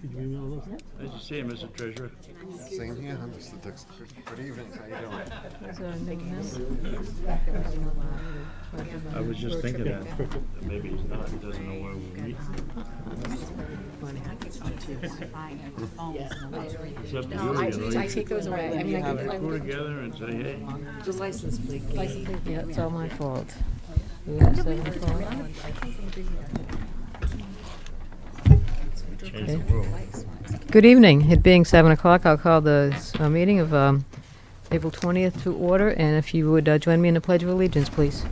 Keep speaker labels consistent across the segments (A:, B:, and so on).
A: Did you email those? Nice to see you, Mr. Treasurer.
B: Same here, Mr. Dixon. Good evening, how you doing?
A: I was just thinking that maybe he's not, he doesn't know where we'll meet. It's up to you,
C: I take those away. I mean, I
A: have
C: can
A: a crew together and say, hey.
C: the license plate.
D: Yeah, it's all my fault. We have 7 o'clock.
A: Change the world.
D: Good evening. It being 7 o'clock, I'll call the meeting of April 20th to order, and if you would join me in the Pledge of Allegiance, please.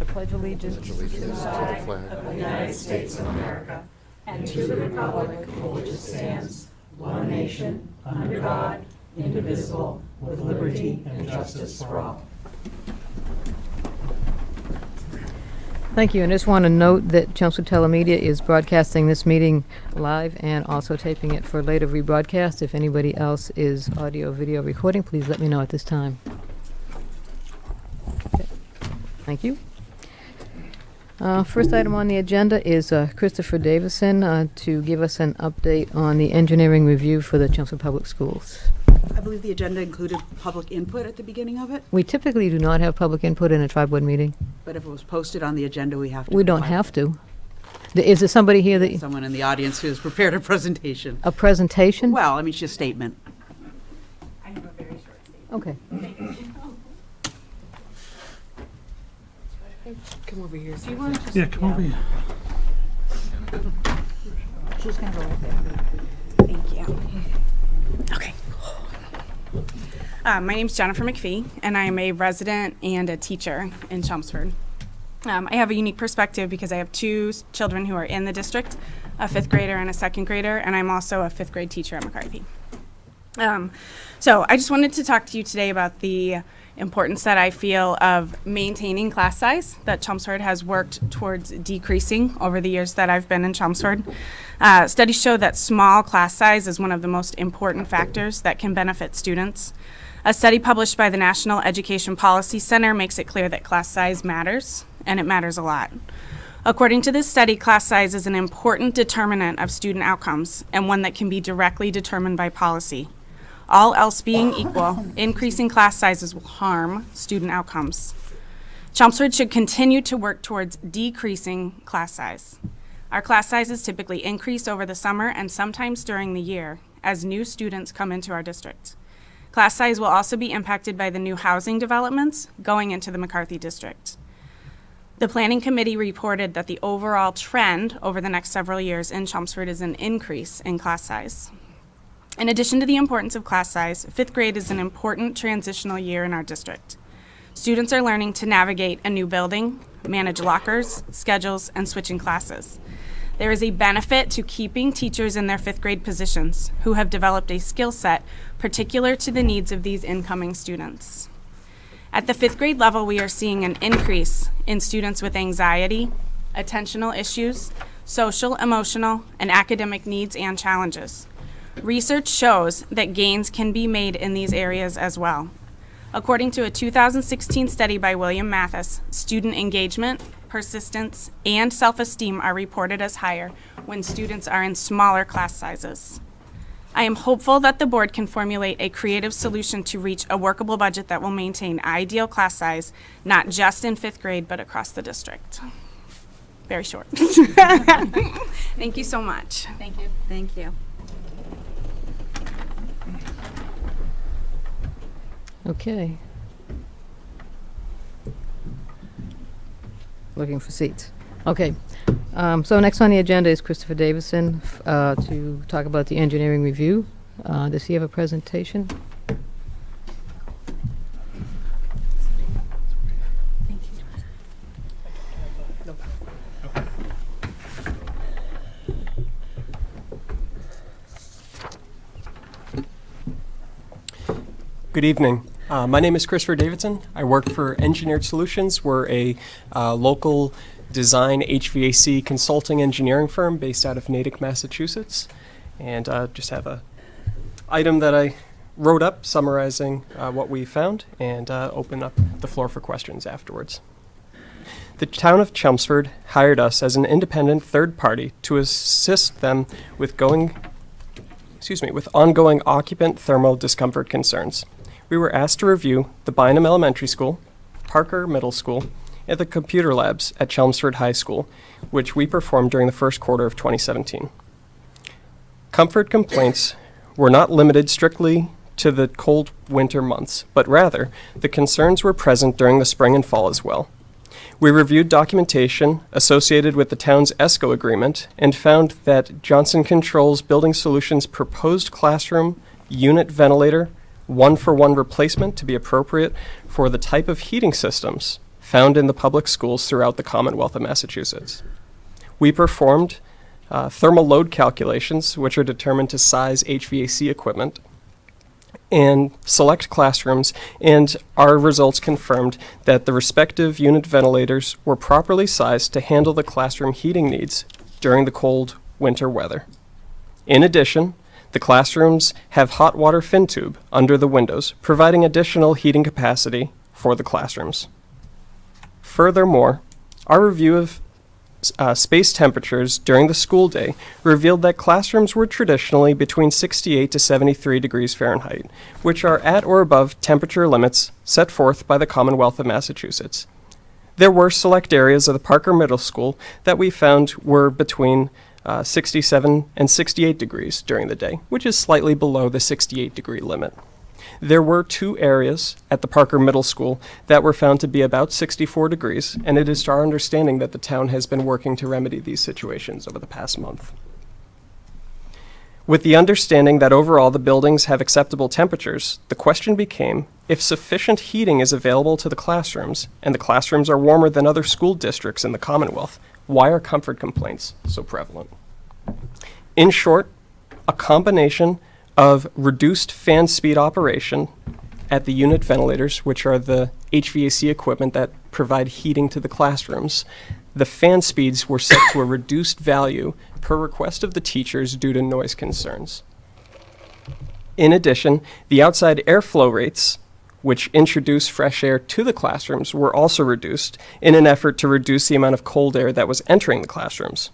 D: I pledge allegiance
B: To the flag
E: of the United States of America and to the republic for which it stands, one nation, under God, indivisible, with liberty and justice for all.
D: Thank you, and I just want to note that Chelmsford Telemedia is broadcasting this meeting live and also taping it for later rebroadcast. If anybody else is audio-video recording, please let me know at this time. Okay. Thank you. First item on the agenda is Christopher Davison to give us an update on the engineering review for the Chelmsford Public Schools.
F: I believe the agenda included public input at the beginning of it,
D: We typically do not have public input in a tri-board meeting.
F: but if it was posted on the agenda, we have to.
D: We don't
F: comply.
D: have to. Is there somebody here that,
F: Someone in the audience who has prepared a presentation.
D: a presentation?
F: Well, I mean, it's just a statement.
E: I have a very short statement.
D: Okay.
C: Come over here.
A: Yeah, come over here.
C: She's gonna go right there.
E: Thank you. Okay. My name's Jennifer McPhee, and I'm a resident and a teacher in Chelmsford. I have a unique perspective because I have 2 children who are in the district, a 5th grader and a 2nd grader, and I'm also a 5th grade teacher at McCarthy. So I just wanted to talk to you today about the importance that I feel of maintaining class size that Chelmsford has worked towards decreasing over the years that I've been in Chelmsford. Studies show that small class size is one of the most important factors that can benefit students. A study published by the National Education Policy Center makes it clear that class size matters, and it matters a lot. According to this study, class size is an important determinant of student outcomes and one that can be directly determined by policy. All else being equal, increasing class sizes will harm student outcomes. Chelmsford should continue to work towards decreasing class size. Our class sizes typically increase over the summer and sometimes during the year as new students come into our district. Class size will also be impacted by the new housing developments going into the McCarthy district. The Planning Committee reported that the overall trend over the next several years in Chelmsford is an increase in class size. In addition to the importance of class size, 5th grade is an important transitional year in our district. Students are learning to navigate a new building, manage lockers, schedules, and switching classes. There is a benefit to keeping teachers in their 5th grade positions who have developed a skill set particular to the needs of these incoming students. At the 5th grade level, we are seeing an increase in students with anxiety, attentional issues, social, emotional, and academic needs and challenges. Research shows that gains can be made in these areas as well. According to a 2016 study by William Mathis, student engagement, persistence, and self-esteem are reported as higher when students are in smaller class sizes. I am hopeful that the board can formulate a creative solution to reach a workable budget that will maintain ideal class size, not just in 5th grade, but across the district. Very short. Thank you so much.
C: Thank you.
E: Thank you.
D: Okay. Looking for seats. Okay. So next on the agenda is Christopher Davison to talk about the engineering review. Does he have a presentation?
G: Good evening. My name is Christopher Davidson. I work for Engineered Solutions. We're a local design HVAC consulting engineering firm based out of Natick, Massachusetts. And just have a item that I wrote up summarizing what we found and open up the floor for questions afterwards. The town of Chelmsford hired us as an independent third party to assist them with ongoing occupant thermal discomfort concerns. We were asked to review the Bynum Elementary School, Parker Middle School, and the computer labs at Chelmsford High School, which we performed during the first quarter of 2017. Comfort complaints were not limited strictly to the cold winter months, but rather the concerns were present during the spring and fall as well. We reviewed documentation associated with the town's ESCO agreement and found that Johnson Controls Building Solutions proposed classroom unit ventilator one-for-one replacement to be appropriate for the type of heating systems found in the public schools throughout the Commonwealth of Massachusetts. We performed thermal load calculations, which are determined to size HVAC equipment, and select classrooms, and our results confirmed that the respective unit ventilators were properly sized to handle the classroom heating needs during the cold winter weather. In addition, the classrooms have hot water fin tube under the windows, providing additional heating capacity for the classrooms. Furthermore, our review of space temperatures during the school day revealed that classrooms were traditionally between 68 to 73 degrees Fahrenheit, which are at or above temperature limits set forth by the Commonwealth of Massachusetts. There were select areas of the Parker Middle School that we found were between 67 and 68 degrees during the day, which is slightly below the 68 degree limit. There were 2 areas at the Parker Middle School that were found to be about 64 degrees, and it is our understanding that the town has been working to remedy these situations over the past month. With the understanding that overall the buildings have acceptable temperatures, the question became if sufficient heating is available to the classrooms, and the classrooms are warmer than other school districts in the Commonwealth, why are comfort complaints so prevalent? In short, a combination of reduced fan speed operation at the unit ventilators, which are the HVAC equipment that provide heating to the classrooms. The fan speeds were set to a reduced value per request of the teachers due to noise concerns. In addition, the outside airflow rates, which introduce fresh air to the classrooms, were also reduced in an effort to reduce the amount of cold air that was entering the classrooms.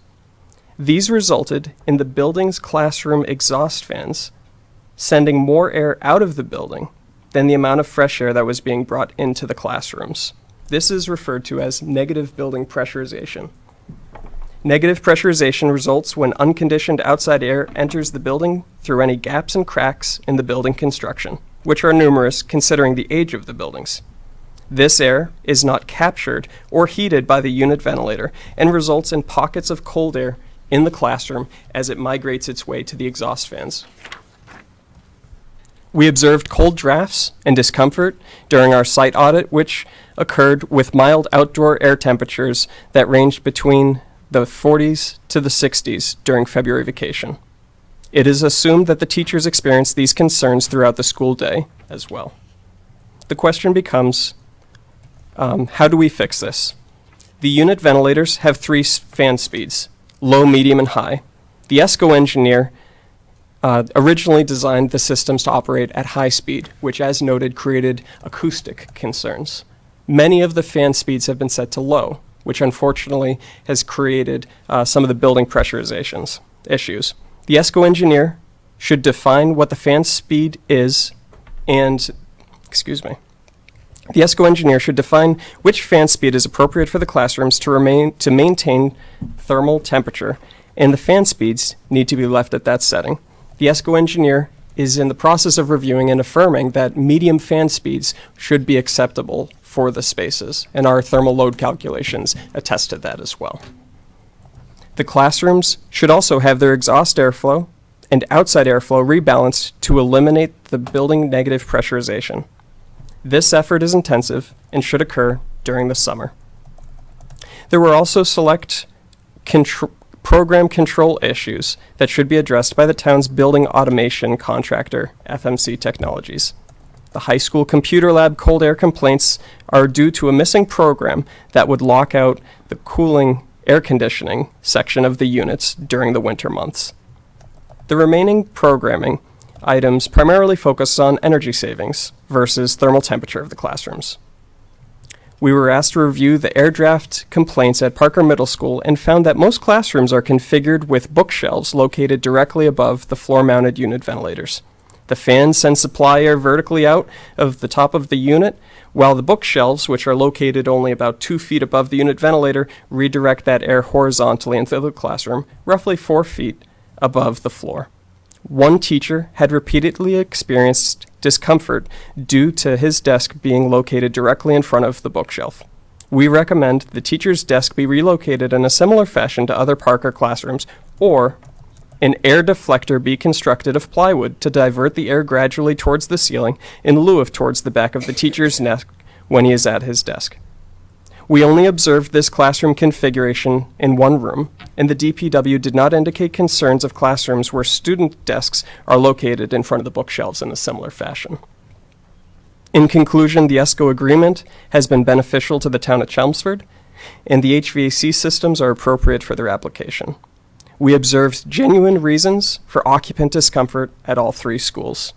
G: These resulted in the building's classroom exhaust fans sending more air out of the building than the amount of fresh air that was being brought into the classrooms. This is referred to as negative building pressurization. Negative pressurization results when unconditioned outside air enters the building through any gaps and cracks in the building construction, which are numerous considering the age of the buildings. This air is not captured or heated by the unit ventilator and results in pockets of cold air in the classroom as it migrates its way to the exhaust fans. We observed cold drafts and discomfort during our site audit, which occurred with mild outdoor air temperatures that ranged between the 40s to the 60s during February vacation. It is assumed that the teachers experienced these concerns throughout the school day as well. The question becomes, how do we fix this? The unit ventilators have 3 fan speeds, low, medium, and high. The ESCO engineer originally designed the systems to operate at high speed, which, as noted, created acoustic concerns. Many of the fan speeds have been set to low, which unfortunately has created some of the building pressurizations issues. The ESCO engineer should define what the fan speed is The ESCO engineer should define which fan speed is appropriate for the classrooms to maintain thermal temperature, and the fan speeds need to be left at that setting. The ESCO engineer is in the process of reviewing and affirming that medium fan speeds should be acceptable for the spaces, and our thermal load calculations attest to that as well. The classrooms should also have their exhaust airflow and outside airflow rebalanced to eliminate the building negative pressurization. This effort is intensive and should occur during the summer. There were also select program control issues that should be addressed by the town's building automation contractor, FMC Technologies. The high school computer lab cold air complaints are due to a missing program that would lock out the cooling air conditioning section of the units during the winter months. The remaining programming items primarily focus on energy savings versus thermal temperature of the classrooms. We were asked to review the air draft complaints at Parker Middle School and found that most classrooms are configured with bookshelves located directly above the floor-mounted unit ventilators. The fans send supply air vertically out of the top of the unit, while the bookshelves, which are located only about 2 feet above the unit ventilator, redirect that air horizontally into the classroom, roughly 4 feet above the floor. One teacher had repeatedly experienced discomfort due to his desk being located directly in front of the bookshelf. We recommend the teacher's desk be relocated in a similar fashion to other Parker classrooms, or an air deflector be constructed of plywood to divert the air gradually towards the ceiling in lieu of towards the back of the teacher's desk when he is at his desk. We only observed this classroom configuration in one room, and the DPW did not indicate concerns of classrooms where student desks are located in front of the bookshelves in a similar fashion. In conclusion, the ESCO agreement has been beneficial to the town of Chelmsford, and the HVAC systems are appropriate for their application. We observed genuine reasons for occupant discomfort at all 3 schools.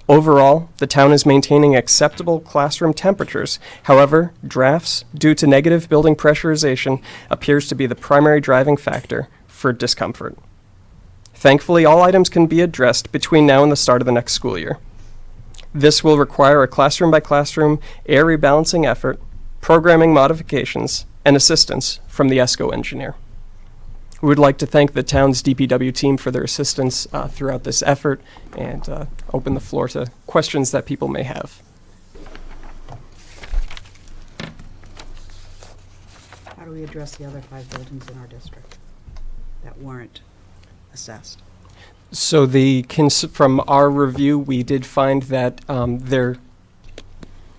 G: Overall, the town is maintaining acceptable classroom temperatures. However, drafts due to negative building pressurization appears to be the primary driving factor for discomfort. Thankfully, all items can be addressed between now and the start of the next school year. This will require a classroom-by-classroom air rebalancing effort, programming modifications, and assistance from the ESCO engineer. We would like to thank the town's DPW team for their assistance throughout this effort and open the floor to questions that people may have.
F: How do we address the other 5 buildings in our district that weren't assessed?
G: So from our review, we did find that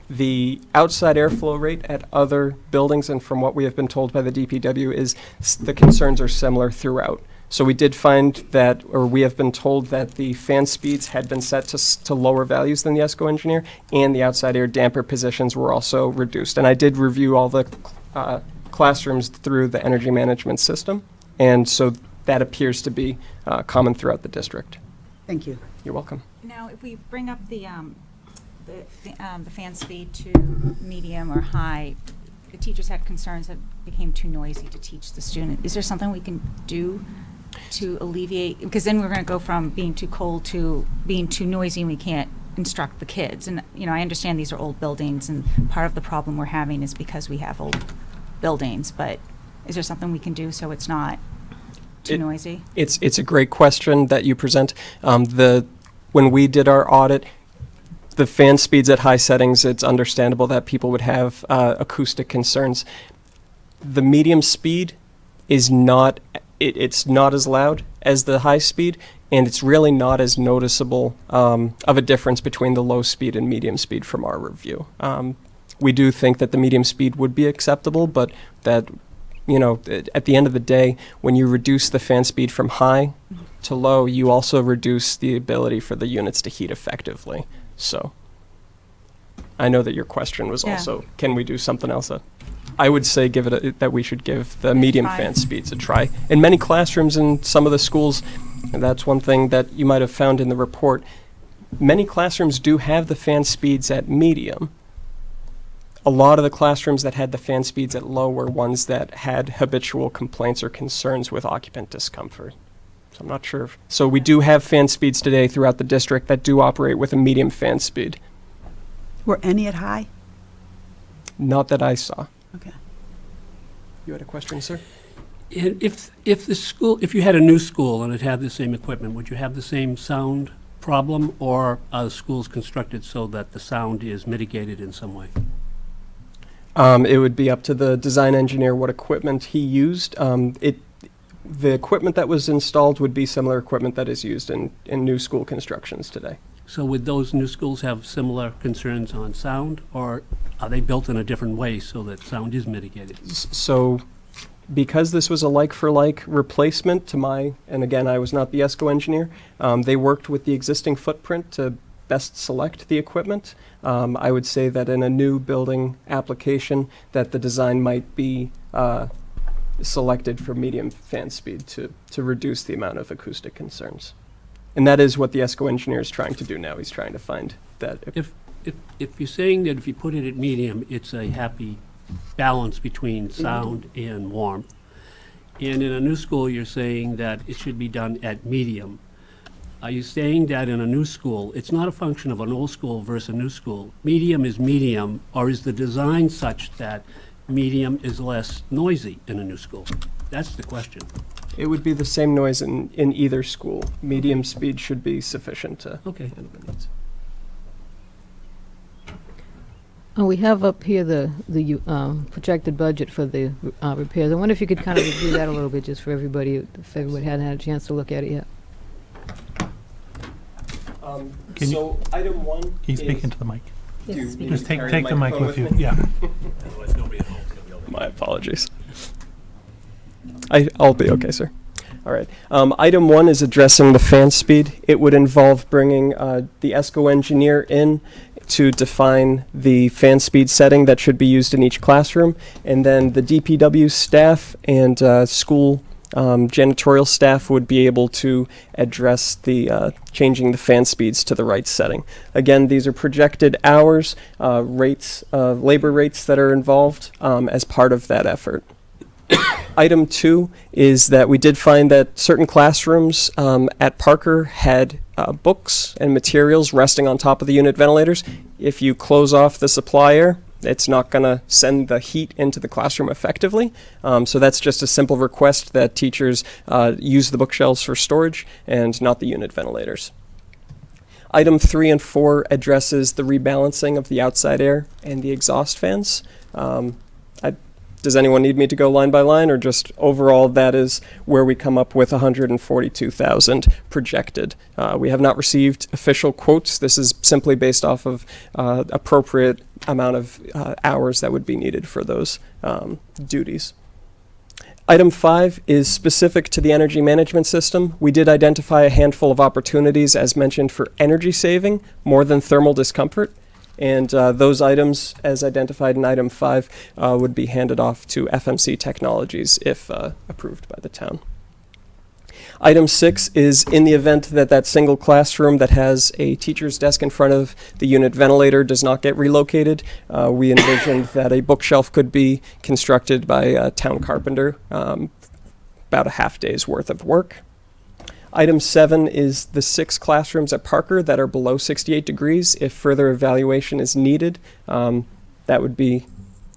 G: the outside airflow rate at other buildings, and from what we have been told by the DPW, is the concerns are similar throughout. So we did find that, or we have been told that the fan speeds had been set to lower values than the ESCO engineer, and the outside air damper positions were also reduced. And I did review all the classrooms through the energy management system, and so that appears to be common throughout the district.
F: Thank you.
G: You're welcome.
H: Now, if we bring up the fan speed to medium or high, the teachers had concerns that it became too noisy to teach the student. Is there something we can do to alleviate? Because then we're going to go from being too cold to being too noisy, and we can't instruct the kids. And I understand these are old buildings, and part of the problem we're having is because we have old buildings. But is there something we can do so it's not too noisy?
G: It's a great question that you present. When we did our audit, the fan speeds at high settings, it's understandable that people would have acoustic concerns. The medium speed is not, it's not as loud as the high speed, and it's really not as noticeable of a difference between the low speed and medium speed from our review. We do think that the medium speed would be acceptable, but that, at the end of the day, when you reduce the fan speed from high to low, you also reduce the ability for the units to heat effectively. So I know that your question was also, can we do something else? I would say that we should give the medium fan speeds a try. In many classrooms in some of the schools, and that's one thing that you might have found in the report, many classrooms do have the fan speeds at medium. A lot of the classrooms that had the fan speeds at low were ones that had habitual complaints or concerns with occupant discomfort. So I'm not sure. So we do have fan speeds today throughout the district that do operate with a medium fan speed.
F: Were any at high?
G: Not that I saw.
F: Okay.
G: You had a question, sir?
I: And if you had a new school and it had the same equipment, would you have the same sound problem, or are the schools constructed so that the sound is mitigated in some way?
G: It would be up to the design engineer what equipment he used. The equipment that was installed would be similar equipment that is used in new school constructions today.
I: So would those new schools have similar concerns on sound, or are they built in a different way so that sound is mitigated?
G: So because this was a like-for-like replacement and again, I was not the ESCO engineer, they worked with the existing footprint to best select the equipment. I would say that in a new building application that the design might be selected for medium fan speed to reduce the amount of acoustic concerns. And that is what the ESCO engineer is trying to do now. He's trying to find that.
I: If you're saying that if you put it at medium, it's a happy balance between sound and warmth. And in a new school, you're saying that it should be done at medium. Are you saying that in a new school, it's not a function of an old school versus a new school? Medium is medium, or is the design such that medium is less noisy in a new school? That's the question.
G: It would be the same noise in either school. Medium speed should be sufficient to
I: Okay.
G: handle the needs.
D: We have up here the projected budget for the repairs. I wonder if you could kind of review that a little bit, just for everybody, if everybody hadn't had a chance to look at it yet.
J: Can you-
G: So item one
J: Can you speak
G: is-
J: into the mic?
G: Do you need
J: Just
G: to
J: take
G: carry
J: the mic
G: microphone
J: with you.
G: me?
J: Yeah.
G: My apologies. I'll be okay, sir. All right. Item one is addressing the fan speed. It would involve bringing the ESCO engineer in to define the fan speed setting that should be used in each classroom, and then the DPW staff and school janitorial staff would be able to address the changing the fan speeds to the right setting. Again, these are projected hours, rates, labor rates that are involved as part of that effort. Item two is that we did find that certain classrooms at Parker had books and materials resting on top of the unit ventilators. If you close off the supply air, it's not going to send the heat into the classroom effectively. So that's just a simple request that teachers use the bookshelves for storage and not the unit ventilators. Item 3 and 4 addresses the rebalancing of the outside air and the exhaust fans. Does anyone need me to go line by line, or just overall that is where we come up with 142,000 projected? We have not received official quotes. This is simply based off of appropriate amount of hours that would be needed for those duties. Item 5 is specific to the energy management system. We did identify a handful of opportunities, as mentioned, for energy saving more than thermal discomfort. And those items, as identified in item 5, would be handed off to FMC Technologies if approved by the town. Item 6 is in the event that that single classroom that has a teacher's desk in front of the unit ventilator does not get relocated, we envisioned that a bookshelf could be constructed by a town carpenter, about a half day's worth of work. Item 7 is the 6 classrooms at Parker that are below 68 degrees. If further evaluation is needed, that would be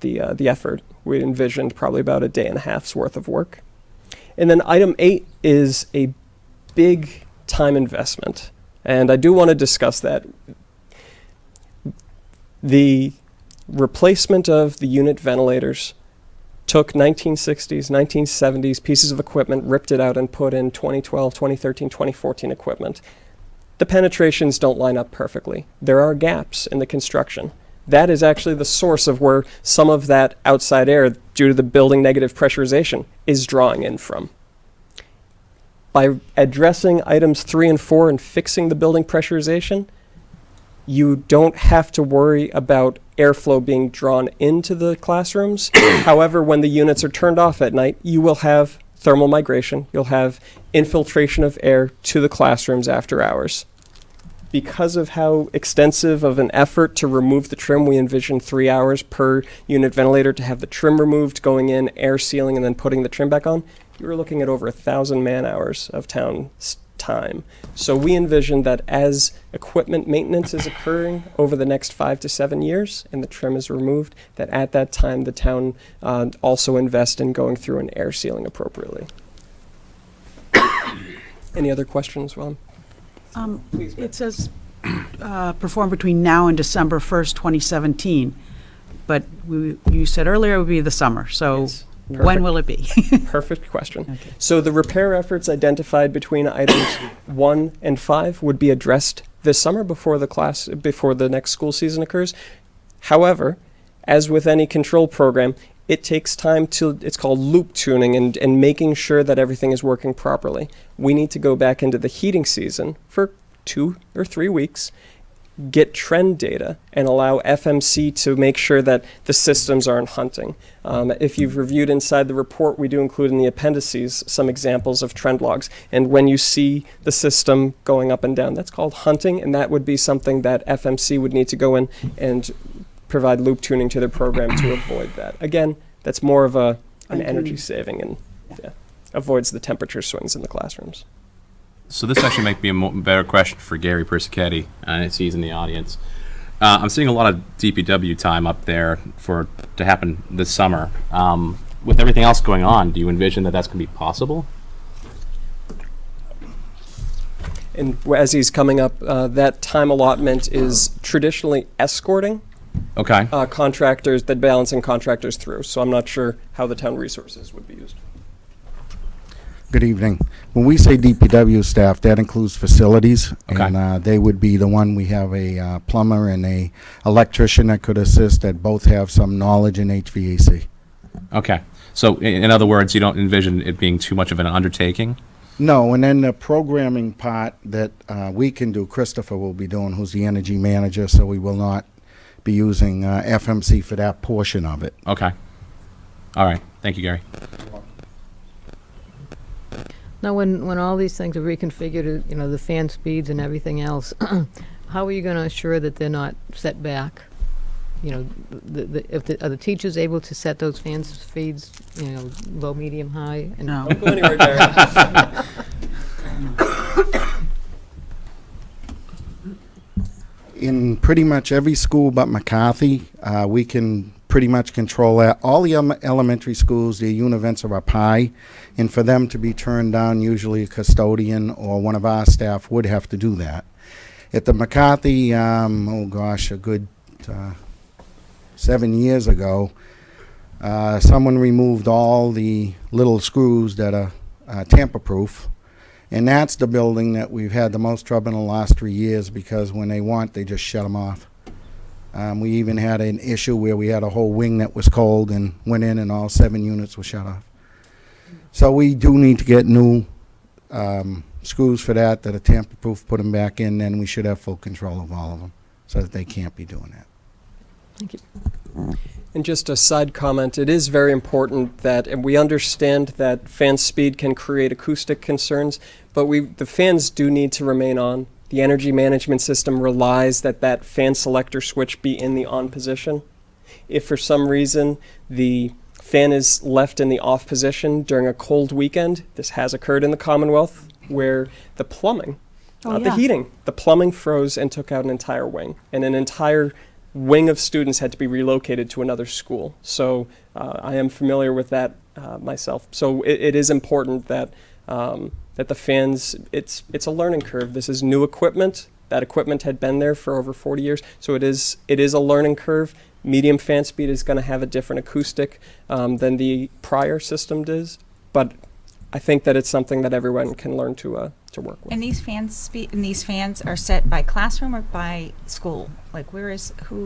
G: the effort. We envisioned probably about a day and a half's worth of work. And then item 8 is a big time investment. And I do want to discuss that. The replacement of the unit ventilators took 1960s, 1970s pieces of equipment, ripped it out, and put in 2012, 2013, 2014 equipment. The penetrations don't line up perfectly. There are gaps in the construction. That is actually the source of where some of that outside air, due to the building negative pressurization, is drawing in from. By addressing items 3 and 4 and fixing the building pressurization, you don't have to worry about airflow being drawn into the classrooms. However, when the units are turned off at night, you will have thermal migration. You'll have infiltration of air to the classrooms after hours. Because of how extensive of an effort to remove the trim, we envision 3 hours per unit ventilator to have the trim removed, going in, air sealing, and then putting the trim back on. You're looking at over 1,000 man-hours of town time. So we envision that as equipment maintenance is occurring over the next 5 to 7 years and the trim is removed, that at that time the town also invest in going through and air sealing appropriately. Any other questions, Ron?
F: It says perform between now and December 1st, 2017, but you said earlier it would be the summer, so
G: Yes.
F: when
G: Perfect.
F: will it be?
G: Perfect question.
F: Okay.
G: So the repair efforts identified between items 1 and 5 would be addressed this summer before the next school season occurs. However, as with any control program, it takes time it's called loop tuning and making sure that everything is working properly. We need to go back into the heating season for 2 or 3 weeks, get trend data, and allow FMC to make sure that the systems aren't hunting. If you've reviewed inside the report, we do include in the appendices some examples of trend logs. And when you see the system going up and down, that's called hunting, and that would be something that FMC would need to go in and provide loop tuning to their program to avoid that. Again, that's more of an energy
F: Fine-tuning.
G: saving and avoids the temperature swings in the classrooms.
J: So this actually might be a better question for Gary Persichetti, and he's in the audience. I'm seeing a lot of DPW time up there to happen this summer. With everything else going on, do you envision that that's going to be possible?
G: And as he's coming up, that time allotment is traditionally escorting
J: Okay.
G: contractors, that balancing contractors through. So I'm not sure how the town resources would be used.
K: Good evening. When we say DPW staff, that includes facilities.
J: Okay.
K: And they would be the one, we have a plumber and a electrician that could assist, that both have some knowledge in HVAC.
J: Okay. So in other words, you don't envision it being too much of an undertaking?
K: No, and then the programming part that we can do, Christopher will be doing, who's the energy manager, so we will not be using FMC for that portion of it.
J: Okay. All right. Thank you, Gary.
D: Now, when all these things are reconfigured, the fan speeds and everything else, how are you going to assure that they're not set back? Are the teachers able to set those fan speeds, low, medium, high? And
F: No.
G: Don't go anywhere, Gary.
K: In pretty much every school but McCarthy, we can pretty much control that. All the elementary schools, their univents are up high, and for them to be turned down, usually a custodian or one of our staff would have to do that. At the McCarthy, a good 7 years ago, someone removed all the little screws that are tamper-proof. And that's the building that we've had the most trouble in the last 3 years, because when they just shut them off. We even had an issue where we had a whole wing that was cold and went in and all 7 units were shut off. So we do need to get new screws for that are tamper-proof, put them back in, then we should have full control of all of them so that they can't be doing that.
D: Thank you.
G: And just a side comment, it is very important that, and we understand that fan speed can create acoustic concerns, but the fans do need to remain on. The energy management system relies that fan selector switch be in the on position. If for some reason the fan is left in the off position during a cold weekend, this has occurred in the Commonwealth, where the plumbing, the heating, the plumbing froze and took out an entire wing, and an entire wing of students had to be relocated to another school. So I am familiar with that myself. So it is important that the fans, it's a learning curve. This is new equipment. That equipment had been there for over 40 years. So it is a learning curve. Medium fan speed is going to have a different acoustic than the prior system does. But I think that it's something that everyone can learn to work with.
H: And these fans are set by classroom or by school? Like,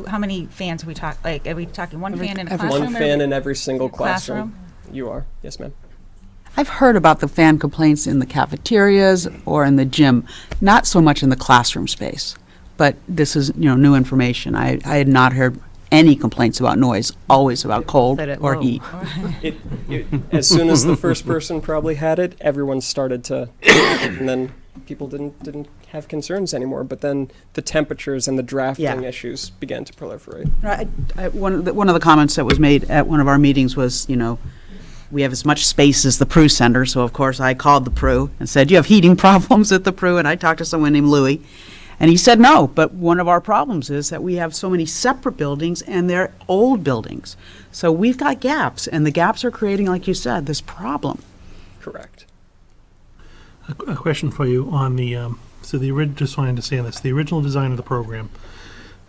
H: how many fans are we talking? Like, are we talking one fan in a classroom?
G: One fan in every single classroom. You are, yes, ma'am.
F: I've heard about the fan complaints in the cafeterias or in the gym, not so much in the classroom space. But this is, new information. I had not heard any complaints about noise, always about cold
D: Set it
F: or
D: low.
F: heat.
G: As soon as the first person probably had it, everyone started to, and then people didn't have concerns anymore. But then the temperatures and the drafting issues began to proliferate.
F: One of the comments that was made at one of our meetings was, we have as much space as the Prue Center, so of course I called the Prue and said, "You have heating problems at the Prue?" And I talked to someone named Louie, and he said, "No, but one of our problems is that we have so many separate buildings and they're old buildings. So we've got gaps, and the gaps are creating, like you said, this problem."
G: Correct.
L: A question for you on the, just so I understand this, the original design of the program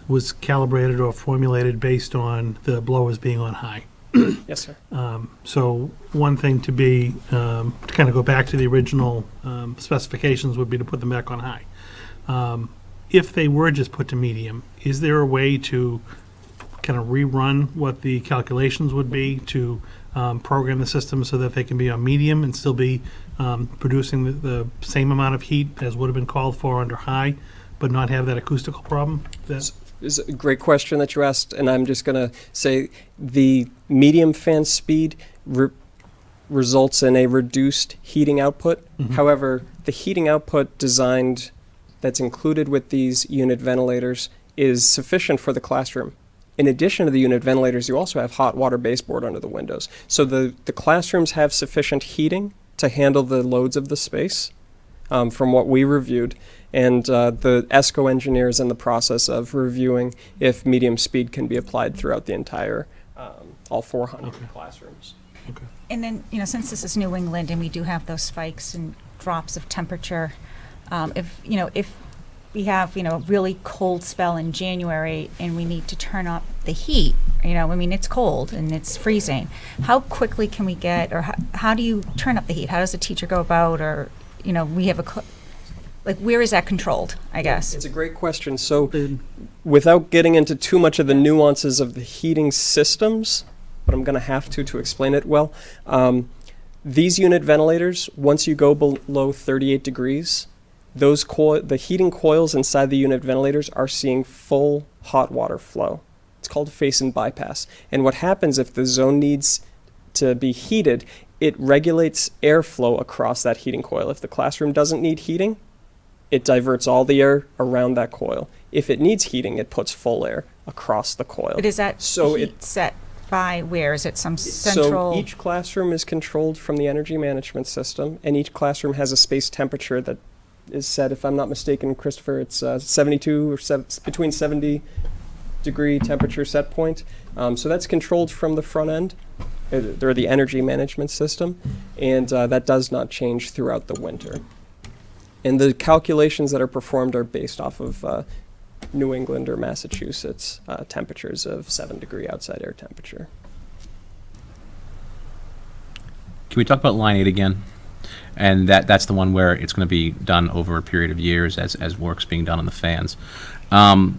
L: was calibrated or formulated based on the blowers being on high.
G: Yes, sir.
L: So one thing to be, to kind of go back to the original specifications would be to put them back on high. If they were just put to medium, is there a way to kind of rerun what the calculations would be to program the system so that they can be on medium and still be producing the same amount of heat as would have been called for under high, but not have that acoustical problem?
G: Is a great question that you asked, and I'm just going to say the medium fan speed results in a reduced heating output.
L: Mm-hmm.
G: However, the heating output that's included with these unit ventilators is sufficient for the classroom. In addition to the unit ventilators, you also have hot water baseboard under the windows. So the classrooms have sufficient heating to handle the loads of the space, from what we reviewed. And the ESCO engineer is in the process of reviewing if medium speed can be applied throughout the entire, all 400 classrooms.
H: And then, since this is New England and we do have those spikes and drops of temperature, if we have, a really cold spell in January and we need to turn up the heat, it's cold and it's freezing. How quickly can we get, or how do you turn up the heat? How does a teacher go about, or, we have where is that controlled, I guess?
G: It's a great question. So without getting into too much of the nuances of the heating systems, but I'm going to have to explain it well, these unit ventilators, once you go below 38 degrees, the heating coils inside the unit ventilators are seeing full hot water flow. It's called face and bypass. And what happens if the zone needs to be heated, it regulates airflow across that heating coil. If the classroom doesn't need heating, it diverts all the air around that coil. If it needs heating, it puts full air across the coil.
H: But is that heat set by where? Is it some central?
G: So each classroom is controlled from the energy management system, and each classroom has a space temperature that is set, if I'm not mistaken, Christopher, it's 72 or between 70 degree temperature set point. So that's controlled from the front end, or the energy management system, and that does not change throughout the winter. And the calculations that are performed are based off of New England or Massachusetts temperatures of 7 degree outside air temperature.
J: Can we talk about line 8 again? And that's the one where it's going to be done over a period of years as work's being done on the fans. And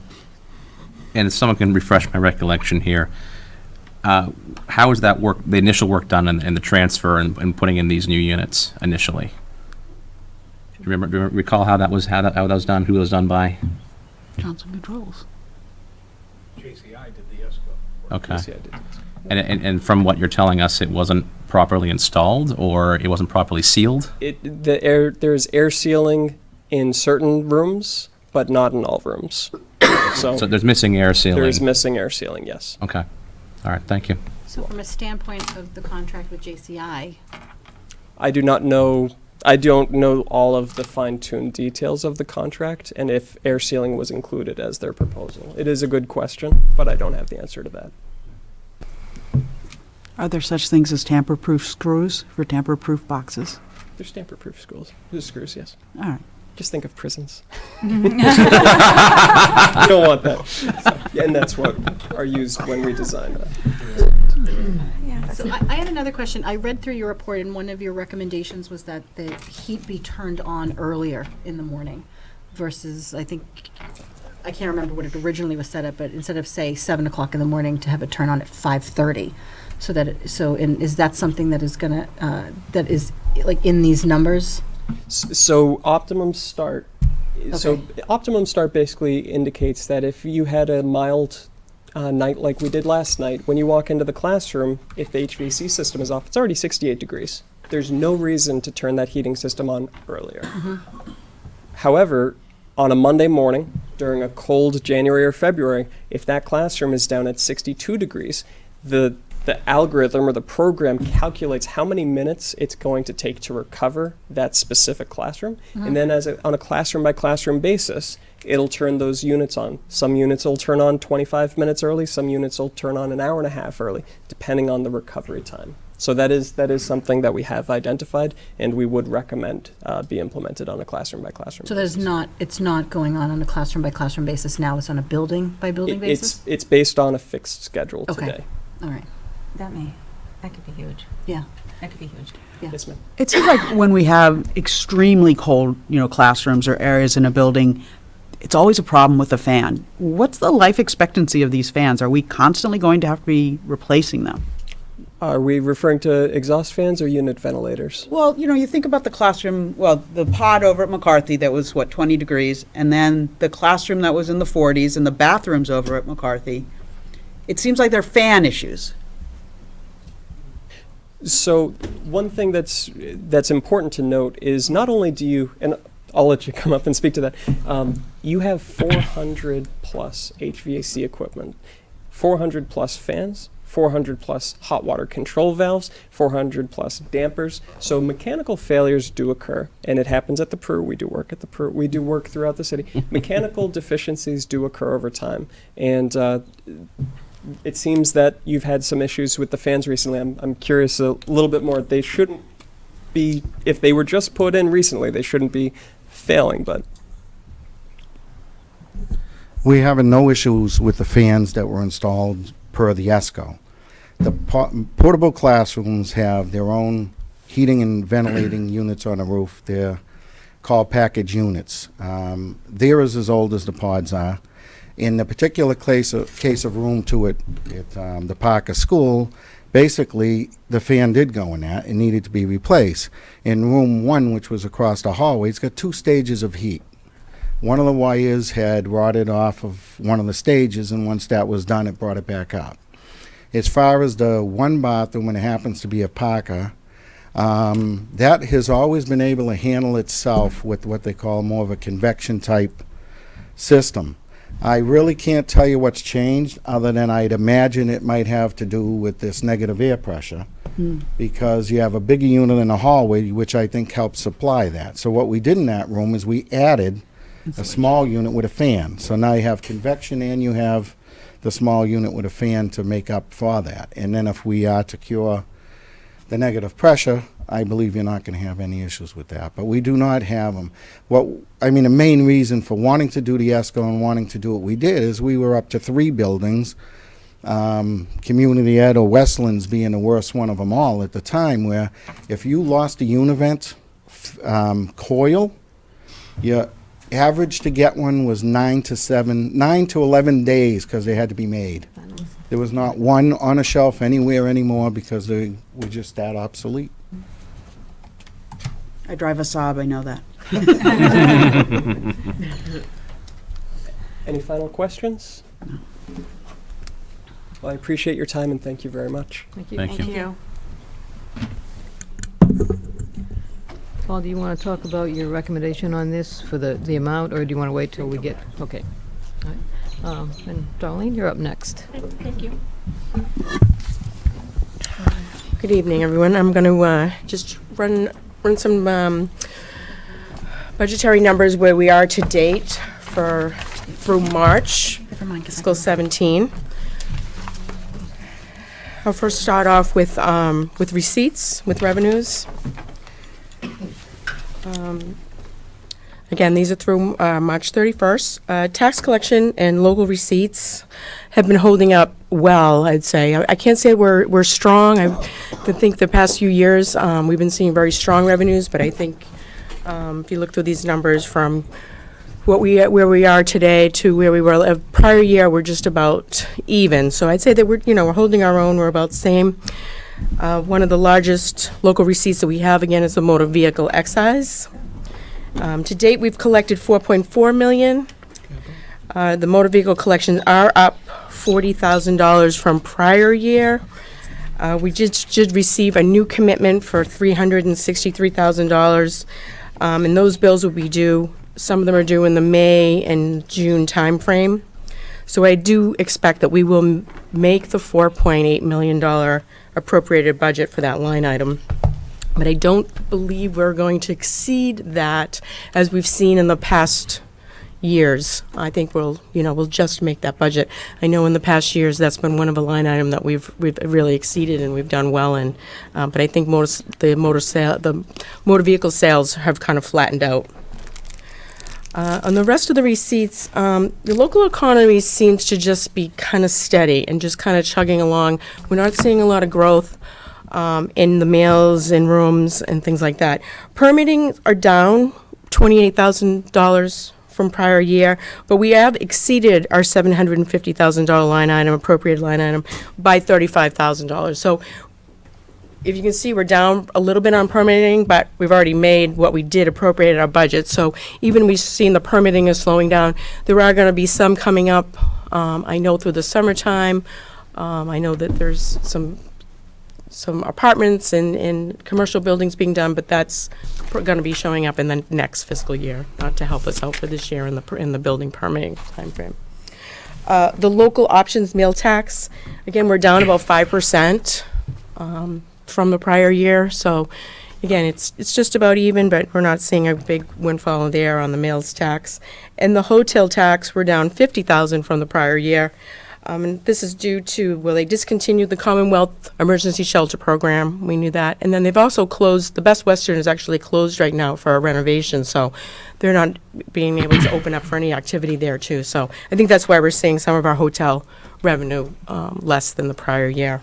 J: if someone can refresh my recollection here, how is that work, the initial work done and the transfer and putting in these new units initially? Do you recall how that was done? Who it was done by?
F: Johnson Controls.
I: JCI did the ESCO.
J: Okay.
G: JCI did.
J: And from what you're telling us, it wasn't properly installed, or it wasn't properly sealed?
G: There's air sealing in certain rooms, but not in all rooms. So
J: there's missing air sealing.
G: There is missing air sealing, yes.
J: Okay. All right. Thank you.
M: So from a standpoint of the contract with JCI,
G: I don't know all of the fine-tuned details of the contract and if air sealing was included as their proposal. It is a good question, but I don't have the answer to that.
F: Are there such things as tamper-proof screws for tamper-proof boxes?
G: There's tamper-proof screws, yes.
F: All right.
G: Just think of prisons. You don't want that. And that's what are used when we design that.
M: yeah. So I had another question. I read through your report, and one of your recommendations was that the heat be turned on earlier in the morning versus, I can't remember what it originally was set up, but instead of, say, 7 o'clock in the morning, to have it turn on at 5:30. Is that something that is gonna, that is like in these numbers?
G: So optimum start.
M: Okay.
G: So optimum start basically indicates that if you had a mild night like we did last night, when you walk into the classroom, if the HVAC system is off, it's already 68 degrees. There's no reason to turn that heating system on earlier. Mm-hmm. However, on a Monday morning, during a cold January or February, if that classroom is down at 62 degrees, the algorithm or the program calculates how many minutes it's going to take to recover that specific classroom. Mm-hmm. And then on a classroom by classroom basis, it'll turn those units on. Some units will turn on 25 minutes early, some units will turn on an hour and a half early, depending on the recovery time. So that is something that we have identified and we would recommend be implemented on a classroom by classroom basis.
M: So it's not going on a classroom by classroom basis now, it's on a building by building basis?
G: It's based on a fixed schedule
M: Okay.
G: today.
M: All right.
H: That could be huge.
M: Yeah.
H: That could be huge.
M: Yeah.
G: Yes, ma'am.
F: It seems like when we have extremely cold, classrooms or areas in a building, it's always a problem with the fan. What's the life expectancy of these fans? Are we constantly going to have to be replacing them?
G: Are we referring to exhaust fans or unit ventilators?
F: Well, you think about the classroom, the pod over at McCarthy that was, 20 degrees, and then the classroom that was in the 40s and the bathrooms over at McCarthy. It seems like they're fan issues.
G: So one thing that's important to note is not only do you, and I'll let you come up and speak to that, you have 400 plus HVAC equipment 400 plus fans, 400 plus hot water control valves, 400 plus dampers. So mechanical failures do occur, and it happens at the PRU. We do work at the PRU. We do work throughout the city. Mechanical deficiencies do occur over time, and it seems that you've had some issues with the fans recently. I'm curious a little bit more. They shouldn't be, if they were just put in recently, they shouldn't be failing, but
K: We have no issues with the fans that were installed per the ESCO. The portable classrooms have their own heating and ventilating units on the roof. They're called package units. They're as old as the pods are. In the particular case of room 2 at the Parker School, basically the fan did go in that and needed to be replaced. In room 1, which was across the hallway, it's got 2 stages of heat. One of the wires had rotted off of one of the stages, and once that was done, it brought it back up. As far as the one bathroom, when it happens to be a Parker, that has always been able to handle itself with what they call more of a convection type system. I really can't tell you what's changed, other than I'd imagine it might have to do with this negative air pressure, because you have a bigger unit in the hallway, which I think helps supply that. So what we did in that room is we added a small unit with a fan. So now you have convection and you have the small unit with a fan to make up for that. And then if we are to cure the negative pressure, I believe you're not going to have any issues with that. But we do not have them. The main reason for wanting to do the ESCO and wanting to do what we did is we were up to 3 buildings, Community Ed or Westlands being the worst one of them all at the time, where if you lost a univent coil, your average to get one was 9 to 11 days, because they had to be made. There was not one on a shelf anywhere anymore because they were just that obsolete.
F: I drive a Saab, I know that.
G: any final questions? Well, I appreciate your time and thank you very much.
D: Thank you.
J: Thank you.
D: Paul, do you want to talk about your recommendation on this for the amount, or do you want to wait till we get, okay. All right. And Darlene, you're up next.
N: Thank you. Good evening, everyone. I'm going to just run some budgetary numbers where we are to date through March, fiscal 17. I'll first start off with receipts, with revenues. Again, these are through March 31st. Tax collection and local receipts have been holding up well, I'd say. I can't say we're strong. I think the past few years we've been seeing very strong revenues, but I think if you look through these numbers from where we are today to where we were prior year, we're just about even. So I'd say that we're holding our own. We're about the same. One of the largest local receipts that we have, again, is the motor vehicle excise. To date, we've collected $4.4 million. The motor vehicle collections are up $40,000 from prior year. We did receive a new commitment for $363,000, and those bills will be due. Some of them are due in the May and June timeframe. So I do expect that we will make the $4.8 million appropriated budget for that line item. But I don't believe we're going to exceed that, as we've seen in the past years. I think we'll just make that budget. I know in the past years that's been one of the line items that we've really exceeded and we've done well in. But I think the motor vehicle sales have kind of flattened out. On the rest of the receipts, the local economy seems to just be kind of steady and just kind of chugging along. We're not seeing a lot of growth in the mails and rooms and things like that. Permitting are down $28,000 from prior year, but we have exceeded our $750,000 line item, appropriated line item, by $35,000. So if you can see, we're down a little bit on permitting, but we've already made what we did appropriate our budget. So even we've seen the permitting is slowing down. There are going to be some coming up, I know, through the summertime. I know that there's some apartments and commercial buildings being done, but that's going to be showing up in the next fiscal year, not to help us out for this year in the building permitting timeframe. The local options meal tax, again, we're down about 5% from the prior year. So again, it's just about even, but we're not seeing a big windfall there on the meals tax. And the hotel tax, we're down 50,000 from the prior year. And this is due to, well, they discontinued the Commonwealth Emergency Shelter Program. We knew that. And then they've also closed, the Best Western is actually closed right now for a renovation. So they're not being able to open up for any activity there too. So I think that's why we're seeing some of our hotel revenue less than the prior year.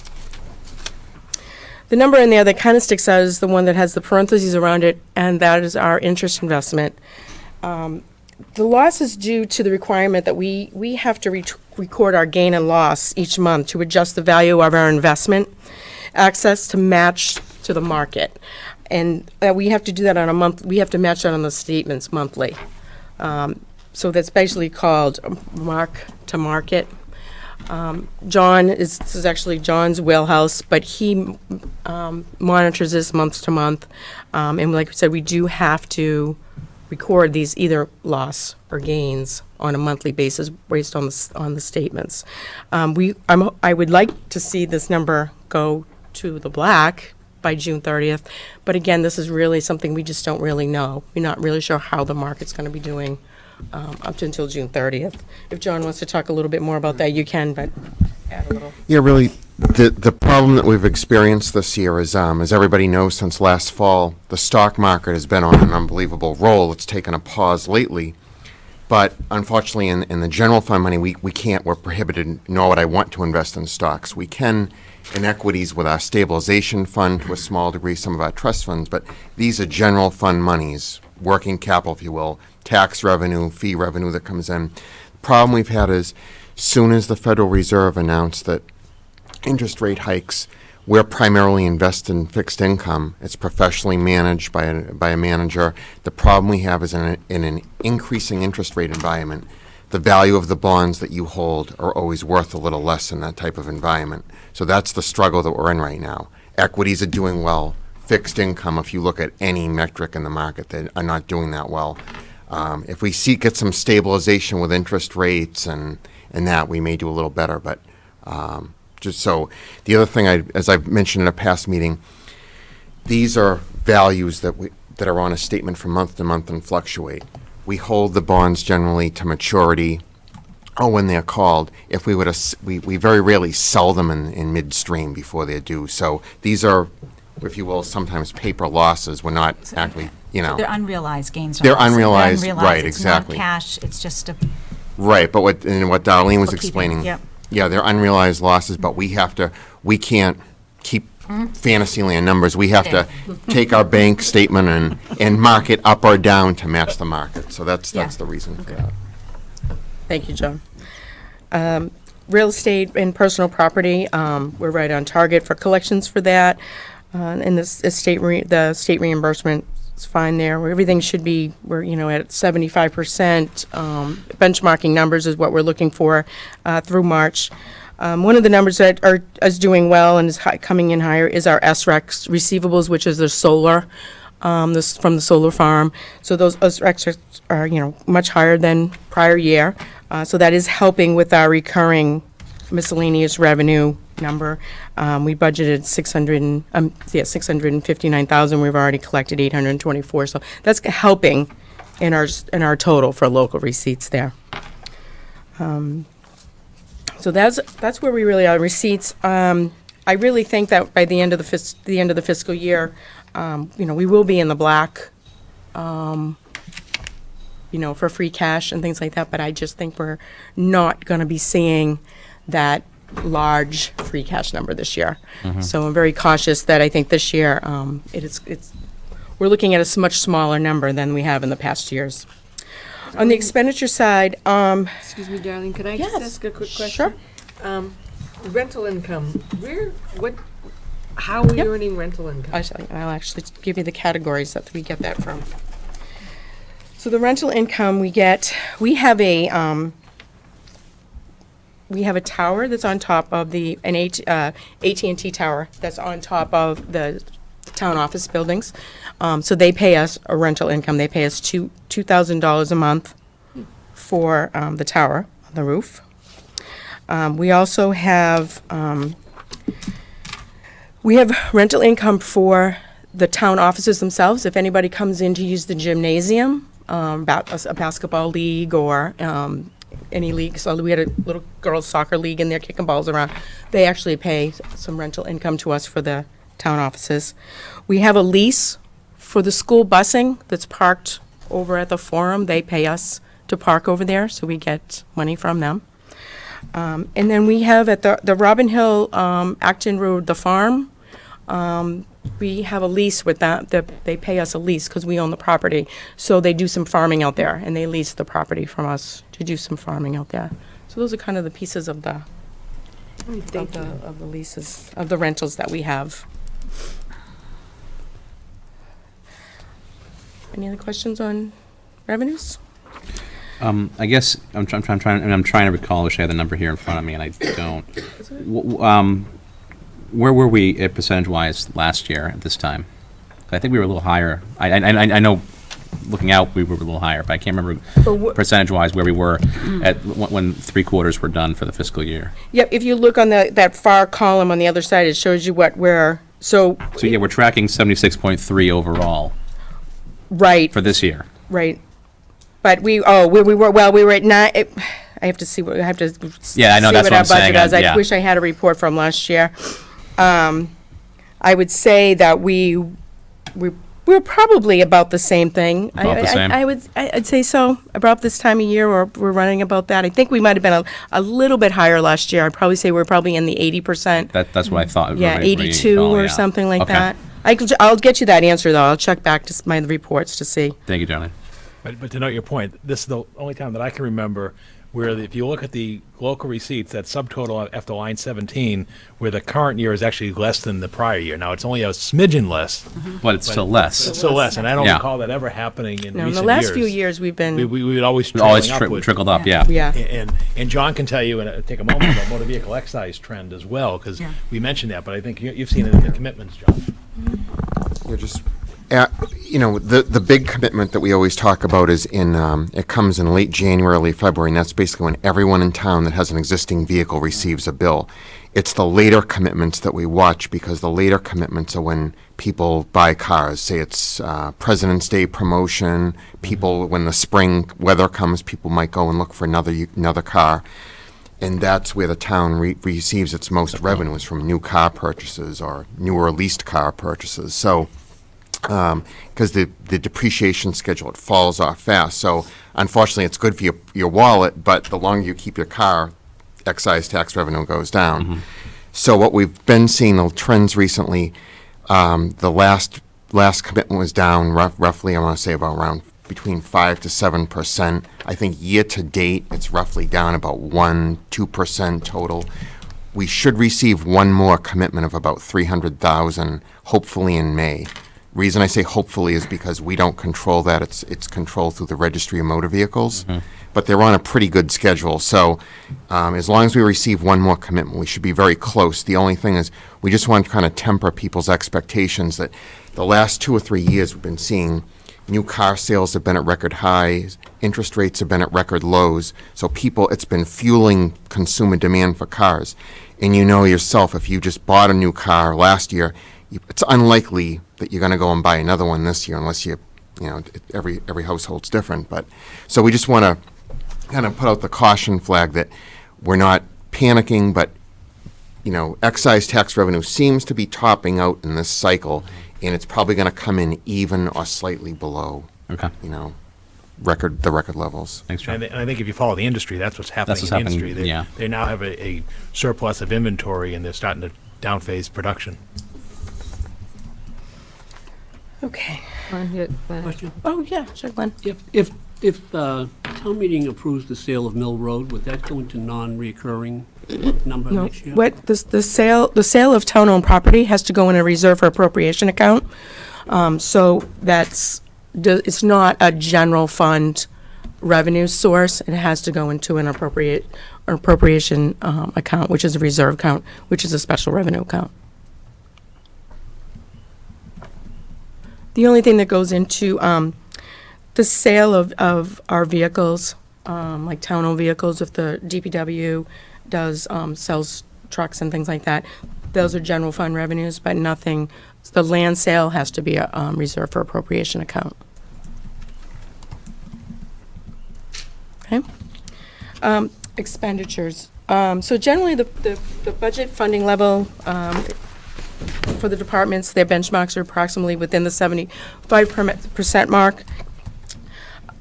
N: The number in there that kind of sticks out is the one that has the parentheses around it, and that is our interest investment. The loss is due to the requirement that we have to record our gain and loss each month to adjust the value of our investment access to match to the market. And we have to do that on a month, we have to match that on the statements monthly. So that's basically called mark to market. This is actually John's wheelhouse, but he monitors this month to month. And like we said, we do have to record these either loss or gains on a monthly basis based on the statements. I would like to see this number go to the black by June 30th, but again, this is really something we just don't really know. We're not really sure how the market's going to be doing up to until June 30th. If John wants to talk a little bit more about that, you can, but add a little.
B: Yeah, really, the problem that we've experienced this year is, as everybody knows, since last fall, the stock market has been on an unbelievable roll. It's taken a pause lately. But unfortunately, in the general fund money, we can't, we're prohibited, nor would I want to invest in stocks. We can in equities with our stabilization fund to a small degree, some of our trust funds, but these are general fund monies, working capital, if you will, tax revenue, fee revenue that comes in. The problem we've had is, soon as the Federal Reserve announced that interest rate hikes, we're primarily invested in fixed income. It's professionally managed by a manager. The problem we have is in an increasing interest rate environment, the value of the bonds that you hold are always worth a little less in that type of environment. So that's the struggle that we're in right now. Equities are doing well. Fixed income, if you look at any metric in the market, they are not doing that well. If we get some stabilization with interest rates and that, we may do a little better. But just so, the other thing, as I've mentioned in a past meeting, these are values that are on a statement from month to month and fluctuate. We hold the bonds generally to maturity or when they're called. If we would, we very rarely sell them in midstream before they're due. So these are, if you will, sometimes paper losses. We're not actually,
H: They're unrealized gains.
B: They're unrealized, right,
H: it's
B: exactly.
H: Not cash, it's just a.
B: Right, but what Darlene was
H: Bookkeeping,
B: explaining,
H: yep.
B: yeah, they're unrealized losses, but we can't keep Fantasyland numbers. We have to take our bank statement and mark it up or down to match the market. So that's the reason for that.
N: Thank you, John. Real estate and personal property, we're right on target for collections for that. And the state reimbursement is fine there. Everything should be, we're at 75%. Benchmarking numbers is what we're looking for through March. One of the numbers that is doing well and is coming in higher is our SREX receivables, which is the solar, from the solar farm. So those SREX are much higher than prior year. So that is helping with our recurring miscellaneous revenue number. We budgeted 659,000. We've already collected 824. So that's helping in our total for local receipts there. So that's where we really are. Receipts. I really think that by the end of the fiscal year, we will be in the black. For free cash and things like that. But I just think we're not going to be seeing that large free cash number this year. Mm-hmm. So I'm very cautious that I think this year we're looking at a much smaller number than we have in the past years. On the expenditure side,
C: excuse me, darling, could I just ask a quick question?
N: Sure.
C: Rental income. How are we earning rental income?
N: I'll actually give you the categories that we get that from. So the rental income we have a tower that's on top of an AT&T tower that's on top of the town office buildings. So they pay us a rental income. They pay us $2,000 a month for the tower on the roof. We also have, rental income for the town offices themselves. If anybody comes in to use the gymnasium, a basketball league or any league, so we had a little girls soccer league in there kicking balls around, they actually pay some rental income to us for the town offices. We have a lease for the school busing that's parked over at the Forum. They pay us to park over there, so we get money from them. And then we have at the Robin Hill, Acton Road, the farm, we have a lease with that, they pay us a lease because we own the property. So they do some farming out there, and they lease the property from us to do some farming out there. So those are kind of the pieces of the leases, of the rentals that we have. Any other questions on revenues?
J: I guess I'm trying to recall. I wish I had the number here in front of me, and I don't. Where were we at percentage-wise last year at this time? I think we were a little higher. I know, looking out, we were a little higher, but I can't remember percentage-wise where we were at when 3 quarters were done for the fiscal year.
N: Yep. If you look on that far column on the other side, it shows you where. So
J: yeah, we're tracking 76.3 overall.
N: Right.
J: For this year.
N: Right. But we were at 9. I have to see what I have to.
J: Yeah, I know,
N: see
J: that's what I'm
N: our budget
J: saying,
N: is. I
J: yeah.
N: wish I had a report from last year. I would say that we're probably about the same thing.
J: About the same.
N: I'd say so. About this time of year, or we're running about that. I think we might have been a little bit higher last year. I'd probably say we're probably in the 80%.
J: That's what I thought.
N: Yeah, 82 or something like
J: Okay.
N: that. I'll get you that answer though. I'll check back to my reports to see.
J: Thank you, Johnny.
A: But to note your point, this is the only time that I can remember where if you look at the local receipts, that subtotal after line 17, where the current year is actually less than the prior year. Now, it's only a smidgen less.
J: But it's still less.
A: It's still less, and I don't
J: Yeah.
A: recall that ever happening in
N: No, in
A: recent
N: the last
A: years.
N: few years we've been.
A: We would always
J: Trickled up, yeah.
N: Yeah.
A: And John can tell you, and take a moment, about motor vehicle excise trend as well, because we mentioned that, but I think you've seen it in the commitments, John.
B: We're just, the big commitment that we always talk about is it comes in late January, early February, and that's basically when everyone in town that has an existing vehicle receives a bill. It's the later commitments that we watch, because the later commitments are when people buy cars. Say it's President's Day promotion, people, when the spring weather comes, people might go and look for another car. And that's where the town receives its most revenue, is from new car purchases or newer leased car purchases. So, because the depreciation schedule, it falls off fast. So, unfortunately, it's good for your wallet, but the longer you keep your car, excise tax revenue goes down.
J: Mm-hmm.
B: So what we've been seeing, the trends recently, the last commitment was down roughly, I want to say about around between 5 to 7%. I think year to date, it's roughly down about 2% total. We should receive one more commitment of about 300,000, hopefully in May. Reason I say hopefully is because we don't control that. It's controlled through the Registry of Motor Vehicles.
J: Mm-hmm.
B: But they're on a pretty good schedule. So as long as we receive one more commitment, we should be very close. The only thing is we just want to kind of temper people's expectations that the last 2 or 3 years we've been seeing new car sales have been at record highs, interest rates have been at record lows. So it's been fueling consumer demand for cars. And you know yourself, if you just bought a new car last year, it's unlikely that you're going to go and buy another one this year unless every household's different. But so we just want to kind of put out the caution flag that we're not panicking, but excise tax revenue seems to be topping out in this cycle, and it's probably going to come in even or slightly below.
J: Okay.
B: The record levels.
J: Thanks, John.
A: And I think if you follow the industry, that's what's happening
J: That's what's
A: in the
J: happening,
A: industry.
J: yeah.
A: They now have a surplus of inventory, and they're starting to downphase production.
N: Okay.
I: Question?
N: Oh, yeah, sure, Glenn.
I: If town meeting approves the sale of Mill Road, would that go into non-recurring number
N: No,
I: next year?
N: what, the sale of town-owned property has to go in a reserve for appropriation account. So it's not a general fund revenue source. It has to go into an appropriation account, which is a reserve account, which is a special revenue account. The only thing that goes into the sale of our vehicles, like town-owned vehicles, if the DPW does, sells trucks and things like that. Those are general fund revenues, but nothing, the land sale has to be a reserve for appropriation account. Okay. Expenditures. So generally, the budget funding level for the departments, their benchmarks are approximately within the 75% mark.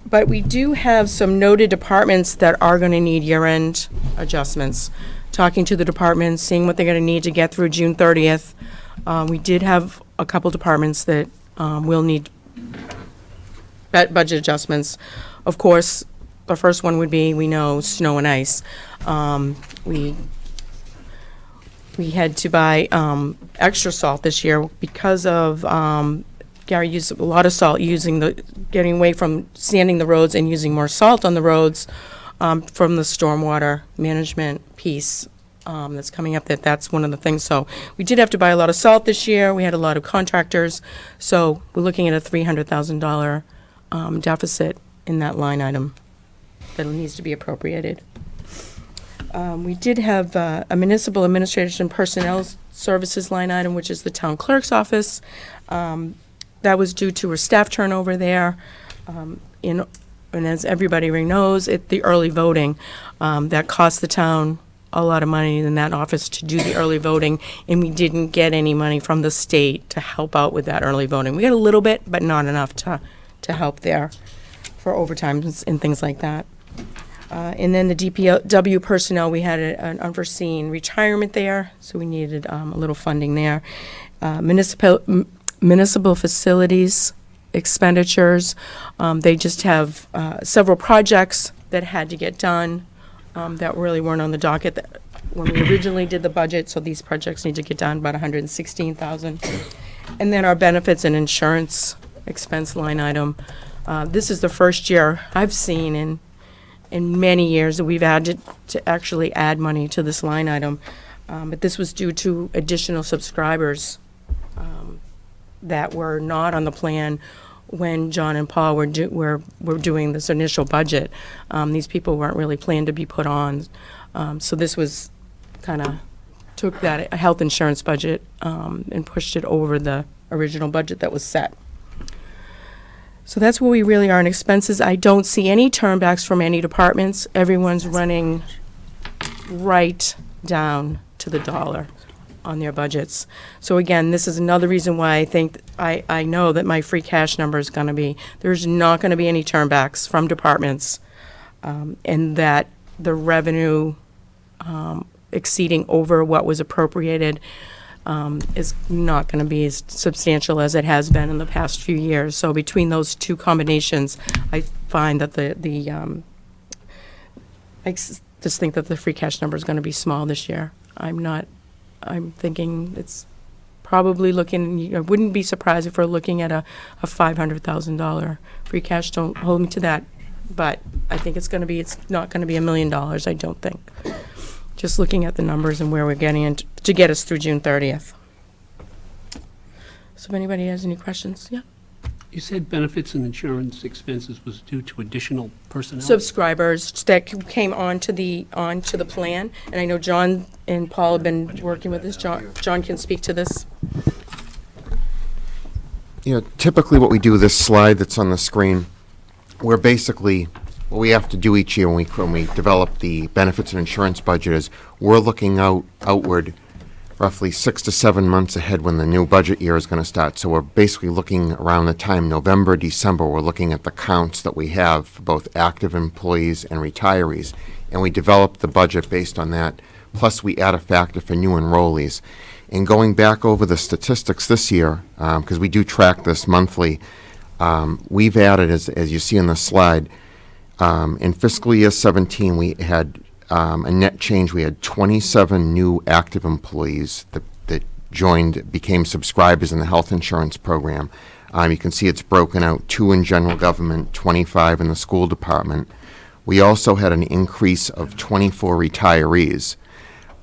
N: But we do have some noted departments that are going to need year-end adjustments. Talking to the departments, seeing what they're going to need to get through June 30th. We did have a couple departments that will need budget adjustments. Of course, the first one would be, we know, snow and ice. We had to buy extra salt this year because of Gary used a lot of salt getting away from sanding the roads and using more salt on the roads from the stormwater management piece that's coming up. That's one of the things. So we did have to buy a lot of salt this year. We had a lot of contractors. So we're looking at a $300,000 deficit in that line item that needs to be appropriated. We did have a municipal administration personnel services line item, which is the town clerk's office. That was due to a staff turnover there. And as everybody knows, the early voting, that cost the town a lot of money in that office to do the early voting, and we didn't get any money from the state to help out with that early voting. We got a little bit, but not enough to help there for overtime and things like that. And then the DPW personnel, we had an unforeseen retirement there, so we needed a little funding there. Municipal facilities expenditures, they just have several projects that had to get done that really weren't on the docket when we originally did the budget, so these projects need to get done, about $116,000. And then our benefits and insurance expense line item. This is the first year I've seen in many years that we've had to actually add money to this line item. But this was due to additional subscribers that were not on the plan when John and Paul were doing this initial budget. These people weren't really planned to be put on. So this was kind of took that health insurance budget and pushed it over the original budget that was set. So that's where we really are in expenses. I don't see any turnbacks from any departments. Everyone's running right down to the dollar on their budgets. So again, this is another reason why I think I know that my free cash number is going to be, there's not going to be any turnbacks from departments, and that the revenue exceeding over what was appropriated is not going to be as substantial as it has been in the past few years. So between those two combinations, I find that I just think that the free cash number is going to be small this year. I'm thinking it's probably looking, I wouldn't be surprised if we're looking at a $500,000 free cash. Don't hold me to that, but I think it's not going to be $1 million, I don't think. Just looking at the numbers and where we're getting in to get us through June 30th. So if anybody has any questions, yeah.
I: You said benefits and insurance expenses was due to additional personnel?
N: Subscribers that came onto the plan, and I know John and Paul have been working with this. John can speak to this.
B: Typically what we do, this slide that's on the screen, we're basically, what we have to do each year when we develop the benefits and insurance budget is we're looking outward roughly 6 to 7 months ahead when the new budget year is going to start. So we're basically looking around the time November, December, we're looking at the counts that we have for both active employees and retirees. And we develop the budget based on that. Plus we add a factor for new enrollees. And going back over the statistics this year, because we do track this monthly, we've added, as you see in the slide, in fiscal year 17, we had a net change. We had 27 new active employees that became subscribers in the health insurance program. You can see it's broken out, 2 in general government, 25 in the school department. We also had an increase of 24 retirees.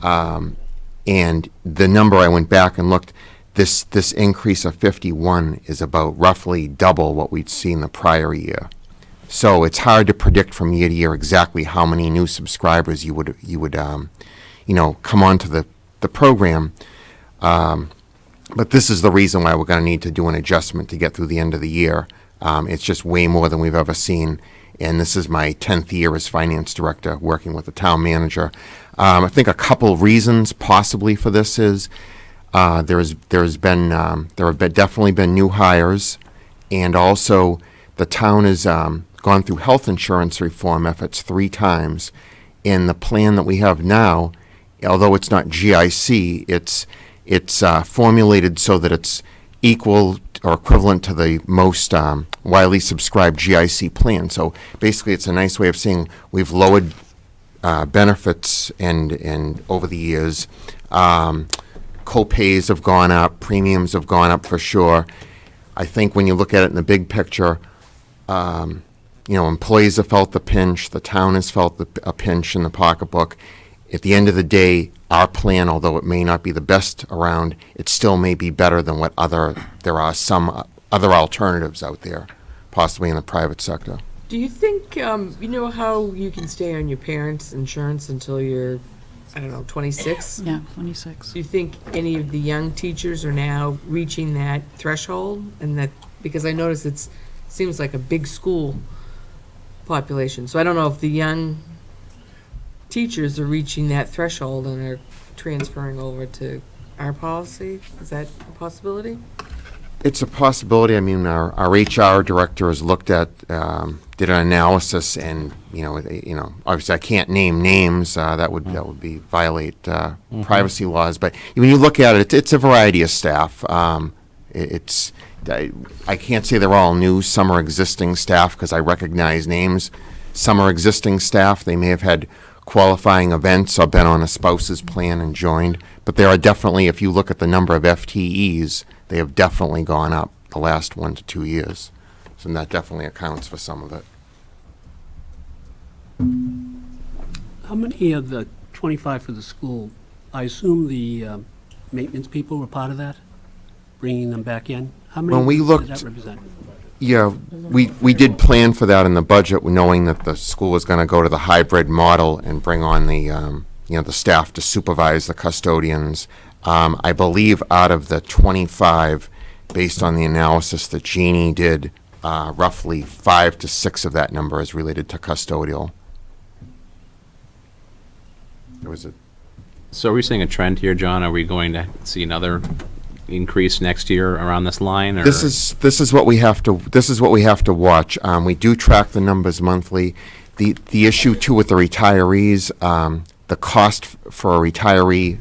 B: And the number, I went back and looked, this increase of 51 is about roughly double what we'd seen the prior year. So it's hard to predict from year to year exactly how many new subscribers you would come onto the program. But this is the reason why we're going to need to do an adjustment to get through the end of the year. It's just way more than we've ever seen. And this is my 10th year as finance director working with the town manager. I think a couple reasons possibly for this is there have definitely been new hires, and also the town has gone through health insurance reform efforts 3 times. And the plan that we have now, although it's not GIC, it's formulated so that it's equal or equivalent to the most widely subscribed GIC plan. So basically, it's a nice way of saying we've lowered benefits and over the years. Co-pays have gone up, premiums have gone up for sure. I think when you look at it in the big picture, employees have felt the pinch, the town has felt a pinch in the pocketbook. At the end of the day, our plan, although it may not be the best around, it still may be better than there are some other alternatives out there, possibly in the private sector.
C: Do you think, you know how you can stay on your parents' insurance until you're, 26?
F: Yeah, 26.
C: Do you think any of the young teachers are now reaching that threshold? And that, because I notice it seems like a big school population. So I don't know if the young teachers are reaching that threshold and are transferring over to our policy. Is that a possibility?
B: It's a possibility. I mean, our HR director has looked at, did an analysis, and obviously I can't name names. That would violate privacy laws. But when you look at it, it's a variety of staff. I can't say they're all new. Some are existing staff because I recognize names. Some are existing staff. They may have had qualifying events or been on a spouse's plan and joined. But there are definitely, if you look at the number of FTEs, they have definitely gone up the last 1 to 2 years. So that definitely accounts for some of it.
I: How many of the 25 for the school, I assume the maintenance people were part of that, bringing them back in? How many
B: When we
I: did
B: looked,
I: that represent?
B: yeah, we did plan for that in the budget, knowing that the school was going to go to the hybrid model and bring on the staff to supervise the custodians. I believe out of the 25, based on the analysis that Jeannie did, roughly 5 to 6 of that number is related to custodial.
J: So are we seeing a trend here, John? Are we going to see another increase next year around this line? Or?
B: This is what we have to watch. We do track the numbers monthly. The issue too with the retirees, the cost for a retiree,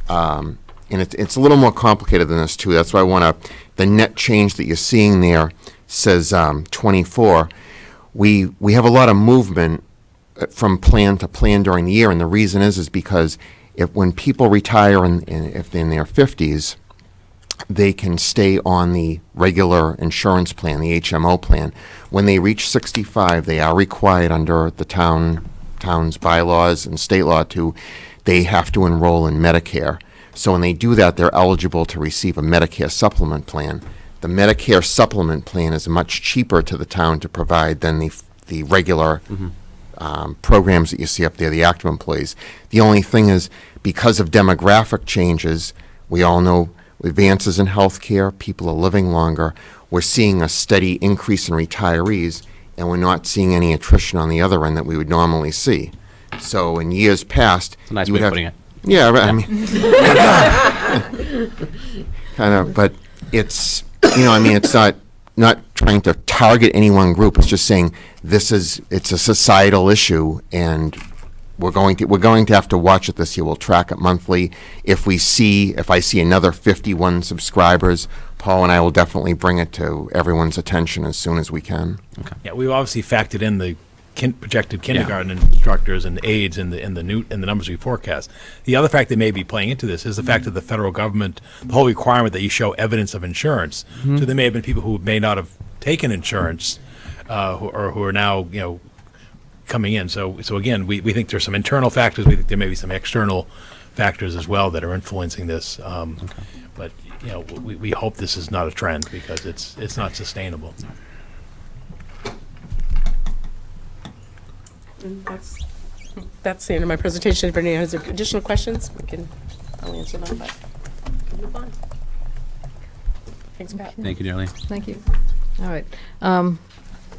B: and it's a little more complicated than this too. That's why the net change that you're seeing there says 24. We have a lot of movement from plan to plan during the year, and the reason is because when people retire if they're in their 50s, they can stay on the regular insurance plan, the HMO plan. When they reach 65, they are required under the town's bylaws and state law they have to enroll in Medicare. So when they do that, they're eligible to receive a Medicare supplement plan. The Medicare supplement plan is much cheaper to the town to provide than the regular programs that you see up there, the active employees. The only thing is, because of demographic changes, we all know advances in healthcare, people are living longer, we're seeing a steady increase in retirees, and we're not seeing any attrition on the other end that we would normally see. So in years past,
J: it's a nice way of putting it.
B: Yeah, I mean, kind of, but it's, it's not trying to target any one group. It's just saying it's a societal issue, and we're going to have to watch it this year. We'll track it monthly. If I see another 51 subscribers, Paul and I will definitely bring it to everyone's attention as soon as we can.
A: Okay. Yeah, we've obviously factored in the projected kindergarten instructors and aides in the numbers we forecast. The other fact that may be playing into this is the fact that the federal government, the whole requirement that you show evidence of insurance. Mm-hmm. So there may have been people who may not have taken insurance, who are now coming in. So again, we think there's some internal factors. We think there may be some external factors as well that are influencing this. But we hope this is not a trend, because it's not sustainable.
N: And that's the end of my presentation. If anyone has additional questions, I'll answer them, but we can move on. Thanks, Pat.
J: Thank you, Darlene.
D: Thank you. All right.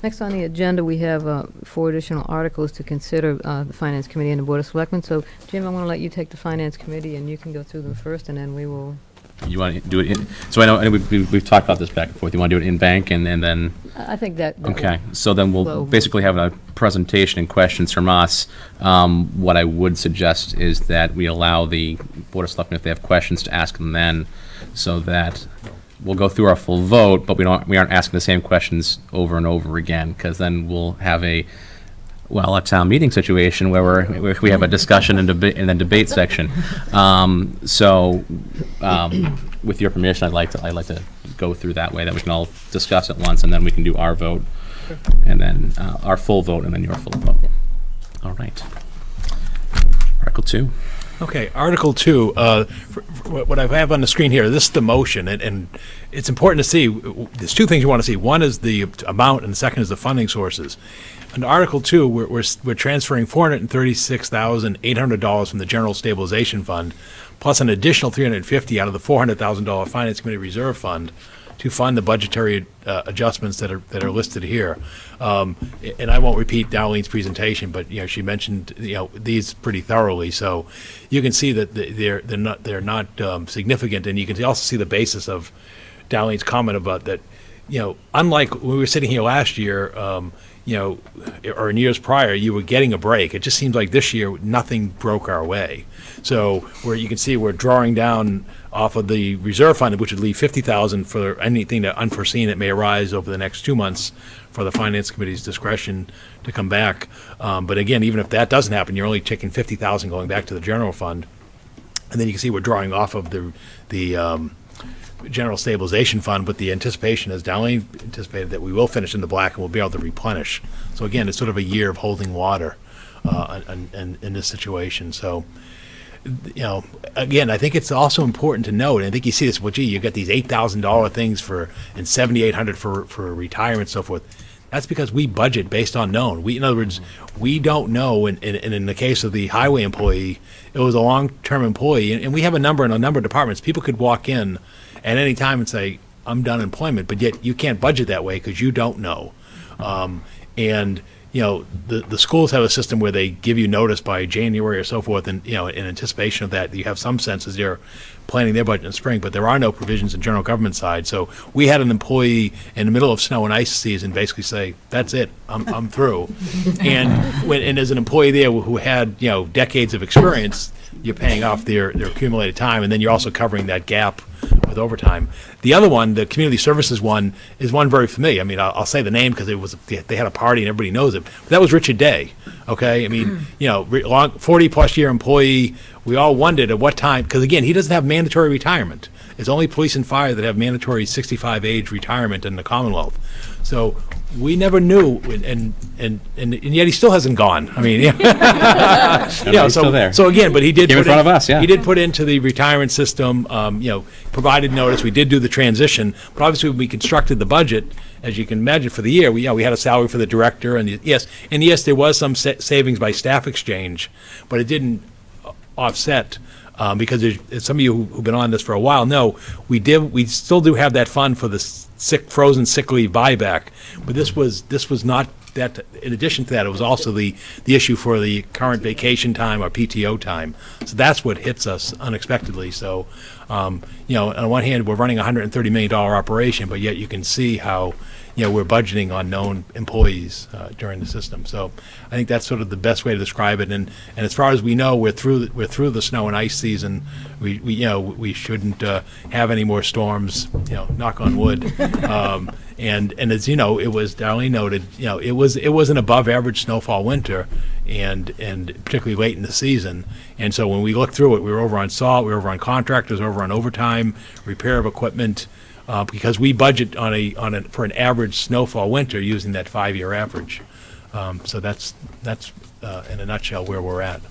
D: Next on the agenda, we have 4 additional articles to consider, the Finance Committee and the Board of Selectmen. So, Jim, I'm going to let you take the Finance Committee, and you can go through them first, and then we will...
J: You want to do it in, so I know we've talked about this back and forth. You want to do it in bank and then...
D: I think that...
J: Okay, so then we'll basically have a presentation and questions from us. What I would suggest is that we allow the Board of Selectmen, if they have questions, to ask them then, so that we'll go through our full vote, but we aren't asking the same questions over and over again, because then we'll have a town meeting situation where we have a discussion and debate section. With your permission, I'd like to go through that way, that we can all discuss at once, and then we can do our vote, and then our full vote, and then your full vote. All right. Article 2.
A: Okay, Article 2, what I have on the screen here, this is the motion, and it's important to see, there's 2 things you want to see. One is the amount, and the second is the funding sources. Under Article 2, we're transferring $436,800 from the General Stabilization Fund, plus an additional $350 out of the $400,000 Finance Committee Reserve Fund to fund the budgetary adjustments that are listed here. And I won't repeat Darlene's presentation, but she mentioned these pretty thoroughly. So you can see that they're not significant, and you can also see the basis of Darlene's comment about that. Unlike when we were sitting here last year, or in years prior, you were getting a break. It just seems like this year nothing broke our way. So where you can see we're drawing down off of the reserve fund, which would leave $50,000 for anything that unforeseen that may arise over the next 2 months for the Finance Committee's discretion to come back. But again, even if that doesn't happen, you're only taking $50,000 going back to the general fund. And then you can see we're drawing off of the General Stabilization Fund with the anticipation, as Darlene anticipated, that we will finish in the black and we'll be able to replenish. So again, it's sort of a year of holding water in this situation. So, again, I think it's also important to note, and I think you see this, you got these $8,000 things and $7,800 for retirement and so forth. That's because we budget based on known. In other words, we don't know, and in the case of the highway employee, it was a long-term employee, and we have a number in a number of departments. People could walk in at any time and say, I'm done employment, but yet you can't budget that way because you don't know. The schools have a system where they give you notice by January or so forth, and in anticipation of that, you have some sense as they're planning their budget in the spring, but there are no provisions in general government side. So we had an employee in the middle of snow and ice season basically say, that's it, I'm through. And as an employee there who had decades of experience, you're paying off their accumulated time, and then you're also covering that gap with overtime. The other one, the community services one, is one very familiar. I mean, I'll say the name because they had a party and everybody knows it. But that was Richard Day. Okay, I mean, 40+ year employee. We all wondered at what time, because again, he doesn't have mandatory retirement. It's only police and fire that have mandatory 65 age retirement in the Commonwealth. So we never knew, and yet he still hasn't gone. I mean,
J: he's still there.
A: So again, but he did
J: Came in front of us. Yeah,
A: he did put into the retirement system. Provided notice. We did do the transition, but obviously when we constructed the budget, as you can imagine, for the year, we had a salary for the director, and yes, there was some savings by staff exchange, but it didn't offset. Because there's some of you who've been on this for a while know we still do have that fund for the frozen sick leave buyback, but this was not that. In addition to that, it was also the issue for the current vacation time or PTO time. So that's what hits us unexpectedly. So on one hand, we're running a $130 million operation, but yet you can see how we're budgeting on known employees during the system. So I think that's sort of the best way to describe it. And as far as we know, we're through the snow and ice season. We shouldn't have any more storms. Knock on wood. And as it was Darlene noted, it was an above average snowfall winter, and particularly late in the season. And so when we looked through it, we were over on salt, we were over on contractors, over on overtime, repair of equipment. Because we budget for an average snowfall winter using that 5-year average. So that's in a nutshell where we're at.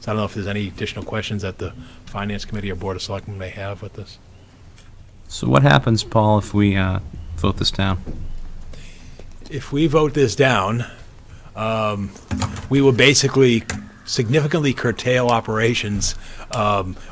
A: So I don't know if there's any additional questions that the Finance Committee or Board of Selectmen may have with this.
J: So what happens, Paul, if we vote this down?
A: If we vote this down, we will basically significantly curtail operations.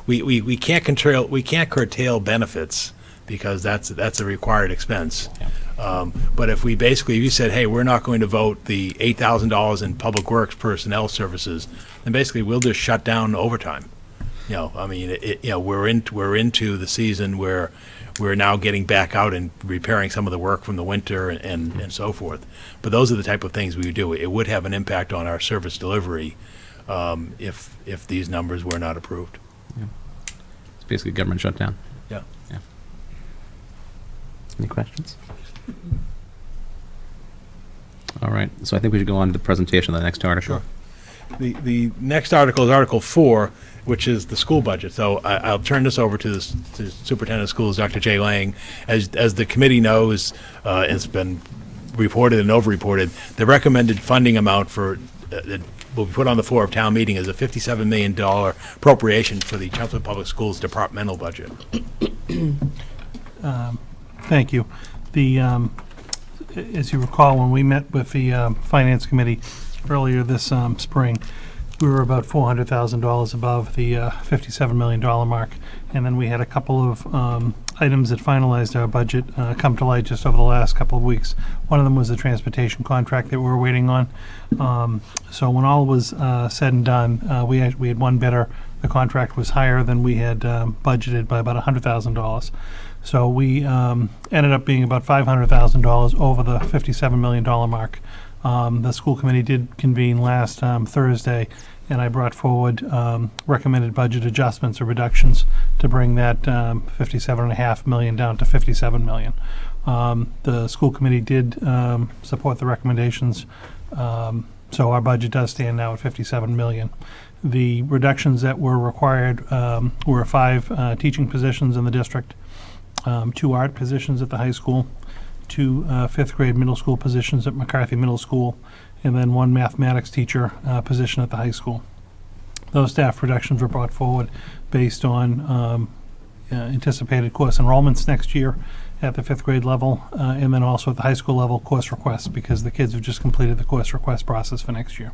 A: We can't curtail benefits because that's a required expense. But if you said, hey, we're not going to vote the $8,000 in public works personnel services, then basically we'll just shut down overtime. We're into the season where we're now getting back out and repairing some of the work from the winter and so forth. But those are the type of things we would do. It would have an impact on our service delivery if these numbers were not approved.
J: It's basically a government shutdown.
A: Yeah.
J: Any questions? All right. So I think we should go on to the presentation of the next article.
A: Sure. The next article is Article 4, which is the school budget. So I'll turn this over to the Superintendent of Schools, Dr. Jay Lang. As the committee knows, it's been reported and over-reported, the recommended funding amount for that will be put on the floor of town meeting is a $57 million appropriation for the Chelmsford Public Schools departmental budget.
L: Thank you. As you recall, when we met with the Finance Committee earlier this spring, we were about $400,000 above the $57 million mark. And then we had a couple of items that finalized our budget come to light just over the last couple of weeks. One of them was the transportation contract that we were waiting on. So when all was said and done, we had one bidder. The contract was higher than we had budgeted by about $100,000. So we ended up being about $500,000 over the $57 million mark. The school committee did convene last Thursday, and I brought forward recommended budget adjustments or reductions to bring that $57.5 million down to $57 million. The school committee did support the recommendations, so our budget does stand now at $57 million. The reductions that were required were 5 teaching positions in the district, 2 art positions at the high school, 2 5th grade middle school positions at McCarthy Middle School, and then 1 mathematics teacher position at the high school. Those staff reductions were brought forward based on anticipated course enrollments next year at the 5th grade level, and then also at the high school level course requests, because the kids have just completed the course request process for next year.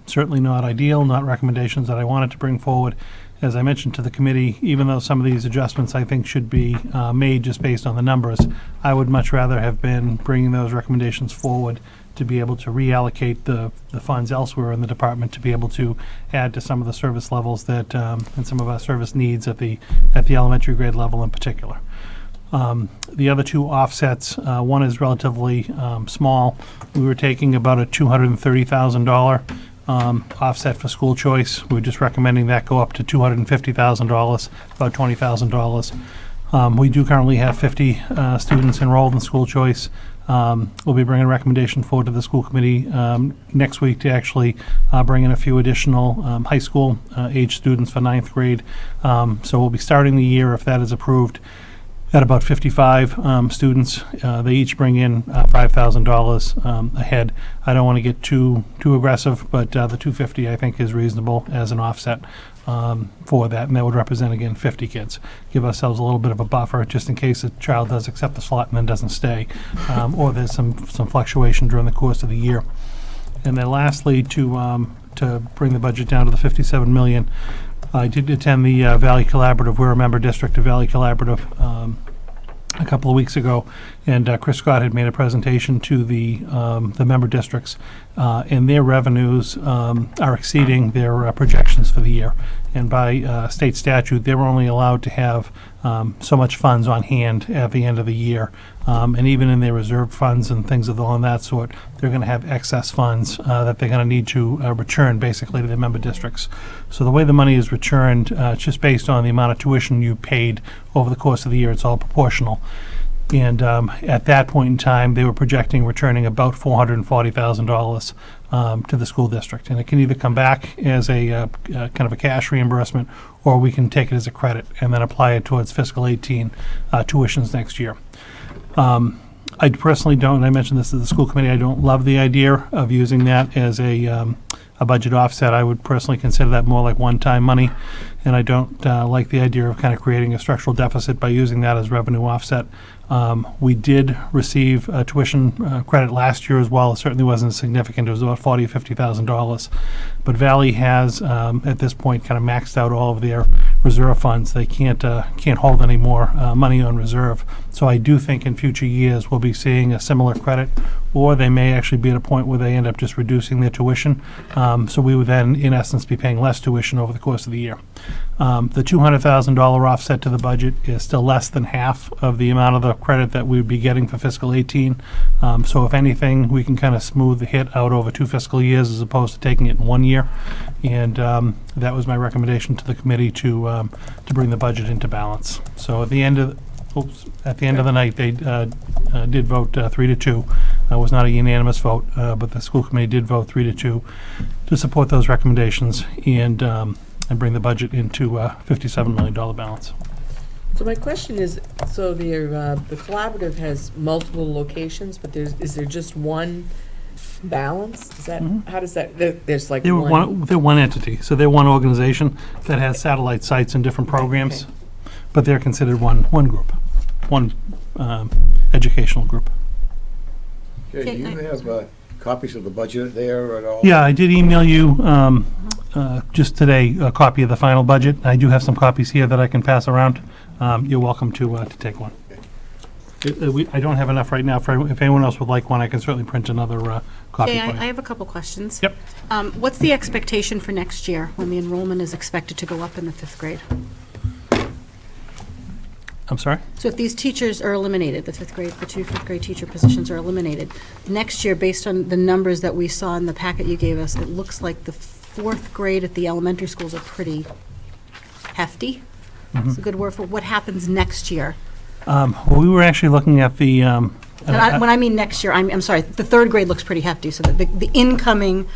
L: Certainly not ideal, not recommendations that I wanted to bring forward. As I mentioned to the committee, even though some of these adjustments I think should be made just based on the numbers, I would much rather have been bringing those recommendations forward to be able to reallocate the funds elsewhere in the department to be able to add to some of the service levels that and some of our service needs at the elementary grade level in particular. The other 2 offsets, one is relatively small. We were taking about a $230,000 offset for school choice. We're just recommending that go up to $250,000, about $20,000. We do currently have 50 students enrolled in school choice. We'll be bringing a recommendation forward to the school committee next week to actually bring in a few additional high school age students for 9th grade. So we'll be starting the year, if that is approved, at about 55 students. They each bring in $5,000 a head. I don't want to get too aggressive, but the $250 I think is reasonable as an offset for that, and that would represent, again, 50 kids. Give ourselves a little bit of a buffer just in case a child does accept the slot and then doesn't stay, or there's some fluctuation during the course of the year. And then lastly, to bring the budget down to the $57 million, I did attend the Valley Collaborative. We're a member district of Valley Collaborative a couple of weeks ago, and Chris Scott had made a presentation to the member districts, and their revenues are exceeding their projections for the year. And by state statute, they were only allowed to have so much funds on hand at the end of the year. And even in their reserved funds and things of that sort, they're going to have excess funds that they're going to need to return basically to their member districts. So the way the money is returned, it's just based on the amount of tuition you paid over the course of the year. It's all proportional. And at that point in time, they were projecting returning about $440,000 to the school district. And it can either come back as a kind of a cash reimbursement, or we can take it as a credit and then apply it towards fiscal 18 tuitions next year. I personally don't, and I mentioned this to the school committee, I don't love the idea of using that as a budget offset. I would personally consider that more like one-time money, and I don't like the idea of kind of creating a structural deficit by using that as revenue offset. We did receive tuition credit last year as well. It certainly wasn't significant. It was about $40,000 or $50,000. But Valley has, at this point, kind of maxed out all of their reserve funds. They can't hold any more money on reserve. So I do think in future years we'll be seeing a similar credit, or they may actually be at a point where they end up just reducing their tuition. So we would then, in essence, be paying less tuition over the course of the year. The $200,000 offset to the budget is still less than half of the amount of the credit that we would be getting for fiscal 18. So if anything, we can kind of smooth the hit out over 2 fiscal years as opposed to taking it in 1 year. And that was my recommendation to the committee to bring the budget into balance. So at the end of the night, they did vote 3-2. It was not a unanimous vote, but the school committee did vote 3-2 to support those recommendations and bring the budget into a $57 million balance.
C: So my question is, so the collaborative has multiple locations, but is there just one balance? Is that, how does that, there's like
L: They're
C: one?
L: they're one entity, so they're one organization that has satellite sites and different programs, but they're considered one group, one educational group.
O: Okay, do you have copies of the budget there at all?
L: Yeah, I did email you just today a copy of the final budget. I do have some copies here that I can pass around. You're welcome to take one. I don't have enough right now. If anyone else would like one, I can certainly print another copy
M: Okay,
L: for you.
M: I have a couple questions.
L: Yep.
M: What's the expectation for next year when the enrollment is expected to go up in the 5th grade?
L: I'm sorry?
M: So if these teachers are eliminated, the 5th grade, the 2 5th grade teacher positions are eliminated, next year, based on the numbers that we saw in the packet you gave us, it looks like the 4th grade at the elementary schools are pretty hefty. It's a good word for what happens next year.
L: We were actually looking at the.
M: And when I mean next year, I'm sorry, the 3rd grade looks pretty hefty, so the incoming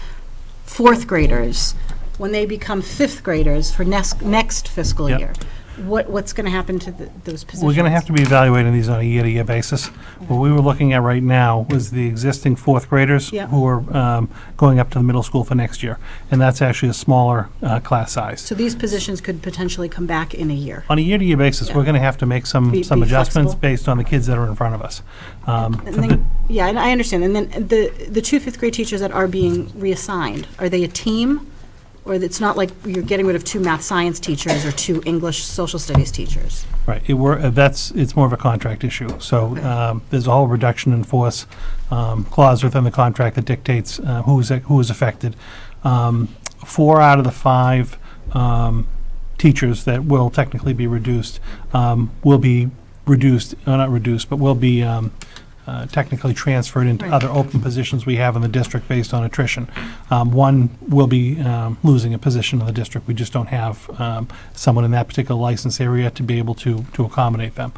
M: 4th graders, when they become 5th graders for next fiscal
L: Yep.
M: year, what's going to happen to those positions?
L: We're going to have to be evaluating these on a year-to-year basis. What we were looking at right now was the existing 4th graders
M: Yeah.
L: who are going up to the middle school for next year, and that's actually a smaller class size.
M: So these positions could potentially come back in a year.
L: On a year-to-year basis,
M: Yeah.
L: we're going to have to make some
M: Be
L: adjustments
M: flexible.
L: based on the kids that are in front of us.
M: And then, yeah, and I understand. And then the 2 5th grade teachers that are being reassigned, are they a team? Or it's not like you're getting rid of 2 math science teachers or 2 English social studies teachers?
L: Right, it's more of a contract issue. So there's a whole reduction in force clause within the contract that dictates who is affected. 4 out of the 5 teachers that will technically be reduced will be reduced, not reduced, but will be technically transferred into
M: Right.
L: other open positions we have in the district based on attrition. One will be losing a position in the district. We just don't have someone in that particular license area to be able to accommodate them.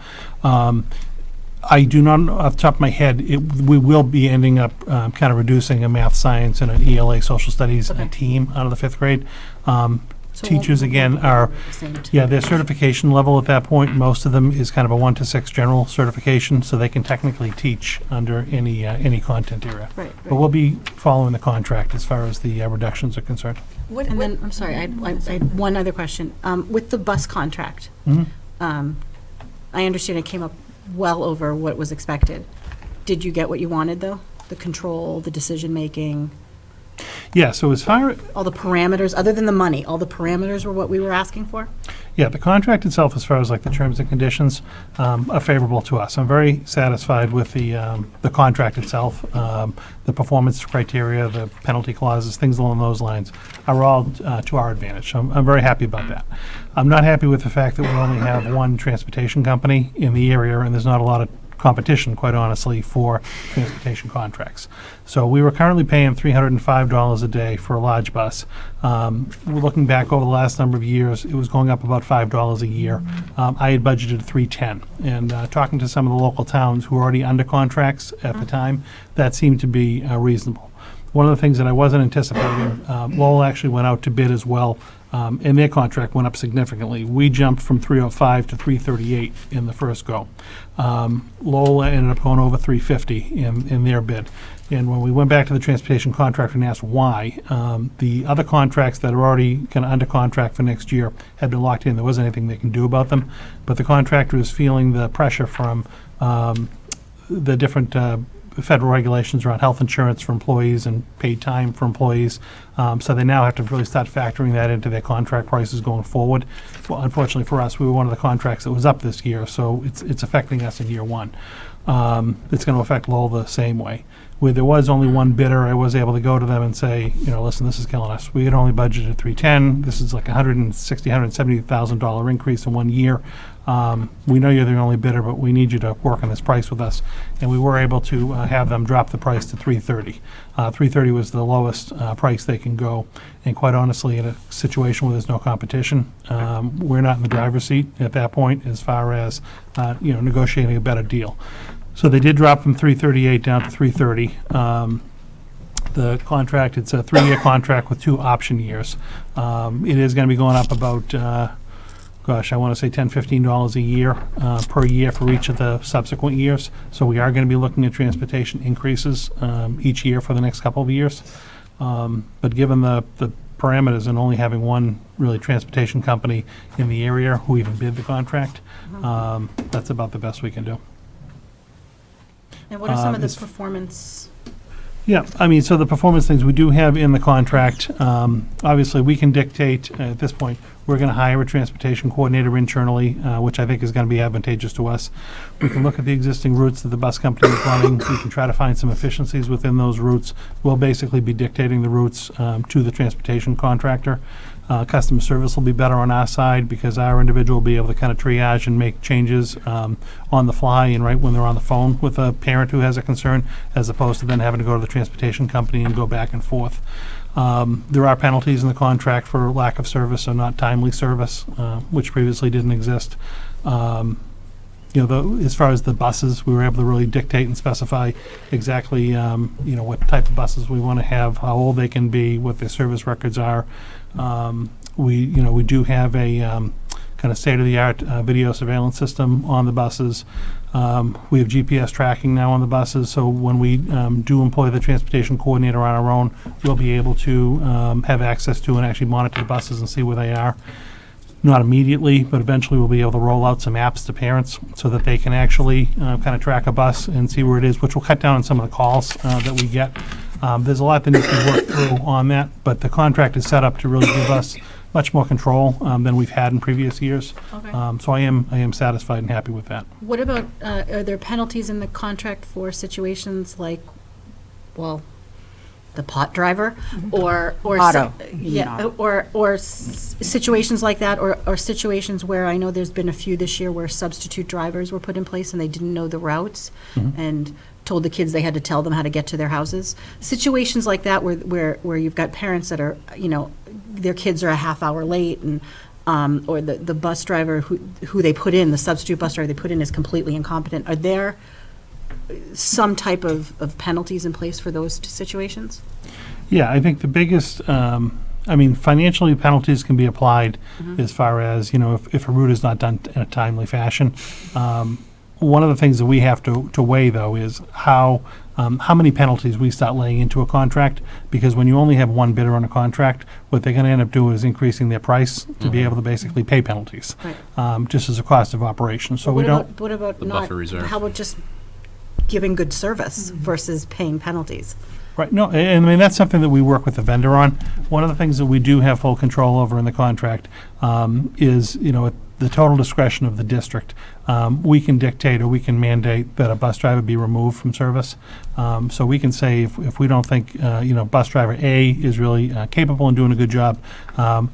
L: I do not, off the top of my head, we will be ending up kind of reducing a math, science, and an ELA social studies team out of the 5th grade.
M: So
L: Teachers, again, are, their certification level at that point, most of them is kind of a 1 to 6 general certification, so they can technically teach under any content area.
M: Right,
L: But we'll be following the contract as far as the reductions are concerned.
M: And then, I'm sorry, I had one other question. With the bus contract, I understand it came up well over what was expected. Did you get what you wanted, though? The control, the decision-making?
L: Yeah, so as far,
M: All the parameters, other than the money, all the parameters were what we were asking for?
L: yeah, the contract itself, as far as like the terms and conditions, are favorable to us. I'm very satisfied with the contract itself. The performance criteria, the penalty clauses, things along those lines are all to our advantage. So I'm very happy about that. I'm not happy with the fact that we only have one transportation company in the area, and there's not a lot of competition, quite honestly, for transportation contracts. So we were currently paying $305 a day for a large bus. We're looking back over the last number of years, it was going up about $5 a year. I had budgeted $310, and talking to some of the local towns who were already under contracts at the time, that seemed to be reasonable. one of the things that I wasn't anticipating, Lowell actually went out to bid as well, and their contract went up significantly. We jumped from 305 to 338 in the first go. Lowell ended up going over 350 in their bid. And when we went back to the transportation contractor and asked why, the other contracts that are already kind of under contract for next year had been locked in. There wasn't anything they can do about them. But the contractor is feeling the pressure from the different federal regulations around health insurance for employees and paid time for employees. So they now have to really start factoring that into their contract prices going forward. Well, unfortunately for us, we were one of the contracts that was up this year, so it's affecting us in year one. It's going to affect Lowell the same way. Where there was only one bidder, I was able to go to them and say, listen, this is killing us. We had only budgeted 310. This is like $160,000, $170,000 increase in 1 year. We know you're the only bidder, but we need you to work on this price with us. And we were able to have them drop the price to 330. 330 was the lowest price they can go. And quite honestly, in a situation where there's no competition, we're not in the driver's seat at that point as far as negotiating a better deal. So they did drop from 338 down to 330. The contract, it's a 3-year contract with 2 option years. It is going to be going up about, I want to say $10, $15 a year per year for each of the subsequent years. So we are going to be looking at transportation increases each year for the next couple of years. But given the parameters and only having one really transportation company in the area who even bid the contract, that's about the best we can do.
M: And what are some of the performance?
L: Yeah, so the performance things we do have in the contract, obviously we can dictate at this point, we're going to hire a transportation coordinator internally, which I think is going to be advantageous to us. We can look at the existing routes that the bus company is running. We can try to find some efficiencies within those routes. We'll basically be dictating the routes to the transportation contractor. Customer service will be better on our side because our individual will be able to kind of triage and make changes on the fly and right when they're on the phone with a parent who has a concern, as opposed to then having to go to the transportation company and go back and forth. There are penalties in the contract for lack of service or not timely service, which previously didn't exist. As far as the buses, we were able to really dictate and specify exactly, what type of buses we want to have, how old they can be, what their service records are. We do have a kind of state-of-the-art video surveillance system on the buses. We have GPS tracking now on the buses, so when we do employ the transportation coordinator on our own, we'll be able to have access to and actually monitor the buses and see where they are. Not immediately, but eventually we'll be able to roll out some apps to parents so that they can actually kind of track a bus and see where it is, which will cut down on some of the calls that we get. There's a lot that needs to be worked through on that, but the contract is set up to really give us much more control than we've had in previous years.
M: Okay.
L: So I am satisfied and happy with that.
M: What about, are there penalties in the contract for situations like, the pot driver or
F: Auto.
M: Situations like that, or situations where I know there's been a few this year where substitute drivers were put in place and they didn't know the routes and told the kids they had to tell them how to get to their houses. Situations like that where you've got parents that are, their kids are a half hour late and or the bus driver who they put in, the substitute bus driver they put in is completely incompetent. Are there some type of penalties in place for those situations?
L: Yeah, I think the biggest, financially penalties can be applied as far as, if a route is not done in a timely fashion. One of the things that we have to weigh, though, is how many penalties we start laying into a contract, because when you only have one bidder on a contract, what they're going to end up doing is increasing their price to be able to basically pay penalties, just as a cost of operation. So
M: what
L: we
M: about
J: The
M: not,
J: buffer reserve.
M: how about just giving good service versus paying penalties?
L: Right, no, and that's something that we work with the vendor on. One of the things that we do have full control over in the contract is, at the total discretion of the district, we can dictate or we can mandate that a bus driver be removed from service. So we can say if we don't think, bus driver A is really capable and doing a good job,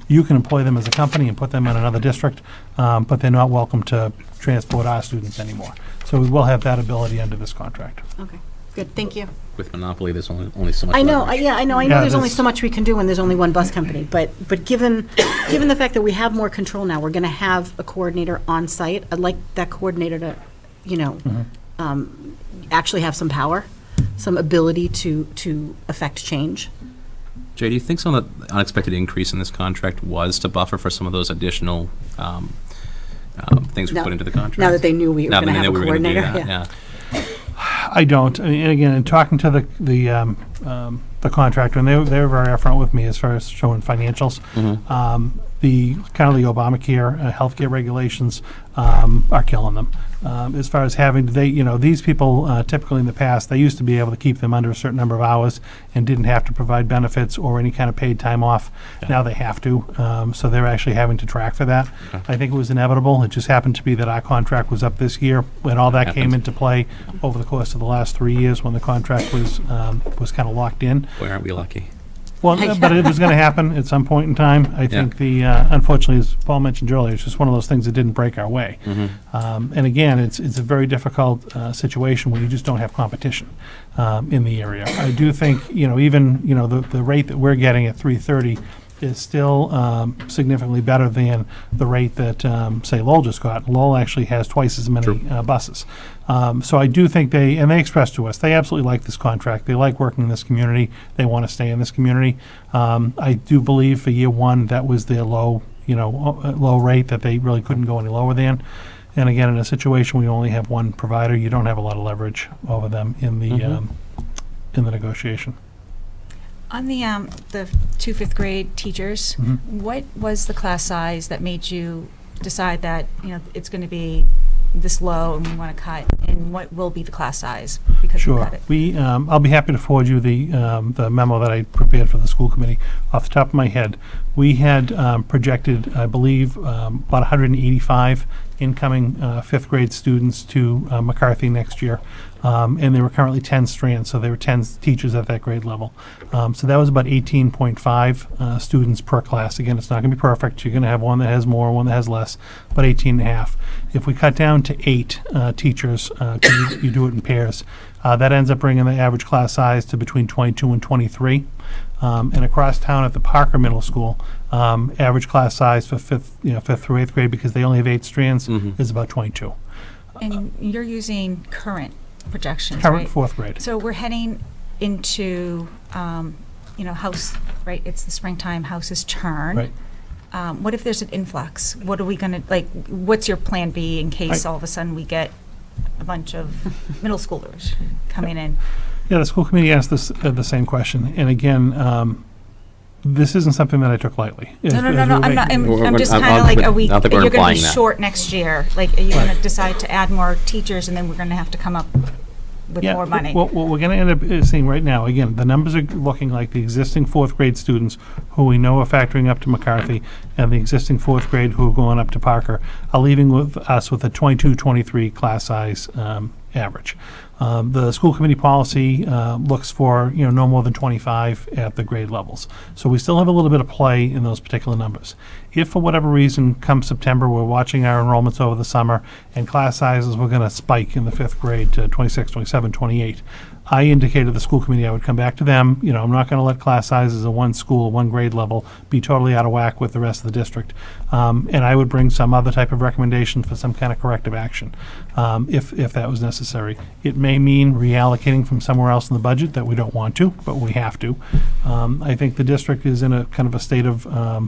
L: you can employ them as a company and put them in another district, but they're not welcome to transport our students anymore. So we will have that ability under this contract.
M: Okay, good, thank you.
J: With Monopoly, there's only so much.
M: I know,
J: leverage.
M: I know there's only so much we can do when there's only one bus company, but given the fact that we have more control now, we're gonna have a coordinator on site. I'd like that coordinator to, actually have some power. some ability to affect change.
J: Jay, do you think some of the unexpected increase in this contract was to buffer for some of those additional things we
M: Now-
J: put into the contract?
M: Now that they knew we were
J: Now
M: going
J: that
M: to
J: they
M: have a
J: knew we were gonna do
M: coordinator,
J: that,
M: yeah.
L: I don't. I mean, and again, in talking to the contractor, and they were very upfront with me as far as showing financials. The kind of the Obamacare healthcare regulations are killing them. As far as having these people typically in the past, they used to be able to keep them under a certain number of hours and didn't have to provide benefits or any kind of paid time off. Now they have to, so they're actually having to track for that. I think it was inevitable. It just happened to be that our contract was up this year when all that came into play over the course of the last 3 years when the contract was kind of locked in.
J: Boy, aren't we lucky?
L: Well, but it was going to happen at some point in time. I think unfortunately, as Paul mentioned earlier, it's just one of those things that didn't break our way. And again, it's a very difficult situation when you just don't have competition in the area. I do think, even, the rate that we're getting at 330 is still significantly better than the rate that, say, Lowell just got. Lowell actually has twice as many buses. So I do think they expressed to us, they absolutely like this contract. They like working in this community. They want to stay in this community. I do believe for year one, that was their low rate that they really couldn't go any lower than. And again, in a situation where you only have one provider, you don't have a lot of leverage over them in the negotiation.
H: On the 2 fifth grade teachers, what was the class size that made you decide that, it's going to be this low and we want to cut, and what will be the class size because we cut it?
L: We, I'll be happy to forward you the memo that I prepared for the school committee. Off the top of my head, we had projected, I believe, about 185 incoming 5th grade students to McCarthy next year. And there were currently 10 strands, so there were 10 teachers at that grade level. So that was about 18.5 students per class. Again, it's not going to be perfect. You're going to have one that has more, one that has less, but 18 and a half. If we cut down to 8 teachers, 'cause you do it in pairs, that ends up bringing the average class size to between 22 and 23. And across town at the Parker Middle School, average class size for 5th through 8th grade, because they only have 8 strands, is about 22.
H: And you're using current projections,
L: Current
H: right?
L: 4th grade.
H: So we're heading into, house, right? It's the springtime, houses turn.
L: Right.
H: What if there's an influx? What are we going to, what's your plan B in case all of a sudden we get a bunch of middle schoolers coming in?
L: Yeah, the school committee asked this the same question, and again, this isn't something that I took lightly.
H: No, I'm just kind of like, are we, you're going to be short next year? Like, are you going to decide to add more teachers and then we're going to have to come up with more money?
L: What we're going to end up seeing right now, again, the numbers are looking like the existing 4th grade students who we know are factoring up to McCarthy and the existing 4th grade who are going up to Parker are leaving with us with a 22-23 class size average. The school committee policy looks for no more than 25 at the grade levels. So we still have a little bit of play in those particular numbers. If for whatever reason, come September, we're watching our enrollments over the summer and class sizes were going to spike in the 5th grade to 26, 27, 28, I indicated to the school committee I would come back to them. I'm not going to let class sizes of one school, one grade level, be totally out of whack with the rest of the district. And I would bring some other type of recommendation for some kind of corrective action if that was necessary. It may mean reallocating from somewhere else in the budget that we don't want to, but we have to. I think the district is in a kind of a state of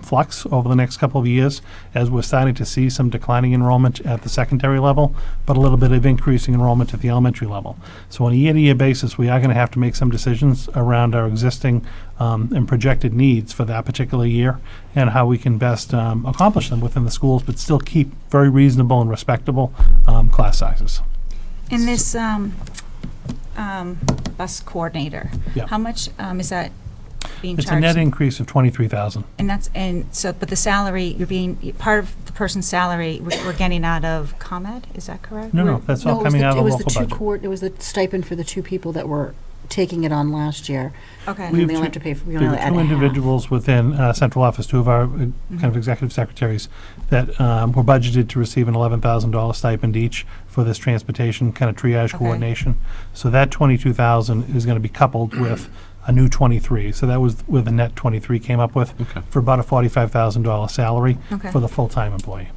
L: flux over the next couple of years as we're starting to see some declining enrollment at the secondary level, but a little bit of increasing enrollment at the elementary level. So on a year-to-year basis, we are going to have to make some decisions around our existing and projected needs for that particular year and how we can best accomplish them within the schools, but still keep very reasonable and respectable class sizes.
H: In this bus coordinator, how much is that being charged?
L: It's a net increase of $23,000.
H: But the salary, you're being, part of the person's salary, we're getting out of ComEd, is that correct?
L: No, that's all coming out of the local budget.
M: It was the stipend for the 2 people that were taking it on last year.
H: Okay.
M: And they only have to pay for, we only
L: There
M: add
L: were 2
M: half.
L: individuals within central office, 2 of our kind of executive secretaries that were budgeted to receive an $11,000 stipend each for this transportation kind of triage coordination. So that $22,000 is going to be coupled with a new 23. So that was where the net 23 came up with for about a $45,000 salary for the full-time employee.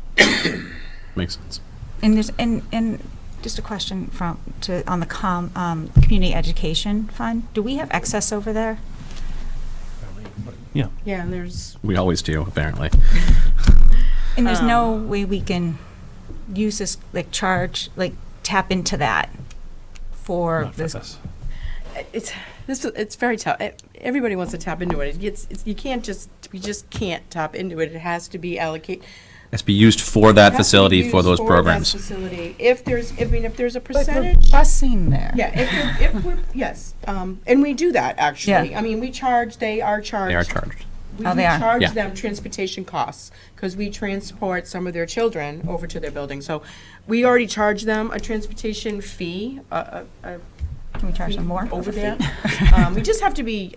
J: Makes sense.
H: And there's and Just a question on the community education fund. Do we have excess over there?
L: Yeah.
C: Yeah, and there's,
J: We always do, apparently.
H: And there's no way we can use this, like tap into that for
L: Not for
H: this.
N: It's very tough. Everybody wants to tap into it. We just can't tap into it. It has to be allocated.
J: It's be used for that
N: Has to be
J: facility for
N: used
J: those
N: that
J: programs.
N: facility. If there's a
H: But we're
N: percentage.
H: busing there.
N: Yeah, if we're, yes, and we do that, actually.
H: Yeah.
N: I mean, they are charged.
J: They are charged.
N: We
H: they are?
N: charge
J: Yeah.
N: them transportation costs, because we transport some of their children over to their building. So we already charge them a transportation fee,
H: Can we charge them more?
N: over there. We just have to be,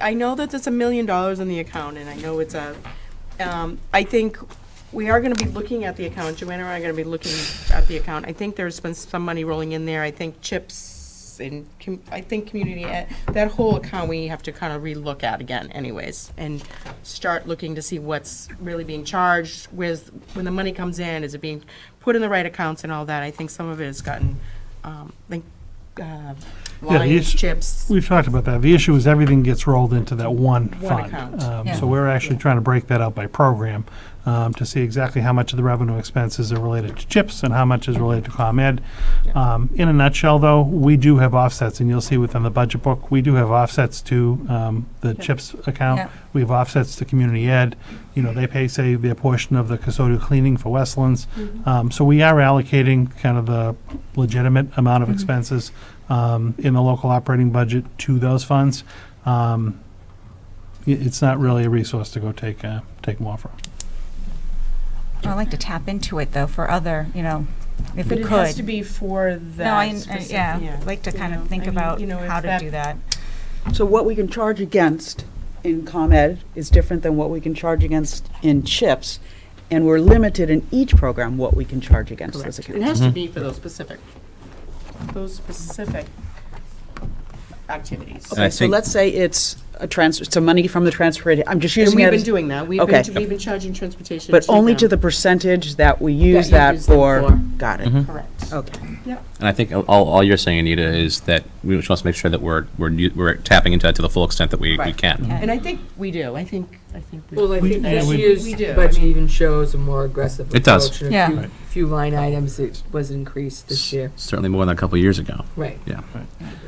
N: I know that there's $1 million in the account, and I know it's I think we are gonna be looking at the account. Joanna and I are gonna be looking at the account. I think there's been some money rolling in there. I think CHIPS and, I think community, that whole account we have to kind of relook at again anyways, and start looking to see what's really being charged, when the money comes in, is it being put in the right accounts and all that. I think some of it has gotten, Lions, CHIPS.
L: We've talked about that. The issue is everything gets rolled into that one fund.
N: account.
H: Yeah.
L: So we're actually trying to break that out by program to see exactly how much of the revenue expenses are related to CHIPS and how much is related to ComEd. In a nutshell, though, we do have offsets, and you'll see within the budget book, we do have offsets to the CHIPS account.
H: Yeah.
L: We have offsets to community ed. They pay, say, their portion of the custodial cleaning for Westlands. So we are allocating kind of the legitimate amount of expenses in the local operating budget to those funds. It's not really a resource to go take more from.
H: I'd like to tap into it though for other, if
N: But
H: we
N: it
H: could.
N: has to be for that.
H: No, I'd like to
N: You
H: kind
N: know,
H: of think
N: I mean,
H: about
N: if
H: how to do that.
F: So what we can charge against in ComEd is different than what we can charge against in CHIPS, and we're limited in each program what we can charge against those
N: Correct.
F: accounts.
N: It has to be for those specific activities.
J: And I
F: Okay, so
J: think-
F: let's say it's a transfer, some money from the transfer, I'm just
N: And
F: using
N: we've
F: that
N: been
F: as,
N: doing that.
F: Okay.
N: We've been charging transportation.
F: but only to
N: them.
F: the percentage that we use
N: you
F: that
N: use them
F: for.
N: for.
F: Got it.
J: Mhm.
N: Correct.
F: Okay.
J: And I think all you're saying, Anita, is that we just want to make sure that we're tapping into that to the full extent that we
N: Right.
J: can.
N: And I think we do. I think we.
C: Well, I think
L: yeah,
C: this
L: we-
C: year's
N: We do.
C: budget
N: I mean-
C: even shows a more aggressive
J: It does.
C: approach. And
H: Yeah.
C: a few,
L: Right.
C: few line items, it was increased this year.
J: Certainly more than a couple of years ago.
C: Right.
J: Yeah.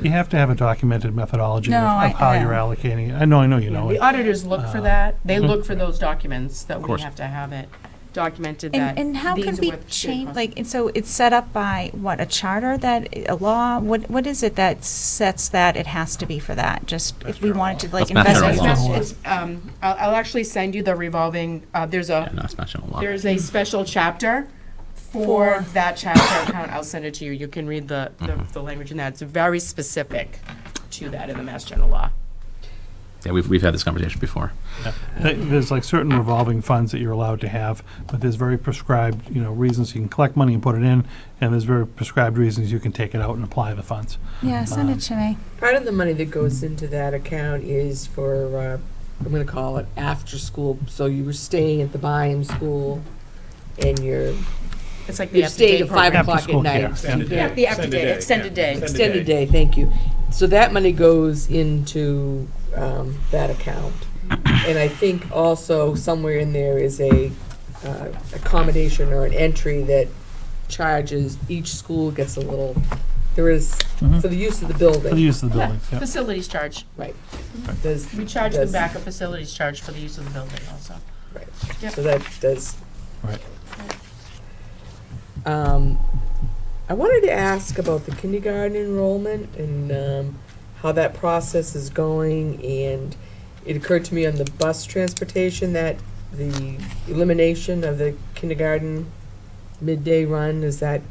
L: You have to have a documented methodology
H: No,
L: of how
H: I
L: you're allocating it. I know you know
N: The
L: it.
N: auditors look for that. They
J: Mhm.
N: look for those documents that we
J: course.
N: have to have it documented that.
H: And how
N: these
H: could
N: are
H: we
N: what the shared
H: change,
N: costs-
H: like, and so it's set up by, what, a charter a law? What is it that sets that it has to be for that? Just if we wanted to, like,
J: That's Mass
H: invest.
J: General law.
N: It's, I'll actually send you the revolving, there's
J: Yeah, no, it's not general law.
N: there's a special chapter for that chapter account. I'll send it to you. You can read the language in that. It's very specific to that in the Mass General Law.
J: Yeah, we've had this conversation before.
L: There's like certain revolving funds that you're allowed to have, but there's very prescribed, reasons you can collect money and put it in, and there's very prescribed reasons you can take it out and apply the funds.
H: Yeah, send it to me.
C: Part of the money that goes into that account is for, I'm gonna call it after school. So you were staying at the Byam School and
N: It's like the
C: you're staying
N: after-day
C: at 5
N: program.
C: o'clock at
L: After-school
C: night.
L: care. Extended
C: Yeah,
A: day.
C: the after
A: Extended
C: day,
A: day,
C: extended
A: yeah.
C: day,
A: Extended
C: extended
A: day.
C: day, thank you. So that money goes into that account. And I think also somewhere in there is a accommodation or an entry that charges, each school gets a little, there is, for the use of the building.
L: For the use of the buildings, yeah.
N: Facilities charge.
C: Right.
N: We charge them
C: Does-
N: back a facilities charge for the use of the building also.
C: Right.
N: Yep.
C: So that does.
L: Right.
C: I wanted to ask about the kindergarten enrollment and how that process is going. And it occurred to me on the bus transportation that the elimination of the kindergarten midday run, is that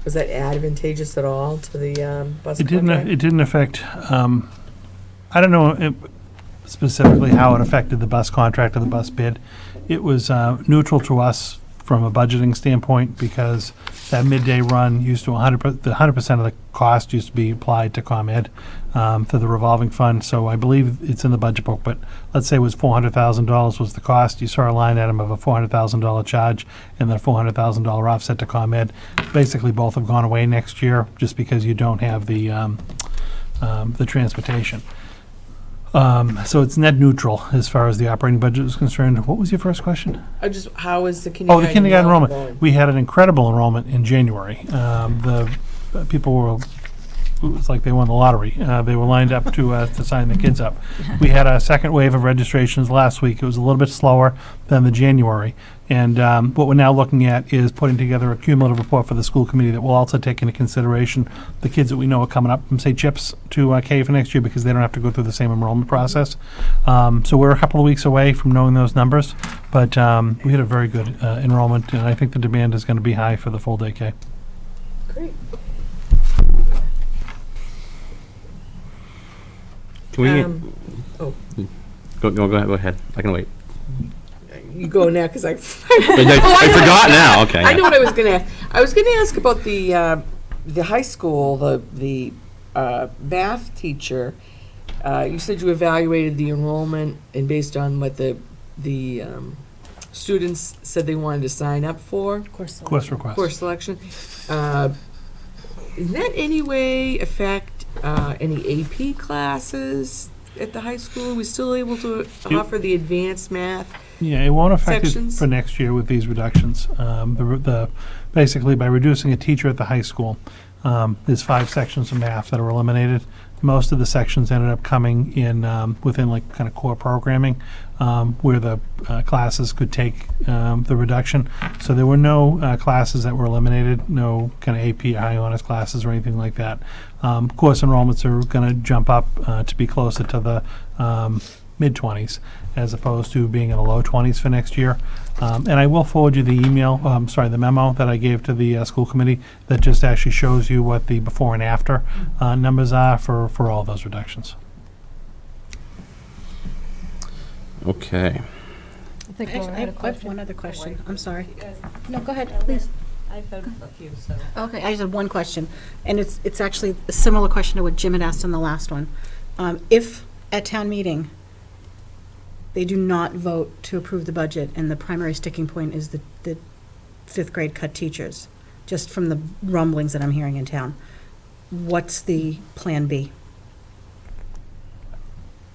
C: was that advantageous at all to the bus
L: It didn't.
C: contract?
L: It didn't affect. I don't know specifically how it affected the bus contract or the bus bid. It was neutral to us from a budgeting standpoint because that midday run used to 100% of the cost used to be applied to ComEd. for the revolving fund. So I believe it's in the budget book, but let's say it was $400,000 was the cost. You saw a line item of a $400,000 charge and then a $400,000 offset to ComEd. Basically, both have gone away next year just because you don't have the transportation. So it's net neutral as far as the operating budget is concerned. What was your first question?
C: How is the kindergarten?
L: Oh, the kindergarten enrollment.
C: going?
L: We had an incredible enrollment in January. The people were, it was like they won the lottery. They were lined up to sign the kids up. We had a second wave of registrations last week. It was a little bit slower than the January. And what we're now looking at is putting together a cumulative report for the school committee that will also take into consideration the kids that we know are coming up from, say, CHIPS to K for next year because they don't have to go through the same enrollment process. So we're a couple of weeks away from knowing those numbers, but we had a very good enrollment, and I think the demand is going to be high for the full day K.
C: Great.
J: Can we?
C: Oh,
J: Go ahead. I can wait.
C: you go now because I.
J: I forgot now. Okay.
C: I know what I was going to ask. I was going to ask about the high school, the math teacher. You said you evaluated the enrollment and based on what the students said they wanted to sign up for.
L: Course request.
C: Course selection. Does that any way affect any AP classes at the high school? Are we still able to offer the advanced math?
L: Yeah, it won't affect it
C: sections?
L: for next year with these reductions. Basically, by reducing a teacher at the high school, there's 5 sections of math that are eliminated. Most of the sections ended up coming in within like kind of core programming, where the classes could take the reduction. So there were no classes that were eliminated, no kind of AP or high honors classes or anything like that. Course enrollments are going to jump up to be closer to the mid-20s as opposed to being in the low 20s for next year. And I will forward you the the memo that I gave to the school committee that just actually shows you what the before and after numbers are for all those reductions.
J: Okay.
D: I think
M: Actually,
D: Laura
M: I
D: had a
M: have
D: question.
M: one other question. I'm sorry. No, go ahead, please.
N: I've had a few, so.
M: Okay, I just have one question, and it's actually a similar question to what Jim had asked on the last one. If at town meeting, they do not vote to approve the budget, and the primary sticking point is the 5th grade cut teachers, just from the rumblings that I'm hearing in town, what's the plan B?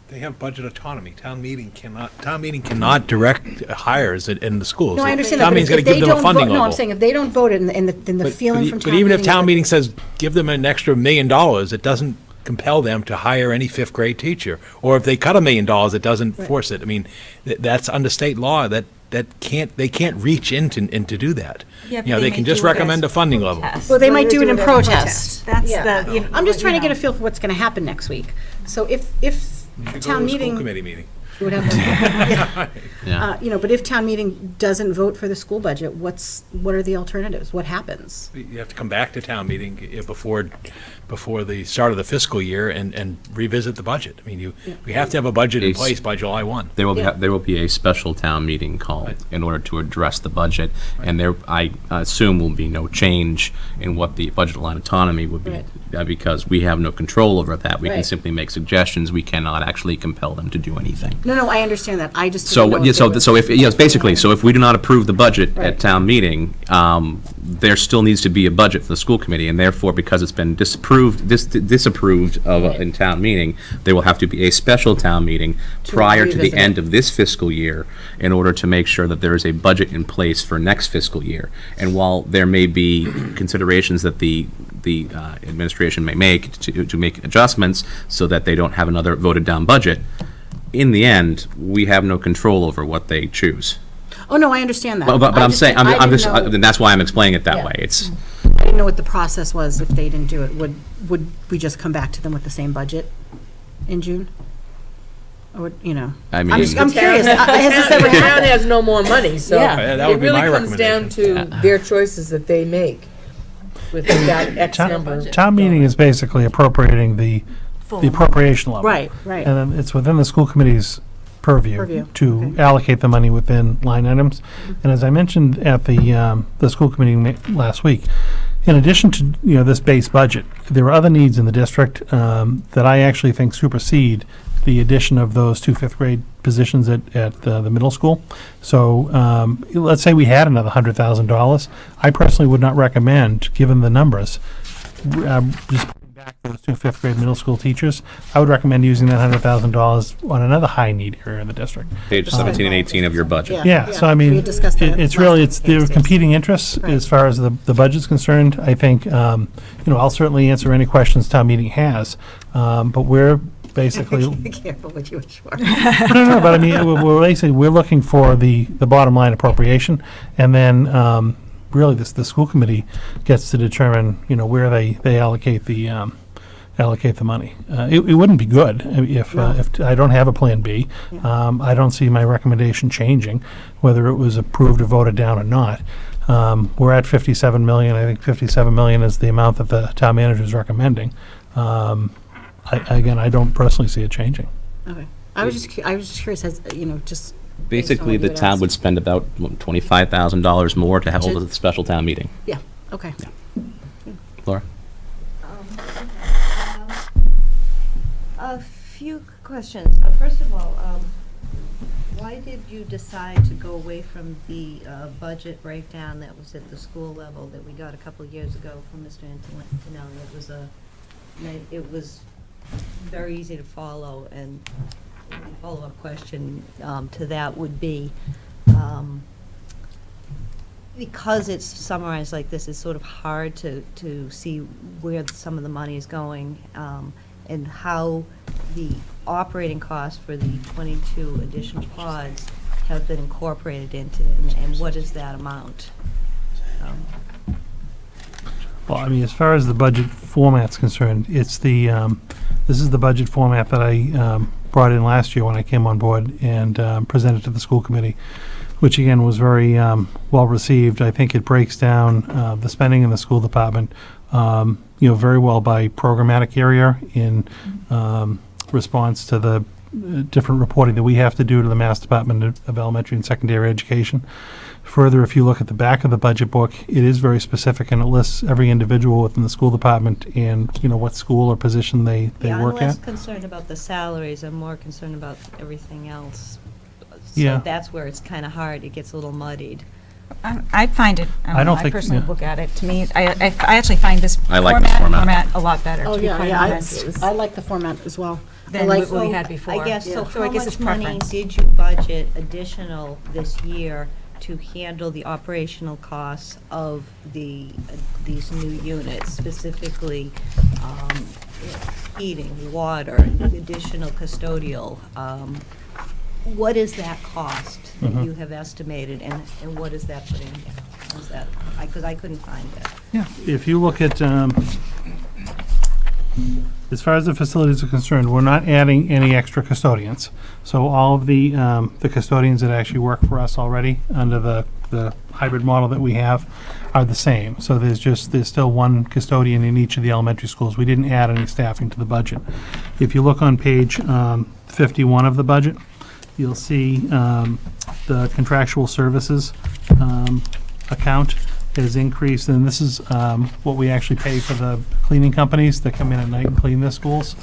A: They have budget autonomy. Town meeting cannot direct hires in the schools.
M: No, I understand that,
A: Town
M: but
A: meeting's
M: if
A: got to
M: they
A: give them a
M: don't
A: funding
M: vote,
A: level.
M: no, I'm saying if they don't vote it, and the feeling from town
A: But even if
M: meeting is
A: town
M: that-
A: meeting says, give them an extra $1 million, it doesn't compel them to hire any 5th grade teacher. Or if they cut $1 million, it doesn't force it. I mean, that's under state law that they can't reach in to do that.
H: Yeah, but
A: You know,
H: they
A: they can
H: may
A: just
H: do it as
A: recommend a funding level.
M: Well, they might do it in
N: as
M: protest.
H: That's
M: Yeah.
H: the, you know,
M: I'm just trying to get a
H: you know.
M: feel for what's going to happen next week. So if
A: You should go
M: town
A: to a
M: meeting.
A: school committee meeting.
M: would have to- yeah.
J: Yeah.
M: But if town meeting doesn't vote for the school budget, what are the alternatives? What happens?
A: You have to come back to town meeting before the start of the fiscal year and revisit the budget. I mean, we have to have a budget in place by July 1.
J: There will
M: Yeah.
J: be there will be a special town meeting called in order to address the budget, and there I assume will be no change in what the budget line autonomy would be,
M: Right.
J: because we have no control over that. We can
M: Right.
J: simply make suggestions. We cannot actually compel them to do anything.
M: No, I understand that. I just.
J: So
M: didn't know
J: what?
M: if there was-
J: So if yes, basically, so if we do not approve the budget
M: Right.
J: at town meeting, there still needs to be a budget for the school committee, and therefore, because it's been disapproved of in town meeting, there will have to be a special town meeting prior to the
M: revisit
J: end
M: it.
J: of this fiscal year in order to make sure that there is a budget in place for next fiscal year. And while there may be considerations that the administration may make to make adjustments so that they don't have another voted down budget, in the end, we have no control over what they choose.
M: Oh, no, I understand that.
J: But
M: I
J: I'm
M: just
J: saying,
M: didn't- I
J: I'm
M: didn't
J: just,
M: know-
J: and that's why I'm explaining it that
M: Yeah.
J: way. It's,
M: I didn't know what the process was if they didn't do it. Would we just come back to them with the same budget in June? Or,
J: I
M: I'm
J: mean,
M: curious. Has this ever
C: The town
M: happened?
C: has no more money, so
M: Yeah.
A: That
C: it
A: would be
C: really
A: my
C: comes down to their choices that they make with that X number.
L: Town meeting is basically appropriating the appropriation level.
M: Right.
L: And then it's within the school committee's purview
M: Purview,
L: to
M: okay.
L: allocate the money within line items. And as I mentioned at the school committee last week, in addition to, this base budget, there are other needs in the district that I actually think supersede the addition of those 2 fifth-grade positions at the middle school. So let's say we had another $100,000. I personally would not recommend, given the numbers, just putting back those 2 fifth-grade middle school teachers. I would recommend using that $100,000 on another high-need area in the district.
J: Page 17 and 18 of your budget.
L: Yeah, so I mean,
M: We had discussed that
L: it's
M: last
L: really,
M: time.
L: there are competing interests as far as the budget's concerned. I think, I'll certainly answer any questions town meeting has, but we're basically.
M: Be careful what you wish for.
L: No, but I mean, we're looking for the bottom line appropriation, and then, really, the school committee gets to determine, where they allocate the money. It wouldn't be good if I don't have a plan B. I don't see my recommendation changing, whether it was approved or voted down or not. We're at 57 million. I think 57 million is the amount that the town manager is recommending. I don't personally see it changing.
M: Okay. I was just curious, just. based on
J: Basically,
M: what
J: the
M: you had
J: town
M: asked.
J: would spend about $25,000 more to hold a special town meeting.
M: Yeah, okay.
J: Laura?
P: A few questions. First of all, why did you decide to go away from the budget breakdown that was at the school level that we got a couple of years ago from Mr. Antonelli? It was very easy to follow, and a follow-up question to that would be, because it's summarized like this, it's sort of hard to see where some of the money is going, and how the operating costs for the 22 additional pods have been incorporated into it, and what is that amount?
L: Well, I mean, as far as the budget format's concerned, it's this is the budget format that I brought in last year when I came on board and presented to the school committee, which again was very well received. I think it breaks down the spending in the school department, very well by programmatic area in response to the different reporting that we have to do to the Mass Department of Elementary and Secondary Education. Further, if you look at the back of the budget book, it is very specific, and it lists every individual within the school department and, what school or position they
P: Yeah,
L: work
P: I'm less
L: at.
P: concerned about the salaries, I'm more concerned about everything else.
L: Yeah.
P: So that's where it's kind of hard, it gets a little muddied.
H: I find it,
L: I don't think-
H: personally
L: yeah.
H: look at it, to me, I actually find this
J: I like this format.
H: a lot better,
M: Oh,
H: to be
M: yeah,
H: quite
M: yeah,
H: honest.
M: I like the format as well.
H: Than
M: like-
H: what we had before.
P: I guess,
M: Yeah.
P: so
H: I
P: how
H: guess it's
P: much money
H: preference.
P: did you budget additional this year to handle the operational costs of these new units, specifically heating, water, additional custodial? What is that cost that you have estimated, and what is that putting in? Is that, because I couldn't find it.
L: Yeah, if you look at, as far as the facilities are concerned, we're not adding any extra custodians. So all of the custodians that actually work for us already under the hybrid model that we have are the same. So there's still one custodian in each of the elementary schools. We didn't add any staffing to the budget. If you look on page 51 of the budget, you'll see the contractual services account has increased, and this is what we actually pay for the cleaning companies that come in at night and clean the schools.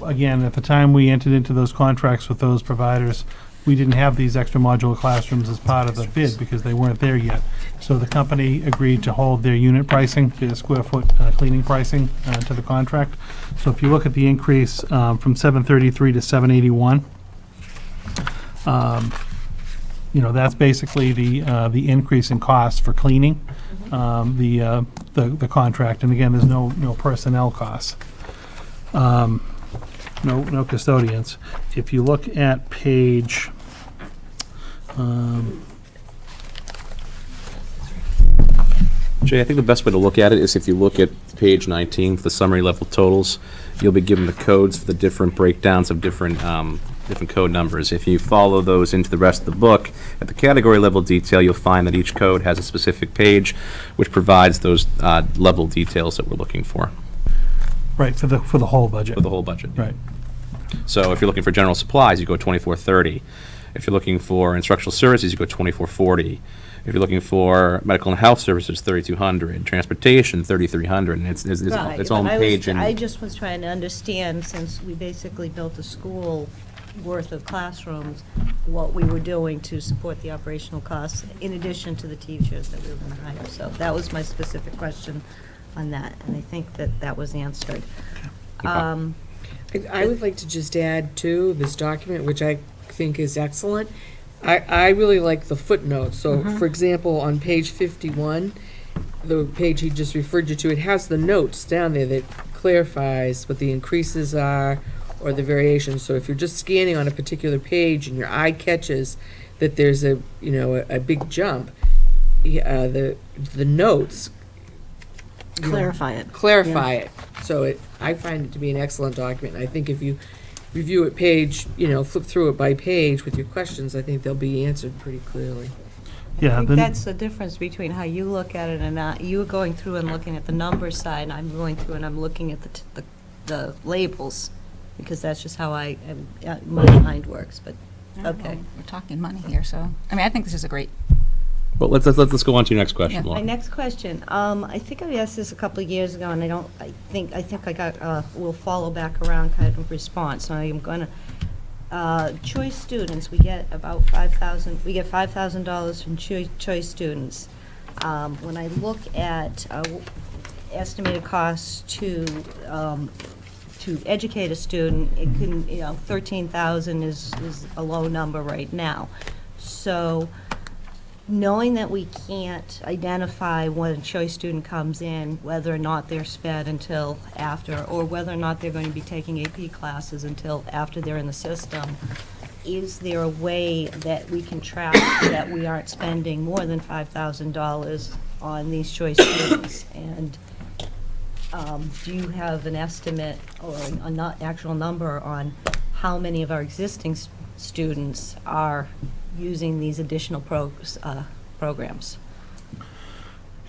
L: Again, at the time we entered into those contracts with those providers, we didn't have these extra modular classrooms as part of the bid because they weren't there yet. So the company agreed to hold their unit pricing, their square foot cleaning pricing to the contract. So if you look at the increase from 733 to 781, that's basically the increase in cost for cleaning the contract. And again, there's no personnel costs, no custodians. If you look at page
J: Jay, I think the best way to look at it is if you look at page 19, the summary level totals, you'll be given the codes for the different breakdowns of different code numbers. If you follow those into the rest of the book, at the category level detail, you'll find that each code has a specific page which provides those level details that we're looking for.
L: right for the whole budget.
J: For the whole budget.
L: Right.
J: So if you're looking for general supplies, you go 2430. If you're looking for instructional services, you go 2440. If you're looking for medical and health services, 3,200. Transportation, 3,300. And it's
P: Right,
J: its
P: but
J: own page.
P: I just was trying to understand, since we basically built a school worth of classrooms, what we were doing to support the operational costs, in addition to the teachers that we were going to hire. So that was my specific question on that, and I think that was answered.
C: I would like to just add to this document, which I think is excellent. I really like the footnotes. So, for example, on page 51, the page he just referred you to, it has the notes down there that clarifies what the increases are or the variations. So if you're just scanning on a particular page and your eye catches that there's a big jump, the notes
P: Clarify it.
C: Clarify it. So I find it to be an excellent document. I think if you review it page, flip through it by page with your questions, I think they'll be answered pretty clearly.
L: Yeah,
P: I think
L: then-
P: that's the difference between how you look at it and you going through and looking at the numbers side, and I'm going through and I'm looking at the labels, because that's just how my mind works, but, okay.
H: We're talking money here, so, I think this is a great.
J: Well, let's go on to your next question,
H: Yeah.
J: Laura.
P: My next question, I think I asked this a couple of years ago, and I think I got, we'll follow back around kind of response, so I'm gonna, choice students, we get about $5,000 from choice students. When I look at, estimated costs to educate a student, it can, 13,000 is a low number right now. So, knowing that we can't identify when a choice student comes in, whether or not they're sped until after, or whether or not they're going to be taking AP classes until after they're in the system, is there a way that we can track that we aren't spending more than $5,000 on these choice students? And do you have an estimate or a not actual number on how many of our existing students are using these additional programs?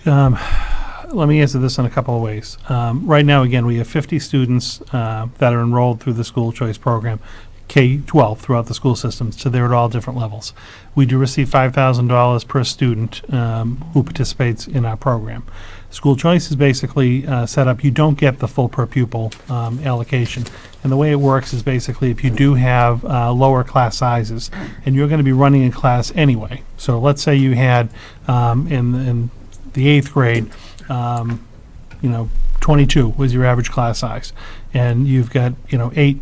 L: Let me answer this in a couple of ways. Right now, again, we have 50 students that are enrolled through the school choice program, K-12 throughout the school systems, so they're at all different levels. We do receive $5,000 per student who participates in our program. School choice is basically set up, you don't get the full per pupil allocation. And the way it works is basically if you do have lower class sizes, and you're going to be running a class anyway. So let's say you had in the 8th grade, 22 was your average class size, and you've got 8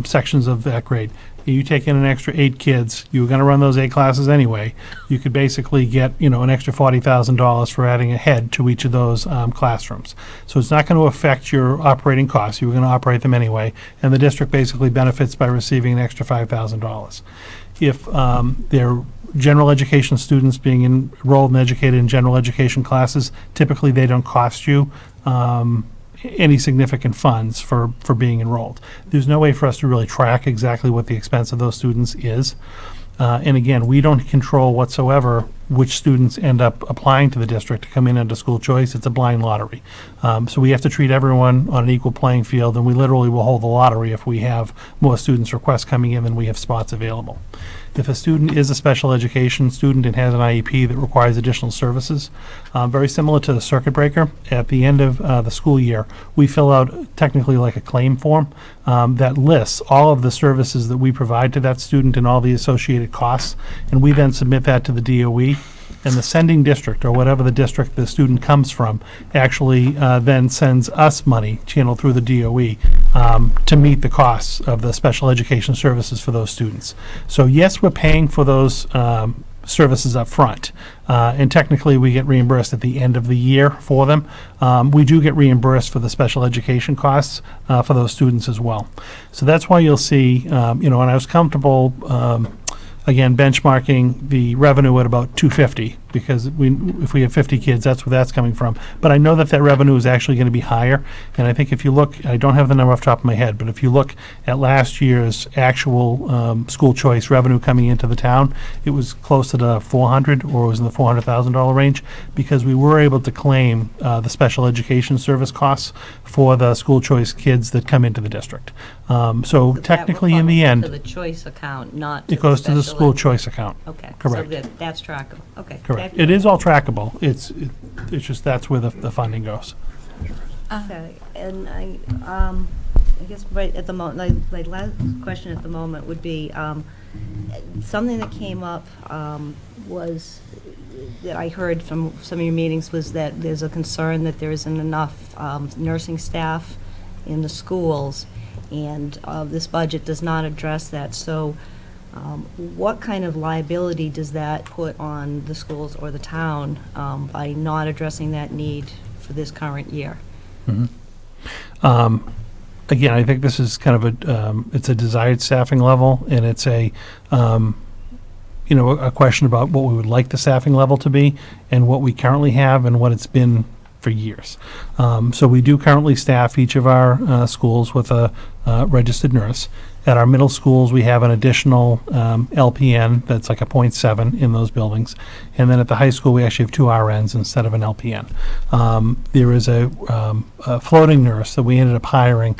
L: sections of that grade. You take in an extra 8 kids, you were going to run those 8 classes anyway, you could basically get, an extra $40,000 for adding a head to each of those classrooms. So it's not going to affect your operating costs. You were going to operate them anyway, and the district basically benefits by receiving an extra $5,000. If they're general education students being enrolled and educated in general education classes, typically they don't cost you any significant funds for being enrolled. There's no way for us to really track exactly what the expense of those students is. And again, we don't control whatsoever which students end up applying to the district to come in under school choice. It's a blind lottery. So we have to treat everyone on an equal playing field, and we literally will hold the lottery if we have more students requests coming in than we have spots available. If a student is a special education student and has an IEP that requires additional services, very similar to the circuit breaker, at the end of the school year, we fill out technically like a claim form that lists all of the services that we provide to that student and all the associated costs, and we then submit that to the DOE. And the sending district, or whatever the district the student comes from, actually then sends us money channeled through the DOE to meet the costs of the special education services for those students. So yes, we're paying for those services up front, and technically we get reimbursed at the end of the year for them. We do get reimbursed for the special education costs for those students as well. So that's why you'll see, and I was comfortable again, benchmarking the revenue at about 250, because if we have 50 kids, that's where that's coming from. But I know that revenue is actually going to be higher, and I think if you look, I don't have the number off the top of my head, but if you look at last year's actual school choice revenue coming into the town, it was closer to 400, or it was in the $400,000 range, because we were able to claim the special education service costs for the school choice kids that come into the district. So technically, in the
P: To
L: end,
P: the choice account, not
L: it goes to the
P: special
L: school
P: ed.
L: choice account.
P: Okay.
L: Correct.
P: So that's trackable. Okay.
L: Correct. It is all trackable. It's just that's where the funding goes.
P: Okay, and I guess right at the moment, my last question at the moment would be, something that came up was, that I heard from some of your meetings, was that there's a concern that there isn't enough nursing staff in the schools, and this budget does not address that. So what kind of liability does that put on the schools or the town by not addressing that need for this current year?
L: Again, I think this is kind of it's a desired staffing level, and it's a question about what we would like the staffing level to be and what we currently have and what it's been for years. So we do currently staff each of our schools with a registered nurse. At our middle schools, we have an additional LPN that's like a 0.7 in those buildings. And then at the high school, we actually have 2 RNs instead of an LPN. There is a floating nurse that we ended up hiring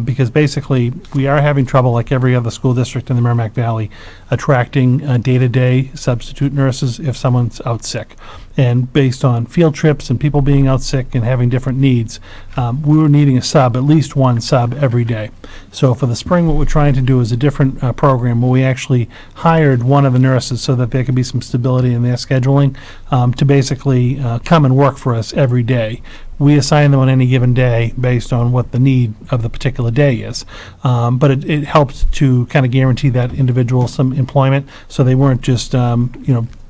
L: because basically we are having trouble, like every other school district in the Merrimack Valley, attracting day-to-day substitute nurses if someone's out sick. And based on field trips and people being out sick and having different needs, we were needing a sub, at least one sub every day. So for the spring, what we're trying to do is a different program where we actually hired one of the nurses so that there could be some stability in their scheduling to basically come and work for us every day. We assign them on any given day based on what the need of the particular day is. But it helps to kind of guarantee that individual some employment so they weren't just,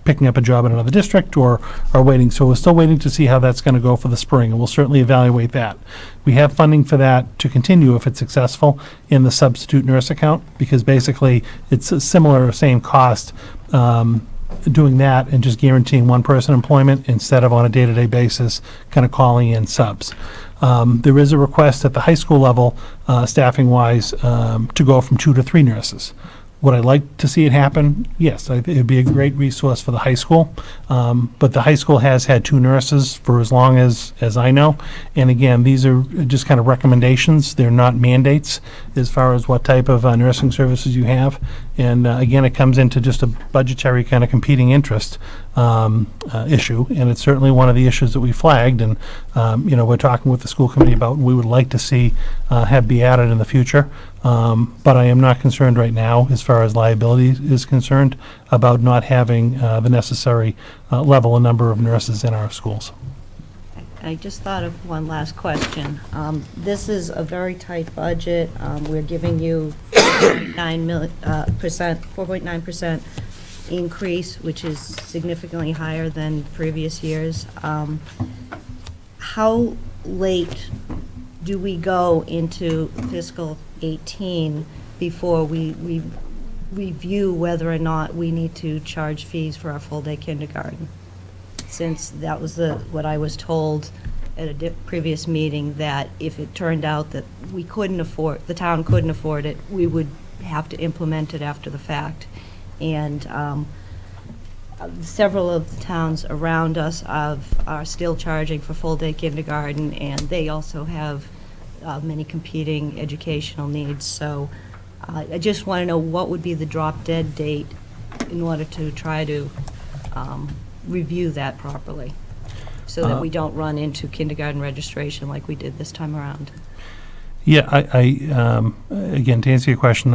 L: picking up a job in another district or waiting. So we're still waiting to see how that's going to go for the spring, and we'll certainly evaluate that. We have funding for that to continue if it's successful in the substitute nurse account, because basically it's a similar, same cost doing that and just guaranteeing one person employment instead of on a day-to-day basis kind of calling in subs. There is a request at the high school level, staffing-wise, to go from 2 to 3 nurses. Would I like to see it happen? Yes, it would be a great resource for the high school. But the high school has had 2 nurses for as long as I know. And again, these are just kind of recommendations. They're not mandates as far as what type of nursing services you have. And again, it comes into just a budgetary kind of competing interest issue. And it's certainly one of the issues that we flagged. And, we're talking with the school committee about we would like to see have be added in the future. But I am not concerned right now, as far as liability is concerned, about not having the necessary level and number of nurses in our schools.
P: I just thought of one last question. This is a very tight budget. We're giving you 4.9% increase, which is significantly higher than previous years. How late do we go into fiscal 18 before we review whether or not we need to charge fees for our full-day kindergarten? Since that was what I was told at a previous meeting, that if it turned out that the town couldn't afford it, we would have to implement it after the fact. And several of the towns around us are still charging for full-day kindergarten, and they also have many competing educational needs. So I just want to know what would be the drop-dead date in order to try to review that properly, so that we don't run into kindergarten registration like we did this time around.
L: Yeah, I again, to answer your question,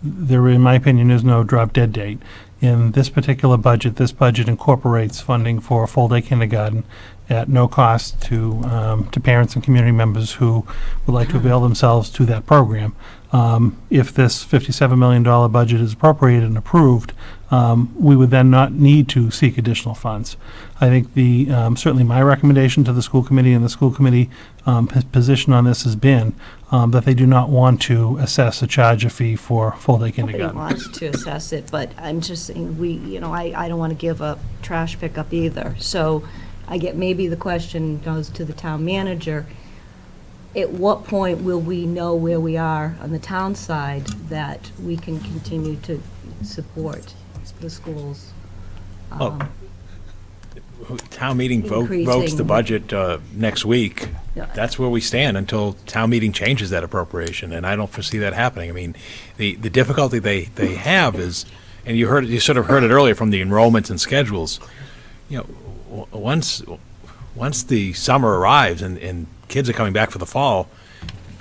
L: there, in my opinion, is no drop-dead date. In this particular budget, this budget incorporates funding for full-day kindergarten at no cost to parents and community members who would like to avail themselves to that program. If this $57 million budget is appropriated and approved, we would then not need to seek additional funds. I think certainly my recommendation to the school committee and the school committee position on this has been that they do not want to assess a charge a fee for full-day kindergarten.
P: Nobody wants to assess it, but I'm just saying I don't want to give up trash pickup either. So I get, maybe the question goes to the town manager. At what point will we know where we are on the town side that we can continue to support the schools?
A: Town meeting votes
P: Increasing.
A: the budget next week.
P: Yeah.
A: That's where we stand until town meeting changes that appropriation, and I don't foresee that happening. I mean, the difficulty they have is, and you sort of heard it earlier from the enrollments and schedules, you know, once the summer arrives and kids are coming back for the fall,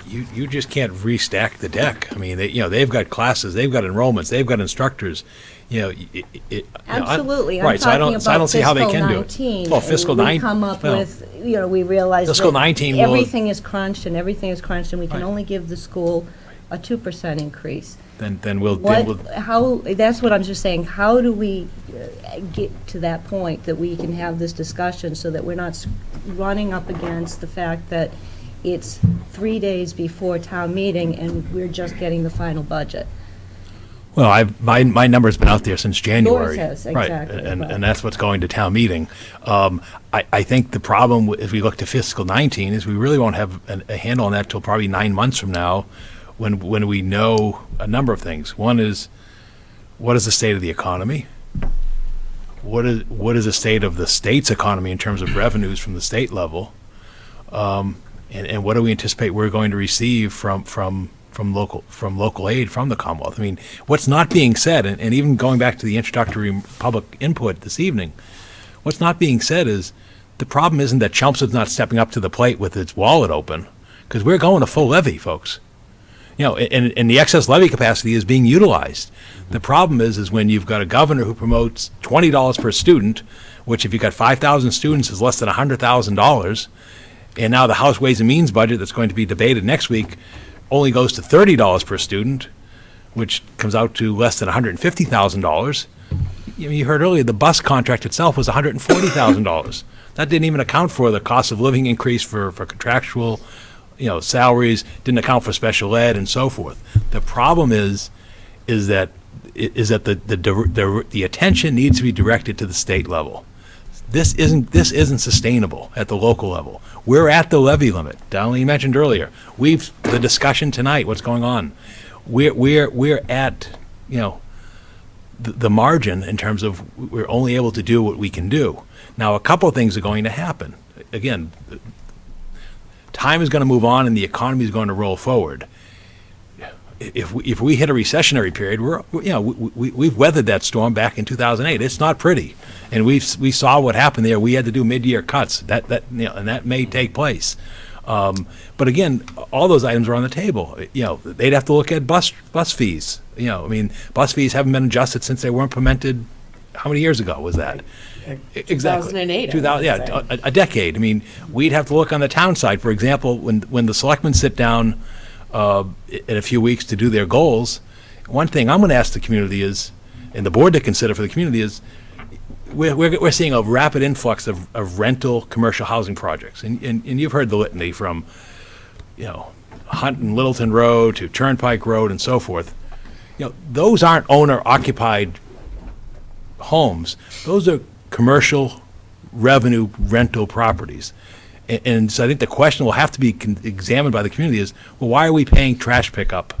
A: you just can't restack the deck. I mean, they've got classes, they've got enrollments, they've got instructors.
P: Absolutely.
A: Right, so I don't see how they can do it.
P: 19,
A: Well, fiscal
P: and we
A: 19.
P: come up with, we realize
A: Fiscal
P: that
A: 19 will-
P: everything is crunched, and we can
A: Right.
P: only give the school a 2% increase.
A: Then we'll
P: That's what I'm just saying, how do we get to that point that we can have this discussion so that we're not running up against the fact that it's 3 days before town meeting and we're just getting the final budget?
A: Well, my number's been out there since January.
P: Yours has,
A: Right,
P: exactly,
A: and
P: but-
A: that's what's going to town meeting. I think the problem, as we look to fiscal 19, is we really won't have a handle on that till probably 9 months from now, when we know a number of things. One is, what is the state of the economy? What is the state of the state's economy in terms of revenues from the state level? And what do we anticipate we're going to receive from local aid from the Commonwealth? I mean, what's not being said, and even going back to the introductory public input this evening, what's not being said is the problem isn't that Chelmsford's not stepping up to the plate with its wallet open, because we're going to full levy, folks. And the excess levy capacity is being utilized. The problem is when you've got a governor who promotes $20 per student, which if you've got 5,000 students is less than $100,000, and now the House Ways and Means budget that's going to be debated next week only goes to $30 per student, which comes out to less than $150,000. You heard earlier the bus contract itself was $140,000. That didn't even account for the cost of living increase for contractual salaries, didn't account for special ed and so forth. The problem is that the attention needs to be directed to the state level. This isn't sustainable at the local level. We're at the levy limit. Darlene mentioned earlier. The discussion tonight. What's going on? We're at the margin in terms of we're only able to do what we can do. Now, a couple of things are going to happen. Again, time is going to move on and the economy is going to roll forward. If we hit a recessionary period, we've weathered that storm back in 2008. It's not pretty, and we saw what happened there. We had to do mid-year cuts. And that may take place. But again, all those items are on the table. They'd have to look at bus fees. Bus fees haven't been adjusted since they were implemented. How many years ago was that? Exactly.
C: 2008.
A: 2000, a decade. We'd have to look on the town side. For example, when the selectmen sit down in a few weeks to do their goals, one thing I'm going to ask the community is, and the board to consider for the community is, we're seeing a rapid influx of rental commercial housing projects, and you've heard the litany from Hunt and Littleton Road to Turnpike Road and so forth. Those aren't owner occupied homes. Those are commercial revenue rental properties. And so I think the question will have to be examined by the community is, well, why are we paying trash pickup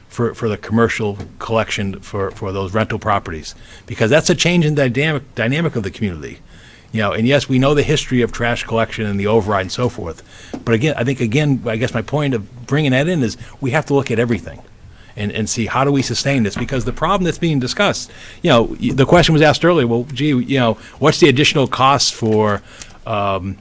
A: for the commercial collection for those rental properties? Because that's a change in dynamic of the community. And yes, we know the history of trash collection and the override and so forth. But again, I guess my point of bringing that in is we have to look at everything and see how do we sustain this, because the problem that's being discussed, the question was asked earlier, well, gee, what's the additional cost for the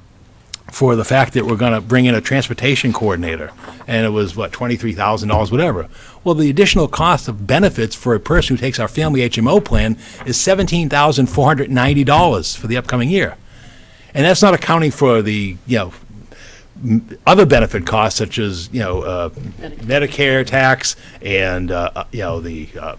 A: fact that we're going to bring in a transportation coordinator, and it was $23,000, whatever. Well, the additional cost of benefits for a person who takes our family HMO plan is $17,490 for the upcoming year, and that's not accounting for the other benefit costs such as Medicare tax and the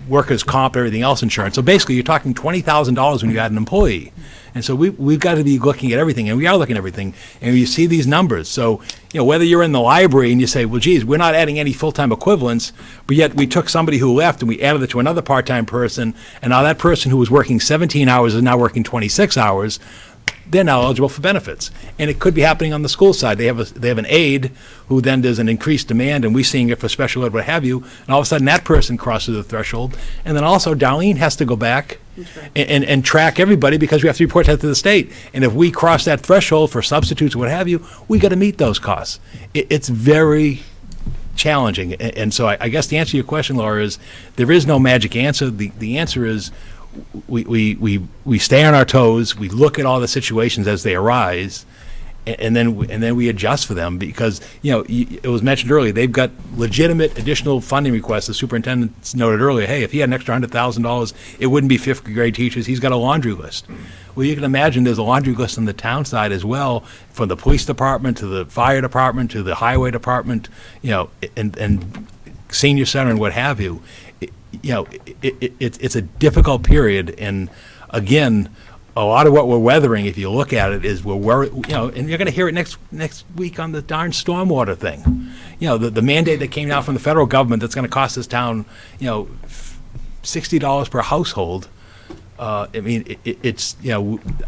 A: workers' comp, everything else insurance. So basically, you're talking $20,000 when you add an employee. And so we've got to be looking at everything, and we are looking at everything, and you see these numbers. So, whether you're in the library and you say, well, geez, we're not adding any full-time equivalents, but yet we took somebody who left and we added it to another part-time person, and now that person who was working 17 hours is now working 26 hours, they're now eligible for benefits. And it could be happening on the school side. They have an aide who then there's an increased demand, and we're seeing it for special ed, what have you, and all of a sudden that person crosses the threshold. And then also Darlene has to go back and track everybody, because we have to report that to the state. And if we cross that threshold for substitutes or what have you, we got to meet those costs. It's very challenging. And so I guess the answer to your question, Laura, is there is no magic answer. The answer is we stay on our toes, we look at all the situations as they arise, and then we adjust for them because, it was mentioned earlier, they've got legitimate additional funding requests. The superintendent noted earlier, hey, if he had an extra $100,000, it wouldn't be fifth grade teachers. He's got a laundry list. Well, you can imagine there's a laundry list on the town side as well, from the police department to the fire department to the highway department, and senior center and what have you. It's a difficult period, and again, a lot of what we're weathering, if you look at it, is we're worried, and you're going to hear it next week on the darn stormwater thing. The mandate that came down from the federal government that's going to cost this town, $60 per household. I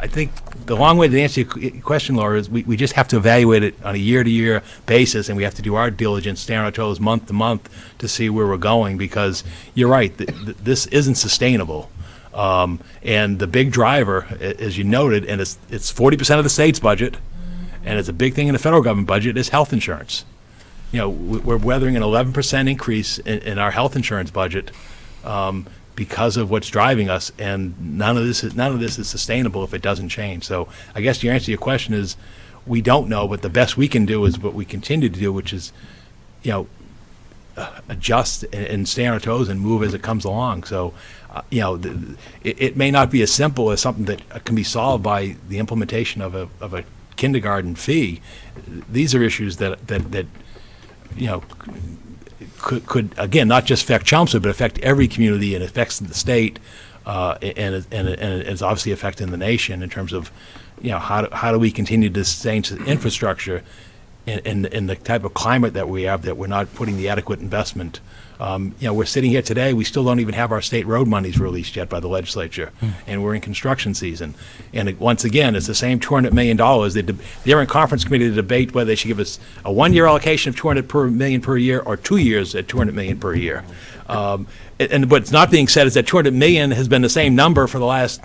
A: think the long way to answer your question, Laura, is we just have to evaluate it on a year-to-year basis, and we have to do our diligence, stay on our toes month to month to see where we're going, because you're right, this isn't sustainable. And the big driver, as you noted, and it's 40% of the state's budget, and it's a big thing in the federal government budget, is health insurance. We're weathering an 11% increase in our health insurance budget because of what's driving us, and none of this is sustainable if it doesn't change. So I guess your answer to your question is we don't know, but the best we can do is what we continue to do, which is, adjust and stay on our toes and move as it comes along. So, it may not be as simple as something that can be solved by the implementation of a kindergarten fee. These are issues that could again not just affect Chelmsford, but affect every community, and affects the state, and it's obviously affecting the nation in terms of how do we continue to sustain infrastructure in the type of climate that we have, that we're not putting the adequate investment. We're sitting here today, we still don't even have our state road monies released yet by the legislature, and we're in construction season. And once again, it's the same $200 million. They're in conference committee to debate whether they should give us a one-year allocation of $200 million per year, or 2 years at $200 million per year. And what's not being said is that $200 million has been the same number for the last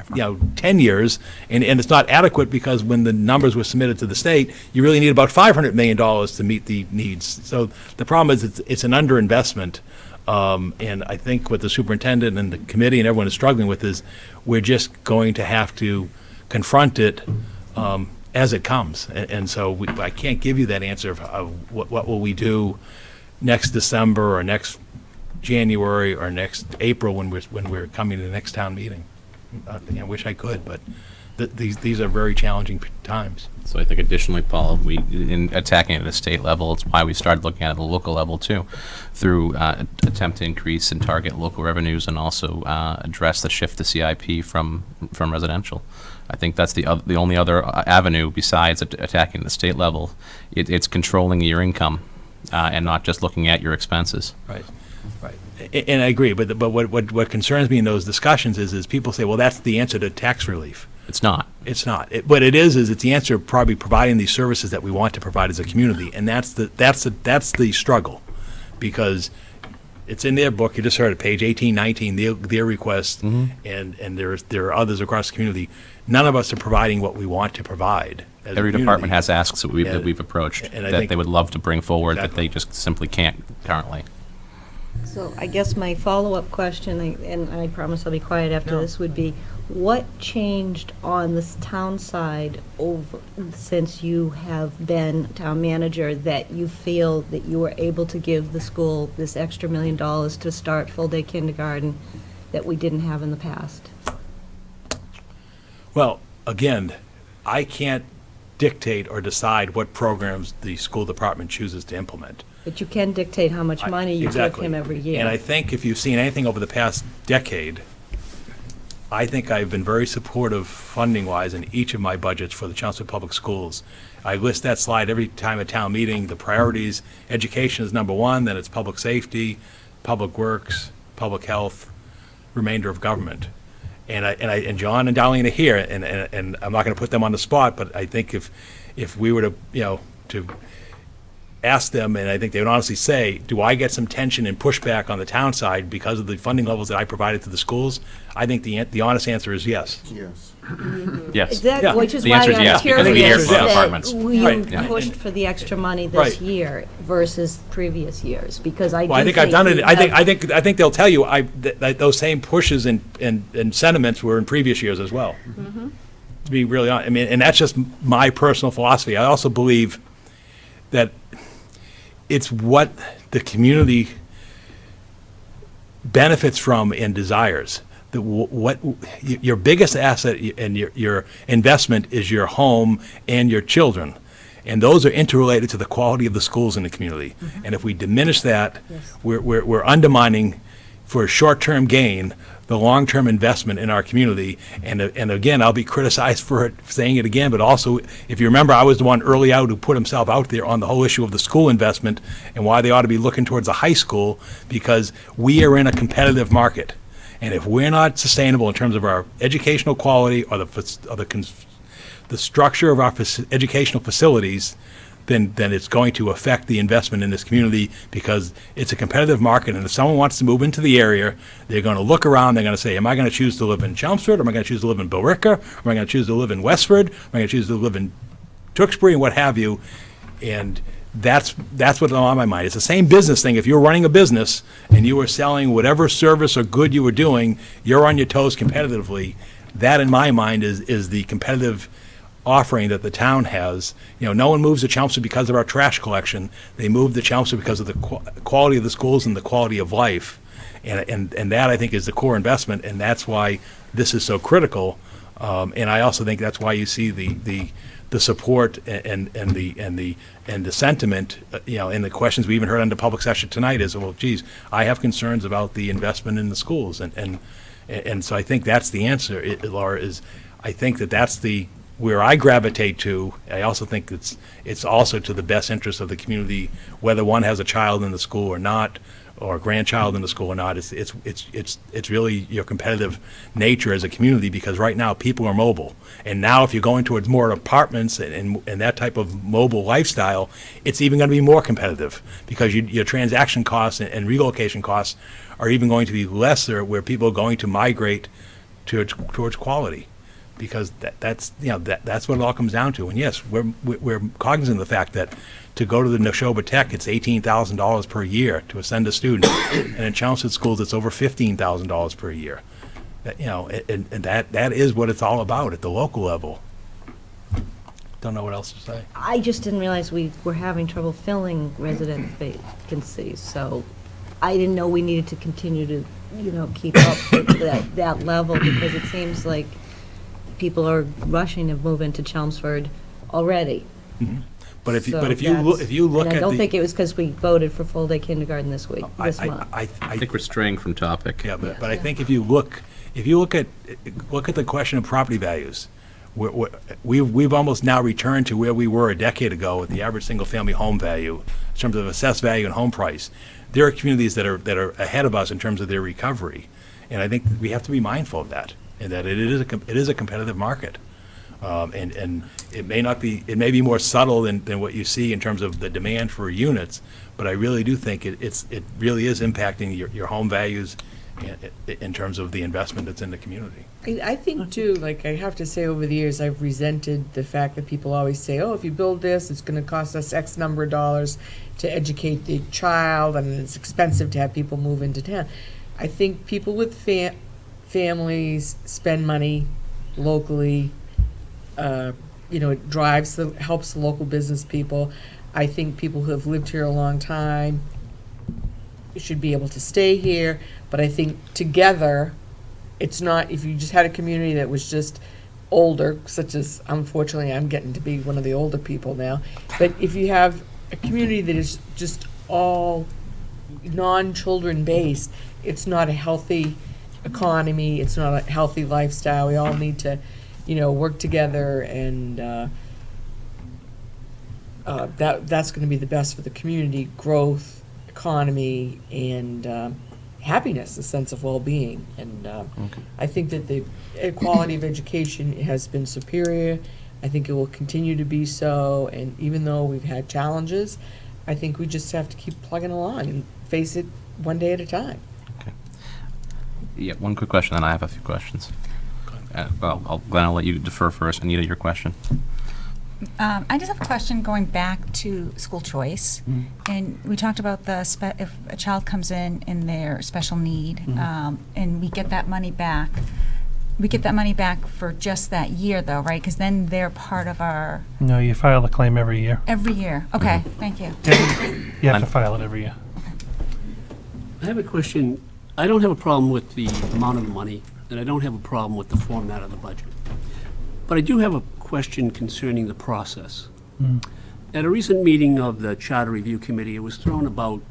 A: 10 years, and it's not adequate, because when the numbers were submitted to the state, you really need about $500 million to meet the needs. So the problem is it's an underinvestment, and I think what the superintendent and the committee and everyone is struggling with is we're just going to have to confront it as it comes, and so I can't give you that answer of what will we do next December or next January or next April when we're coming to the next town meeting. I wish I could, but these are very challenging times.
J: So I think additionally, Paul, in attacking at the state level, it's why we started looking at the local level too, through attempt to increase and target local revenues, and also address the shift to CIP from residential. I think that's the only other avenue besides attacking the state level. It's controlling your income and not just looking at your expenses.
A: Right. Right, and I agree, but what concerns me in those discussions is people say, well, that's the answer to tax relief.
J: It's not.
A: It's not. What it is it's the answer of probably providing these services that we want to provide as a community, and that's the struggle, because it's in their book. You just heard it, page 18, 19, their request, and there are others across the community. None of us are providing what we want to provide.
J: Every department has asks that we've approached that they would love to bring forward, that they just simply can't currently.
P: So I guess my follow-up question, and I promise I'll be quiet after this, would be, what changed on this town side since you have been town manager, that you feel that you were able to give the school this extra $1 million to start full-day kindergarten that we didn't have in the past?
A: Well, again, I can't dictate or decide what programs the school department chooses to implement.
P: But you can dictate how much money you give him every year.
A: And I think if you've seen anything over the past decade, I think I've been very supportive funding-wise in each of my budgets for the Chelmsford Public Schools. I list that slide every time at town meeting. The priorities, education is number one, then it's public safety, public works, public health, remainder of government. And John and Darlene are here, and I'm not going to put them on the spot, but I think if we were to ask them, and I think they would honestly say, do I get some tension and pushback on the town side because of the funding levels that I provided to the schools? I think the honest answer is yes.
B: Yes.
J: Yes.
P: Exactly,
A: Yeah.
P: which is
J: The
P: why
J: answer is
P: I'm
J: yes, because we
P: curious
J: hear from
P: that
J: apartments.
P: you
A: Right.
J: Yeah.
P: pushed for the extra money this
A: Right.
P: year versus previous years, because I do
A: Well, I think I've done it.
P: we
A: I
P: have-
A: think they'll tell you that those same pushes and sentiments were in previous years as well. To be really honest, I mean, and that's just my personal philosophy. I also believe that it's what the community benefits from and desires. Your biggest asset and your investment is your home and your children. And those are interrelated to the quality of the schools in the community. And if we diminish that, we're undermining, for a short-term gain, the long-term investment in our community. And again, I'll be criticized for saying it again, but also, if you remember, I was the one early out who put himself out there on the whole issue of the school investment and why they ought to be looking towards the high school, because we are in a competitive market. And if we're not sustainable in terms of our educational quality or the structure of our educational facilities, then it's going to affect the investment in this community, because it's a competitive market. And if someone wants to move into the area, they're going to look around, they're going to say, am I going to choose to live in Chelmsford? Am I going to choose to live in Billerica? Am I going to choose to live in Westford? Am I going to choose to live in Tewksbury, and what have you? And that's what's on my mind. It's the same business thing. If you're running a business and you are selling whatever service or good you were doing, you're on your toes competitively. That, in my mind, is the competitive offering that the town has. You know, no one moves to Chelmsford because of our trash collection. They move to Chelmsford because of the quality of the schools and the quality of life. And that, I think, is the core investment, and that's why this is so critical. And I also think that's why you see the support and the sentiment, and the questions we even heard under public session tonight is, well, geez, I have concerns about the investment in the schools. And so I think that's the answer, Laura, is I think that's where I gravitate to. I also think it's also to the best interest of the community, whether one has a child in the school or not, or a grandchild in the school or not. It's really your competitive nature as a community, because right now people are mobile, and now if you're going towards more apartments and that type of mobile lifestyle, it's even going to be more competitive, because your transaction costs and relocation costs are even going to be lesser, where people are going to migrate towards quality. Because that's what it all comes down to. And yes, we're cognizant of the fact that to go to the Neshoba Tech, it's $18,000 per year to send a student, and in Chelmsford schools, it's over $15,000 per year. And that is what it's all about at the local level. Don't know what else to say.
P: I just didn't realize we were having trouble filling resident vacancies, so I didn't know we needed to continue to, keep up with that level, because it seems like people are rushing to move into Chelmsford already.
A: Mm-hmm. But if
P: So
A: you look
P: and
A: at
P: I don't think it was because we voted for full-day kindergarten this month.
A: I
J: think we're straying from topic.
A: Yeah, but I think if you look at the question of property values, we've almost now returned to where we were a decade ago with the average single-family home value in terms of assessed value and home price. There are communities that are ahead of us in terms of their recovery, and I think we have to be mindful of that, and that it is a competitive market. And it may be more subtle than what you see in terms of the demand for units, but I really do think it really is impacting your home values in terms of the investment that's in the community.
C: I think too, like I have to say, over the years, I've resented the fact that people always say, oh, if you build this, it's going to cost us X number of dollars to educate the child, and it's expensive to have people move into town. I think people with families spend money locally. It helps the local business people. I think people who have lived here a long time should be able to stay here, but I think together, it's not, if you just had a community that was just older, such as, unfortunately, I'm getting to be one of the older people now, but if you have a community that is just all non-children based, it's not a healthy economy, it's not a healthy lifestyle. We all need to work together, and that's going to be the best for the community: growth, economy, and happiness, a sense of well-being. And I think that the quality of education has been superior. I think it will continue to be so. And even though we've had challenges, I think we just have to keep plugging along and face it one day at a time.
J: Yeah, one quick question, then I have a few questions. Glenn, I'll let you defer first. Anita, your question.
H: I just have a question going back to school choice. And we talked about if a child comes in their special need, and we get that money back. We get that money back for just that year, though, right? Because then they're part of our...
L: No, you file the claim every year.
H: Every year. Okay, thank you.
L: You have to file it every year.
I: I have a question. I don't have a problem with the amount of money, and I don't have a problem with the format of the budget. But I do have a question concerning the process. At a recent meeting of the Charter Review Committee, it was thrown about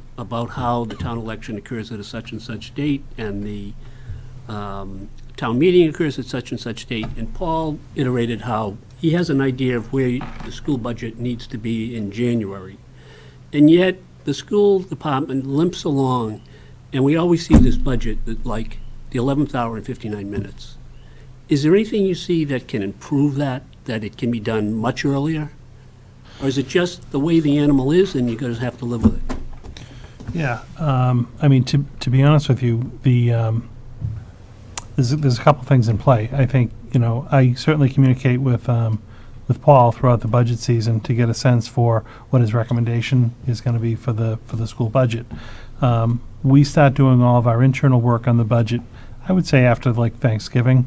I: how the town election occurs at a such and such date, and the town meeting occurs at such and such date, and Paul iterated how he has an idea of where the school budget needs to be in January. And yet, the school department limps along, and we always see this budget at like the 11th hour and 59 minutes. Is there anything you see that can improve that it can be done much earlier? Or is it just the way the animal is and you're going to have to live with it?
L: Yeah, I mean, to be honest with you, there's a couple things in play. I think, I certainly communicate with Paul throughout the budget season to get a sense for what his recommendation is going to be for the school budget. We start doing all of our internal work on the budget, I would say after like Thanksgiving,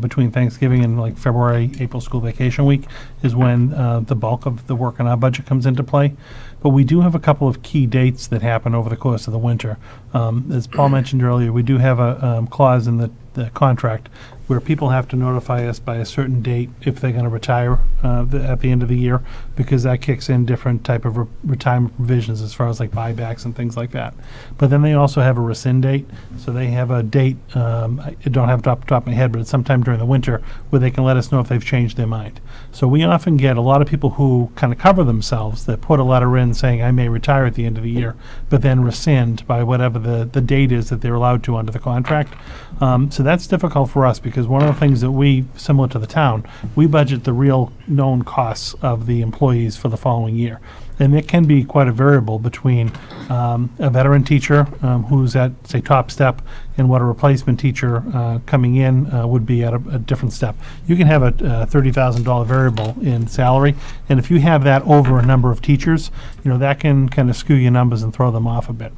L: between Thanksgiving and like February, April school vacation week is when the bulk of the work on our budget comes into play. But we do have a couple of key dates that happen over the course of the winter. As Paul mentioned earlier, we do have a clause in the contract where people have to notify us by a certain date if they're going to retire at the end of the year, because that kicks in different type of retirement provisions as far as like buybacks and things like that. But then they also have a rescind date, so they have a date, I don't have it off the top of my head, but it's sometime during the winter where they can let us know if they've changed their mind. So we often get a lot of people who kind of cover themselves that put a letter in saying I may retire at the end of the year, but then rescind by whatever the date is that they're allowed to under the contract. So that's difficult for us because one of the things that we, similar to the town, we budget the real known costs of the employees for the following year. And it can be quite a variable between a veteran teacher who's at, say, top step and what a replacement teacher coming in would be at a different step. You can have a $30,000 variable in salary, and if you have that over a number of teachers, that can kind of skew your numbers and throw them off a bit.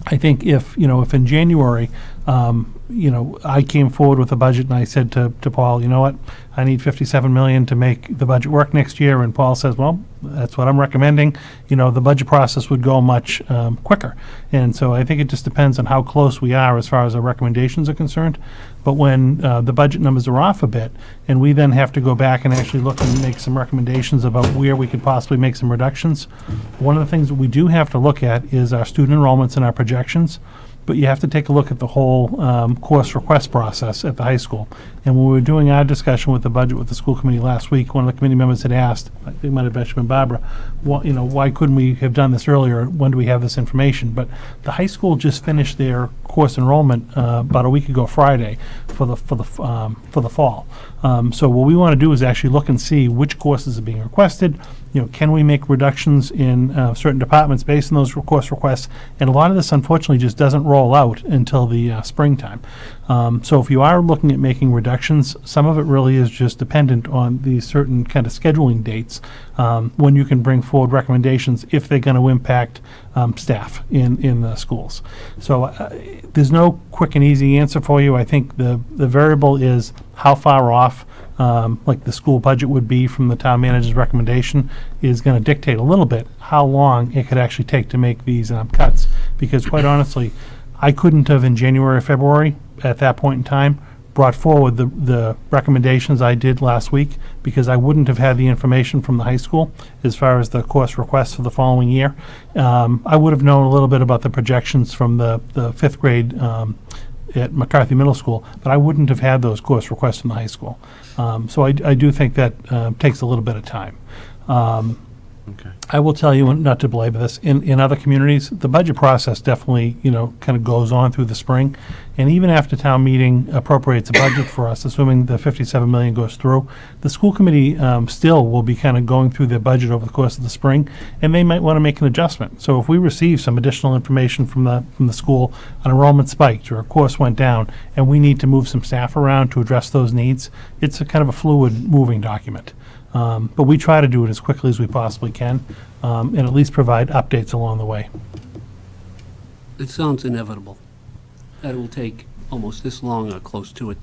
L: I think if in January, I came forward with a budget and I said to Paul, you know what, I need $57 million to make the budget work next year. And Paul says, well, that's what I'm recommending. The budget process would go much quicker. And so I think it just depends on how close we are as far as our recommendations are concerned. But when the budget numbers are off a bit, and we then have to go back and actually look and make some recommendations about where we could possibly make some reductions, one of the things that we do have to look at is our student enrollments and our projections. But you have to take a look at the whole course request process at the high school. And when we were doing our discussion with the budget with the school committee last week, one of the committee members had asked, I think it might have actually been Barbara, why couldn't we have done this earlier? When do we have this information? But the high school just finished their course enrollment about a week ago Friday for the fall. So what we want to do is actually look and see which courses are being requested. Can we make reductions in certain departments based on those course requests? And a lot of this, unfortunately, just doesn't roll out until the springtime. So if you are looking at making reductions, some of it really is just dependent on these certain kind of scheduling dates when you can bring forward recommendations if they're going to impact staff in the schools. So there's no quick and easy answer for you. I think the variable is how far off like the school budget would be from the town manager's recommendation is going to dictate a little bit how long it could actually take to make these cuts. Because quite honestly, I couldn't have in January or February at that point in time brought forward the recommendations I did last week because I wouldn't have had the information from the high school as far as the course requests for the following year. I would have known a little bit about the projections from the fifth grade at McCarthy Middle School, but I wouldn't have had those course requests from the high school. So I do think that takes a little bit of time.
J: Okay.
L: I will tell you, not to belabor this, in other communities, the budget process definitely, kind of goes on through the spring. And even after town meeting appropriates a budget for us, assuming the 57 million goes through, the school committee still will be kind of going through their budget over the course of the spring, and they might want to make an adjustment. So if we receive some additional information from the school, an enrollment spiked or a course went down, and we need to move some staff around to address those needs, it's a kind of a fluid, moving document. But we try to do it as quickly as we possibly can, and at least provide updates along the way.
I: It sounds inevitable. That it will take almost this long or close to it.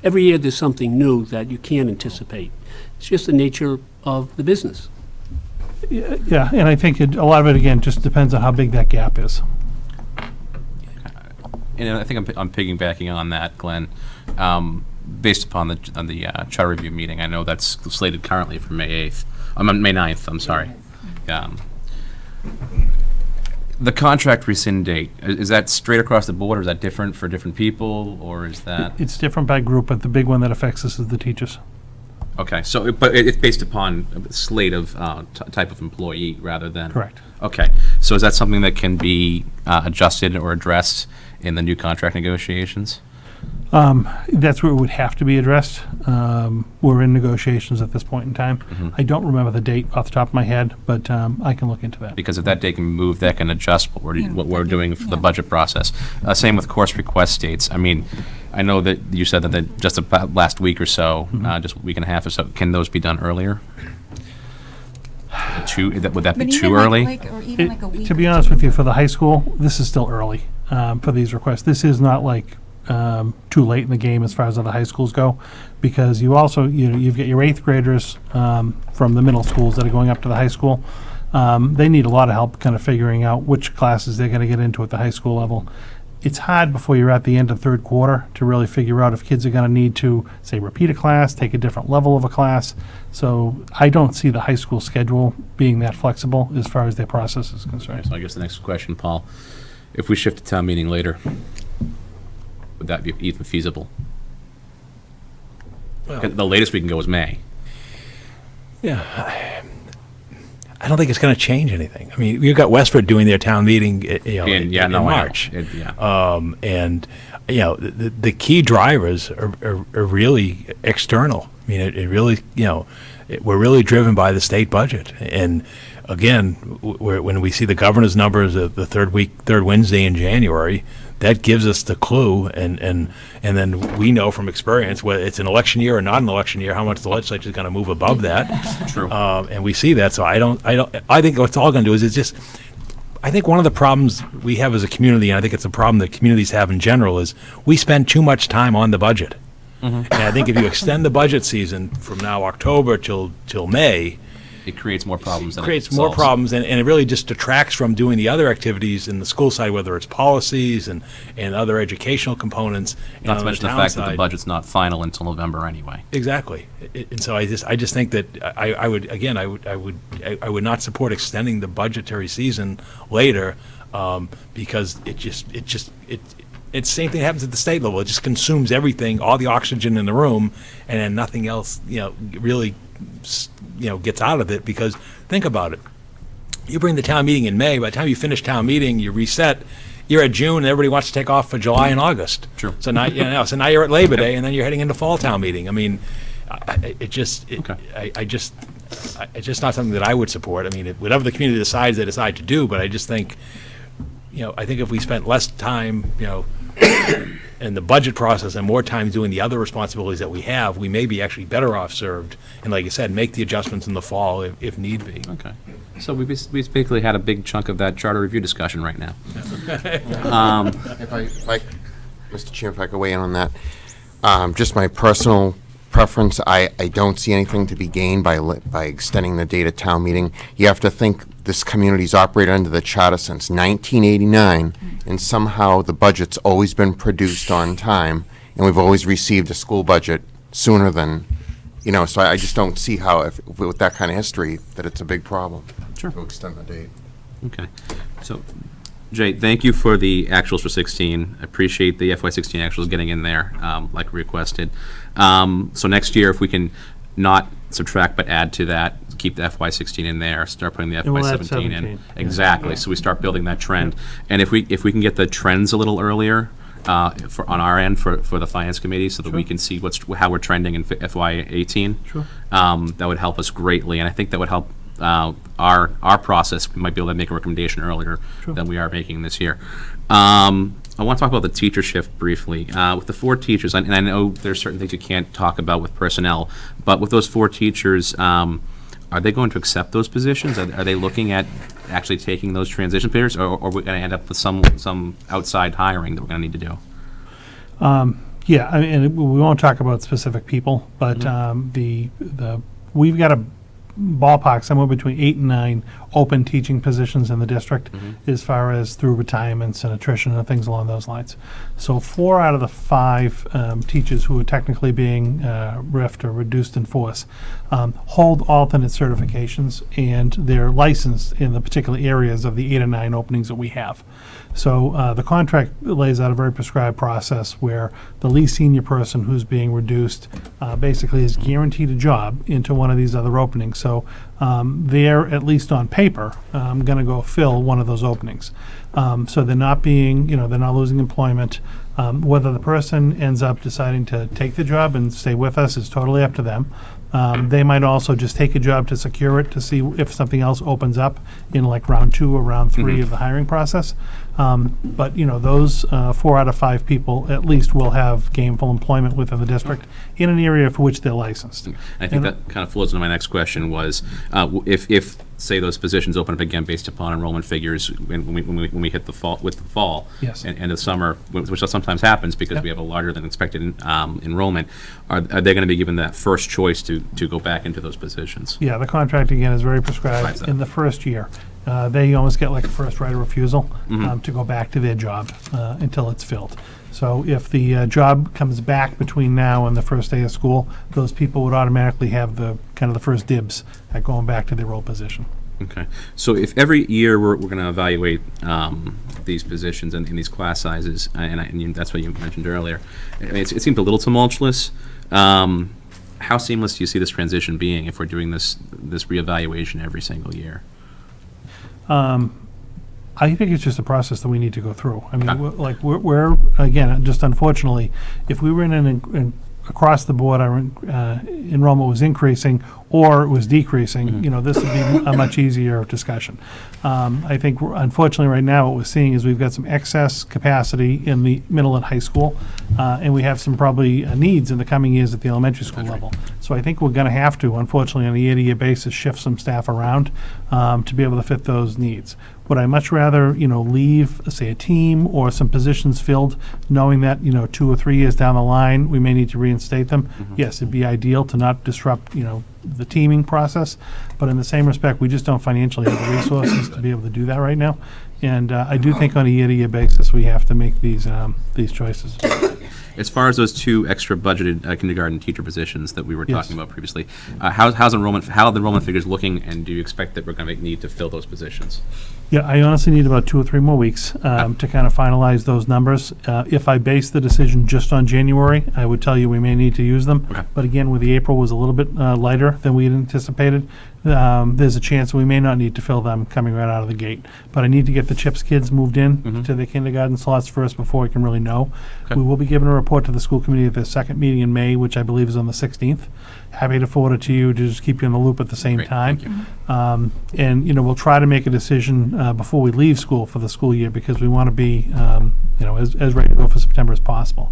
I: Every year there's something new that you can't anticipate. It's just the nature of the business.
L: Yeah, and I think a lot of it, again, just depends on how big that gap is.
J: And I think I'm piggybacking on that, Glenn. Based upon the charter review meeting, I know that's slated currently for May 8th. May 9th, I'm sorry. The contract rescind date, is that straight across the board, or is that different for different people, or is that?
L: It's different by group, but the big one that affects us is the teachers.
J: Okay, so, but it's based upon a slate of type of employee rather than?
L: Correct.
J: Okay, so is that something that can be adjusted or addressed in the new contract negotiations?
L: That's where it would have to be addressed. We're in negotiations at this point in time.
J: Mm-hmm.
L: I don't remember the date off the top of my head, but I can look into that.
J: Because if that date can move, that can adjust what we're doing for the budget process. Same with course request dates. I mean, I know that you said that just about last week or so, just a week and a half or so, can those be done earlier? Would that be too early?
L: To be honest with you, for the high school, this is still early for these requests. This is not like too late in the game as far as other high schools go, because you also, you've got your 8th graders from the middle schools that are going up to the high school. They need a lot of help kind of figuring out which classes they're going to get into at the high school level. It's hard before you're at the end of third quarter to really figure out if kids are going to need to, say, repeat a class, take a different level of a class. So I don't see the high school schedule being that flexible as far as their process is concerned.
J: So I guess the next question, Paul, if we shift to town meeting later, would that be even feasible?
A: Well,
J: the latest we can go is May.
A: Yeah. I don't think it's going to change anything. I mean, you've got Westford doing their town meeting, in March. And, the key drivers are really external. I mean, it really, we're really driven by the state budget. And again, when we see the governor's numbers of the third Wednesday in January, that gives us the clue, and then we know from experience whether it's an election year or not an election year how much the legislature is going to move above that.
J: True.
A: And we see that. So I think what's all going to do is it's just. I think one of the problems we have as a community, and I think it's a problem that communities have in general, is we spend too much time on the budget. Mm-hmm. And I think if you extend the budget season from now October till May,
J: it creates more problems.
A: And it really just detracts from doing the other activities in the school side, whether it's policies and other educational components.
J: Not to mention the fact that the budget's not final until November anyway.
A: Exactly, and so I just think that I would not support extending the budgetary season later, because it's the same thing that happens at the state level. It just consumes everything, all the oxygen in the room, and then nothing else, really gets out of it. Because think about it, you bring the town meeting in May, by the time you finish town meeting, you reset, you're at June, and everybody wants to take off for July and August.
J: True.
A: So now you're at Labor Day, and then you're heading into fall town meeting. I mean, it's just not something that I would support. I mean, whatever the community decides, they decide to do, but I just think, I think if we spent less time, in the budget process and more time doing the other responsibilities that we have, we may be actually better off served. And like I said, make the adjustments in the fall if need be.
J: Okay. So we basically had a big chunk of that charter review discussion right now.
B: If I, Mr. Chair, if I could weigh in on that. Just my personal preference, I don't see anything to be gained by extending the date of town meeting. You have to think this community's operated under the charter since 1989, and somehow the budget's always been produced on time, and we've always received a school budget sooner than, so I just don't see how, if with that kind of history, that it's a big problem.
J: Sure.
B: To extend the date.
J: Okay. So, Jay, thank you for the actuals for 16. I appreciate the FY16 actuals getting in there, like requested. So next year, if we can not subtract but add to that, keep the FY16 in there, start putting the
L: And we'll add
J: FY17 in.
L: 17.
J: Exactly. So we start building that trend. And if we can get the trends a little earlier for on our end for the finance committee, so that we can see how we're trending in FY18,
L: Sure.
J: that would help us greatly. And I think that would help our process. We might be able to make a recommendation earlier than we are making this year. I want to talk about the teacher shift briefly. With the 4 teachers, and I know there's certain things you can't talk about with personnel, but with those 4 teachers, are they going to accept those positions? Are they looking at actually taking those transition periods, or are we going to end up with some outside hiring that we're going to need to do?
L: Yeah, I mean, we won't talk about specific people, but we've got a ballpark somewhere between 8 and 9 open teaching positions in the district, as far as through retirements and attrition and things along those lines. So 4 out of the 5 teachers who are technically being RIFed or reduced in force hold alternate certifications, and they're licensed in the particular areas of the 8 or 9 openings that we have. So the contract lays out a very prescribed process where the least senior person who's being reduced basically is guaranteed a job into one of these other openings. So they're, at least on paper, going to go fill one of those openings. So they're not being, they're not losing employment. Whether the person ends up deciding to take the job and stay with us is totally up to them. They might also just take a job to secure it, to see if something else opens up in like round 2 or round 3 of the hiring process. But those 4 out of 5 people at least will have gainful employment within the district in an area for which they're licensed.
J: I think that kind of flows into my next question was, if say those positions open up again based upon enrollment figures when we hit the fall,
L: Yes.
J: and the summer, which sometimes happens because we have a larger than expected enrollment, are they going to be given that first choice to go back into those positions?
L: Yeah, the contract again is very prescribed. In the first year, they almost get like a first right of refusal to go back to their job until it's filled. So if the job comes back between now and the first day of school, those people would automatically have the first dibs at going back to their old position.
J: Okay. So if every year we're going to evaluate these positions and these class sizes, and that's what you mentioned earlier, I mean, it seemed a little tumultuous. How seamless do you see this transition being if we're doing this reevaluation every single year?
L: I think it's just a process that we need to go through. I mean, we're again, just unfortunately, if we were in an across the board, our enrollment was increasing or it was decreasing, this would be a much easier discussion. I think, unfortunately, right now, what we're seeing is we've got some excess capacity in the middle and high school, and we have some probably needs in the coming years at the elementary school level. So I think we're going to have to, unfortunately, on a year-to-year basis, shift some staff around to be able to fit those needs. Would I much rather, leave, say, a team or some positions filled, knowing that, 2 or 3 years down the line, we may need to reinstate them? Yes, it'd be ideal to not disrupt, the teaming process, but in the same respect, we just don't financially have the resources to be able to do that right now. And I do think on a year-to-year basis, we have to make these choices.
J: As far as those 2 extra budgeted kindergarten teacher positions that we were talking about previously, how are the enrollment figures looking, and do you expect that we're going to need to fill those positions?
L: Yeah, I honestly need about 2 or 3 more weeks to kind of finalize those numbers. If I base the decision just on January, I would tell you we may need to use them.
J: Okay.
L: But again, with the April was a little bit lighter than we had anticipated, there's a chance we may not need to fill them coming right out of the gate. But I need to get the CHIPS kids moved in to the kindergarten slots first before we can really know.
J: Okay.
L: We will be giving a report to the school committee at their second meeting in May, which I believe is on the 16th. Happy to forward it to you to just keep you in the loop at the same
J: Great,
L: time.
J: thank you.
L: And we'll try to make a decision before we leave school for the school year, because we want to be as ready to go for September as possible.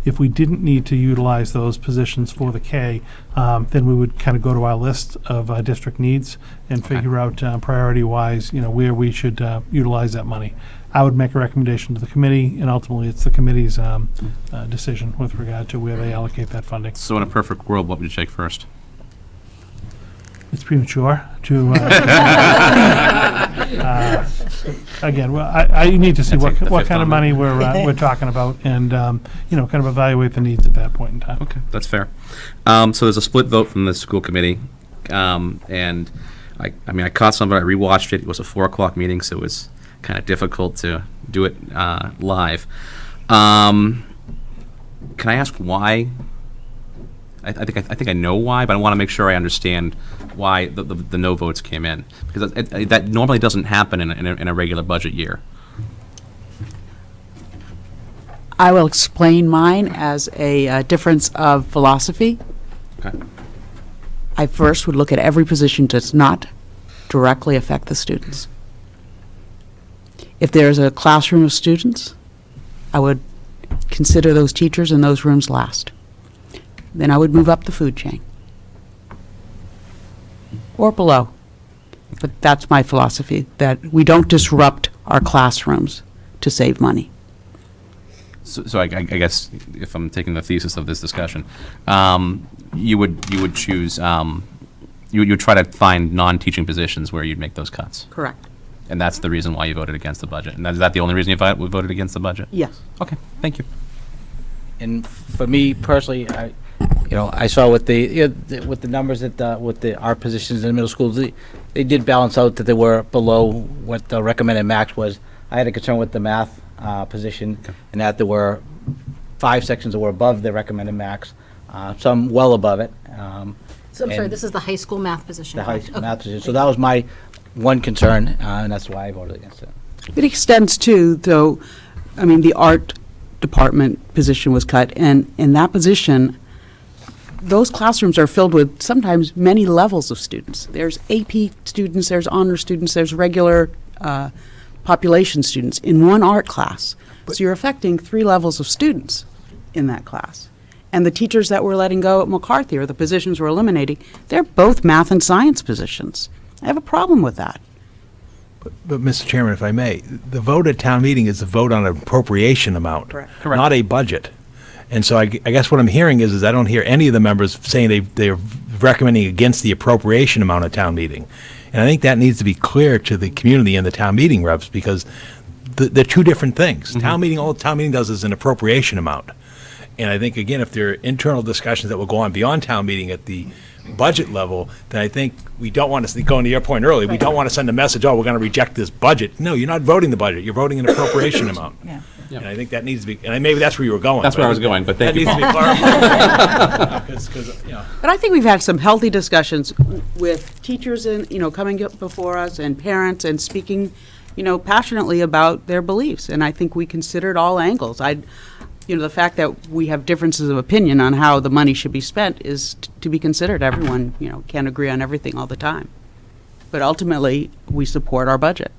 L: If we didn't need to utilize those positions for the K, then we would kind of go to our list of district needs and figure out priority-wise, where we should utilize that money. I would make a recommendation to the committee, and ultimately it's the committee's decision with regard to where they allocate that funding.
J: So in a perfect world, what would you take first?
L: It's premature to, again, well, I need to see what kind of money we're talking about, and, kind of evaluate the needs at that point in time.
J: Okay, that's fair. So there's a split vote from the school committee, and I caught some of it, I rewatched it. It was a 4:00 meeting, so it was kind of difficult to do it live. Can I ask why? I think I know why, but I want to make sure I understand why the no votes came in, because that normally doesn't happen in a regular budget year.
F: I will explain mine as a difference of philosophy.
J: Okay.
F: I first would look at every position that does not directly affect the students. If there's a classroom of students, I would consider those teachers in those rooms last. Then I would move up the food chain. Or below. But that's my philosophy, that we don't disrupt our classrooms to save money.
J: So I guess if I'm taking the thesis of this discussion, you would choose, you would try to find non-teaching positions where you'd make those cuts.
F: Correct.
J: And that's the reason why you voted against the budget. And is that the only reason you voted against the budget?
F: Yes.
J: Okay, thank you.
Q: And for me personally, I saw with with the numbers that our positions in the middle schools, they did balance out that they were below what the recommended max was. I had a concern with the math position, and that there were 5 sections that were above the recommended max, some well above it.
M: So I'm sorry,
Q: and
M: this is the high school math position.
Q: the high
M: correct? Okay.
Q: math position. So that was my one concern, and that's why I voted against it.
F: It extends to, though, I mean, the art department position was cut, and in that position, those classrooms are filled with sometimes many levels of students. There's AP students, there's honor students, there's regular population students in one art class. So you're affecting 3 levels of students in that class. And the teachers that we're letting go at McCarthy, or the positions we're eliminating, they're both math and science positions. I have a problem with that.
A: But, Mr. Chairman, if I may, the vote at town meeting is a vote on an appropriation amount,
F: Correct.
A: not a budget. And so I guess what I'm hearing is I don't hear any of the members saying they're recommending against the appropriation amount at town meeting. And I think that needs to be clear to the community and the town meeting reps, because they're two different things. All the town meeting does is an appropriation amount. And I think, again, if there are internal discussions that will go on beyond town meeting at the budget level, then I think we don't want to, going to your point earlier, we don't want to send a message, we're going to reject this budget. No, you're not voting the budget, you're voting an appropriation amount.
H: Yeah.
J: Yep.
A: And I think that needs to be, and maybe that's where you were going.
J: That's where I was going, but thank you,
A: That needs to be clarified. 'Cause,
F: But I think we've had some healthy discussions with teachers and, coming up before us, and parents, and speaking, passionately about their beliefs. And I think we considered all angles. The fact that we have differences of opinion on how the money should be spent is to be considered. Everyone, can't agree on everything all the time. But ultimately, we support our budget.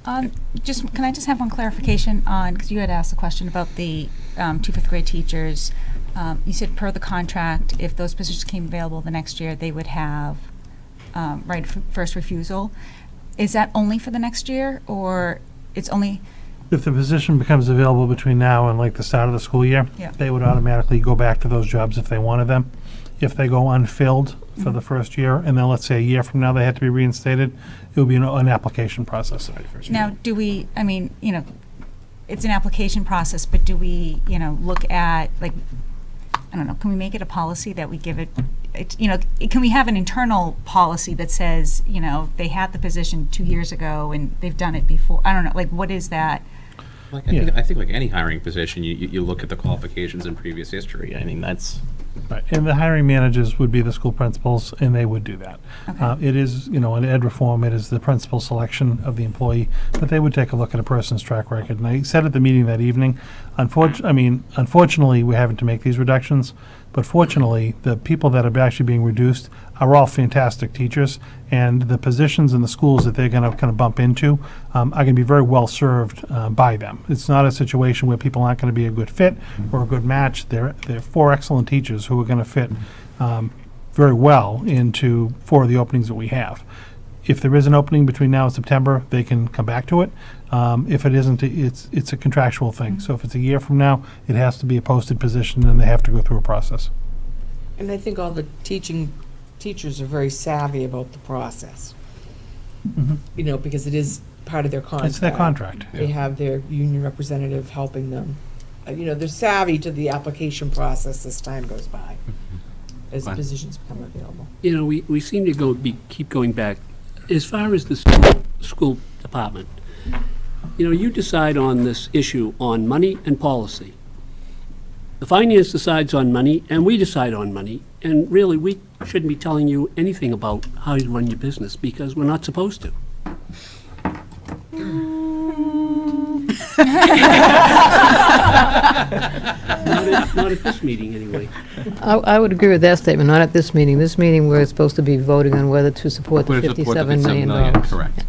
H: Can I just have one clarification on, because you had asked a question about the 2 fifth-grade teachers. You said per the contract, if those positions came available the next year, they would have right of first refusal. Is that only for the next year, or it's only...
L: If the position becomes available between now and like the start of the school year,
H: Yeah.
L: they would automatically go back to those jobs if they wanted them. If they go unfilled for the first year, and then let's say a year from now they had to be reinstated, it would be an application process.
H: Now, do we, it's an application process, but do we, look at, like, I don't know, can we make it a policy that we give it, can we have an internal policy that says, they had the position 2 years ago and they've done it before? I don't know, like, what is that?
J: Like, I think like any hiring position, you look at the qualifications in previous history. I mean, that's...
L: Right. And the hiring managers would be the school principals, and they would do that.
H: Okay.
L: It is, in ed reform, it is the principal selection of the employee, but they would take a look at a person's track record. And I said at the meeting that evening, unfortunately, we're having to make these reductions, but fortunately, the people that are actually being reduced are all fantastic teachers, and the positions in the schools that they're going to kind of bump into are going to be very well served by them. It's not a situation where people aren't going to be a good fit or a good match. They're 4 excellent teachers who are going to fit very well into 4 of the openings that we have. If there is an opening between now and September, they can come back to it. If it isn't, it's a contractual thing. So if it's a year from now, it has to be a posted position, and they have to go through a process.
C: And I think all the teachers are very savvy about the process. Because it is part of their contract.
L: It's their contract.
C: They have their union representative helping them. They're savvy to the application process as time goes by, as positions become available.
I: We seem to keep going back. As far as the school department, you decide on this issue on money and policy. The finance decides on money, and we decide on money, and really, we shouldn't be telling you anything about how you run your business, because we're not supposed to. Not at this meeting, anyway.
D: I would agree with that statement, not at this meeting. This meeting, we're supposed to be voting on whether to support the
J: Whether to support the
D: $57 million.
J: Correct.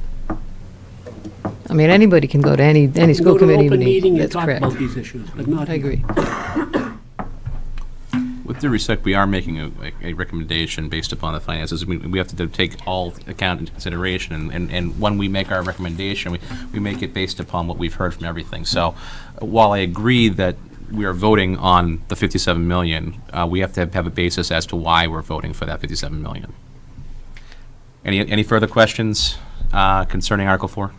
D: I mean, anybody can go to any school committee
I: Go to an open meeting and
D: That's
I: talk
D: correct.
I: about these issues, but not
D: I
I: here.
D: agree.
J: With due respect, we are making a recommendation based upon the finances. We have to take all account into consideration, and when we make our recommendation, we make it based upon what we've heard from everything. So while I agree that we are voting on the 57 million, we have to have a basis as to why we're voting for that 57 million. Any further questions concerning Article 4?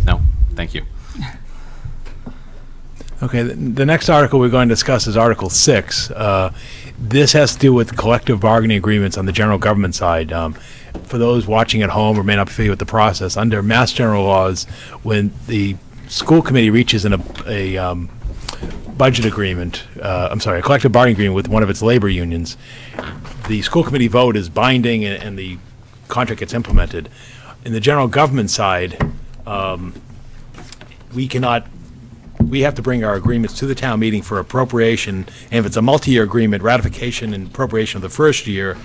J: No? Thank you.
A: Okay, the next article we're going to discuss is Article 6. This has to do with collective bargaining agreements on the general government side. For those watching at home or may not be familiar with the process, under Mass General laws, when the school committee reaches a budget agreement, a collective bargaining agreement with one of its labor unions, the school committee vote is binding and the contract gets implemented. In the general government side, we have to bring our agreements to the town meeting for appropriation, and if it's a multi-year agreement, ratification and appropriation of the first year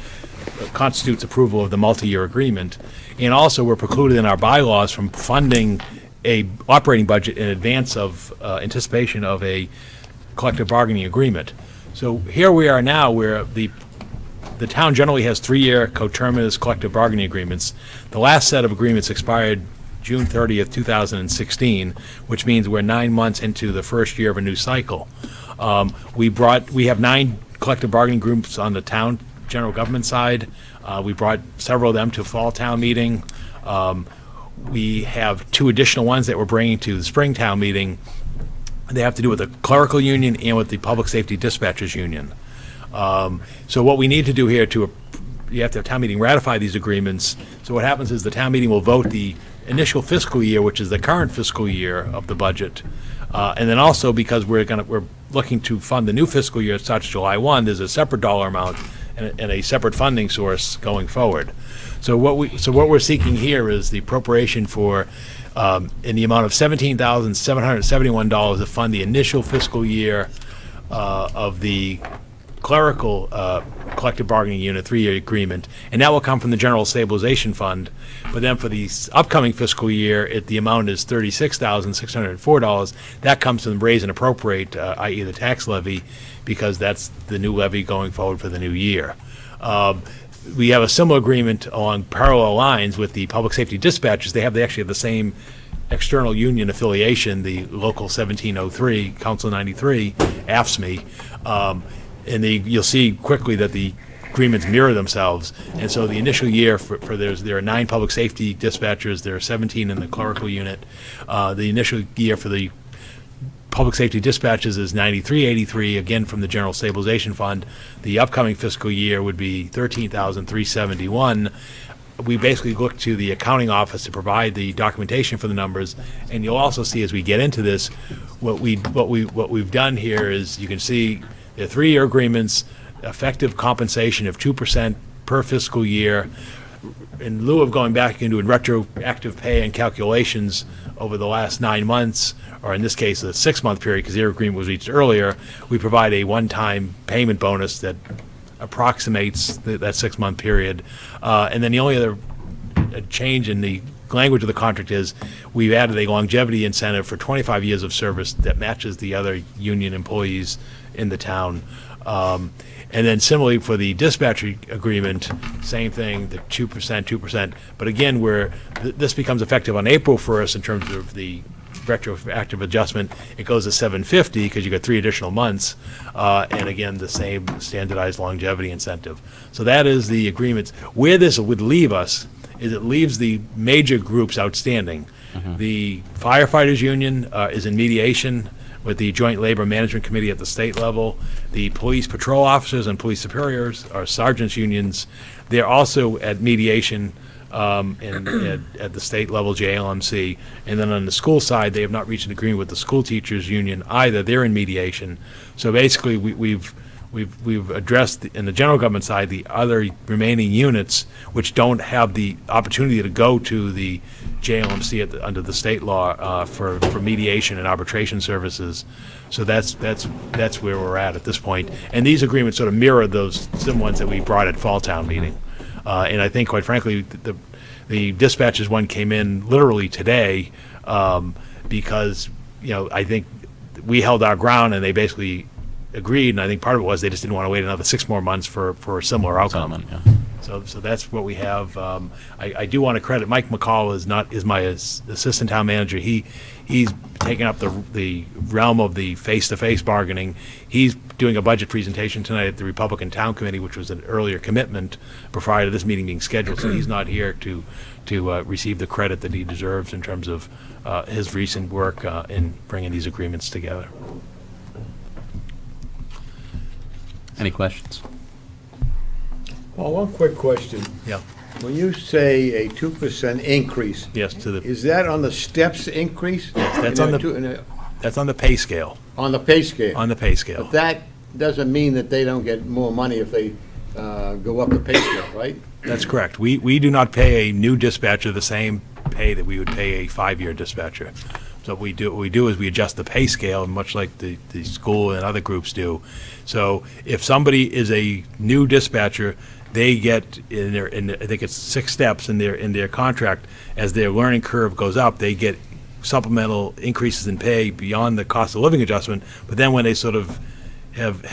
A: constitutes approval of the multi-year agreement. And also, we're precluded in our bylaws from funding a operating budget in advance of anticipation of a collective bargaining agreement. So here we are now, where the town generally has 3-year coterminous collective bargaining agreements. The last set of agreements expired June 30th, 2016, which means we're 9 months into the first year of a new cycle. We have 9 collective bargaining groups on the town general government side. We brought several of them to fall town meeting. We have 2 additional ones that we're bringing to the spring town meeting. They have to do with the clerical union and with the public safety dispatchers union. So what we need to do here you have to have town meeting ratify these agreements. So what happens is the town meeting will vote the initial fiscal year, which is the current fiscal year of the budget. And then also, because we're looking to fund the new fiscal year, it starts July 1, there's a separate dollar amount and a separate funding source going forward. So what we're seeking here is the appropriation for in the amount of $17,771 to fund the initial fiscal year of the clerical collective bargaining unit 3-year agreement, and that will come from the general stabilization fund. But then for the upcoming fiscal year, the amount is $36,604. That comes from raise and appropriate, i.e. the tax levy, because that's the new levy going forward for the new year. We have a similar agreement along parallel lines with the public safety dispatchers. They actually have the same external union affiliation, the Local 1703, Council 93, AFSCME. And you'll see quickly that the agreements mirror themselves. And so the initial year there are 9 public safety dispatchers, there are 17 in the clerical unit. The initial year for the public safety dispatches is $93.83, again from the General Stabilization Fund. The upcoming fiscal year would be $13,371. We basically look to the accounting office to provide the documentation for the numbers, and you'll also see as we get into this, what we've done here is, you can see the 3-year agreements, effective compensation of 2% per fiscal year. In lieu of going back into retroactive pay and calculations over the last 9 months, or in this case, a 6-month period, because the agreement was reached earlier, we provide a one-time payment bonus that approximates that 6-month period. And then the only other change in the language of the contract is we've added a longevity incentive for 25 years of service that matches the other union employees in the town. And then similarly for the dispatcher agreement, same thing, the 2%. But again, this becomes effective on April 1st in terms of the retroactive adjustment. It goes to $750 because you got 3 additional months. And again, the same standardized longevity incentive. So that is the agreement. Where this would leave us is it leaves the major groups outstanding. The firefighters union is in mediation with the Joint Labor Management Committee at the state level. The police patrol officers and police superiors are sergeants unions. They're also at mediation at the state level, JLMC. And then on the school side, they have not reached an agreement with the school teachers union either. They're in mediation. So basically, we've addressed, in the general government side, the other remaining units which don't have the opportunity to go to the JLMC under the state law for mediation and arbitration services. So that's where we're at this point. And these agreements sort of mirror those same ones that we brought at Fall Town meeting. And I think, quite frankly, the dispatches one came in literally today because, I think we held our ground and they basically agreed, and I think part of it was they just didn't want to wait another 6 more months for a similar outcome. So that's what we have. I do want to credit Mike McCall is my assistant town manager. He's taken up the realm of the face-to-face bargaining. He's doing a budget presentation tonight at the Republican Town Committee, which was an earlier commitment prior to this meeting being scheduled. So he's not here to receive the credit that he deserves in terms of his recent work in bringing these agreements together.
J: Any questions?
O: Well, one quick question.
A: Yeah.
O: When you say a 2% increase.
A: Yes,
O: is that on the steps increase?
A: Yes, that's on the pay scale.
O: On the pay scale?
A: On the pay scale.
O: But that doesn't mean that they don't get more money if they go up the pay scale, right?
A: That's correct. We do not pay a new dispatcher the same pay that we would pay a 5-year dispatcher. So what we do is we adjust the pay scale, much like the school and other groups do. So if somebody is a new dispatcher, they get I think it's 6 steps in their contract. As their learning curve goes up, they get supplemental increases in pay beyond the cost of living adjustment. But then when they sort of have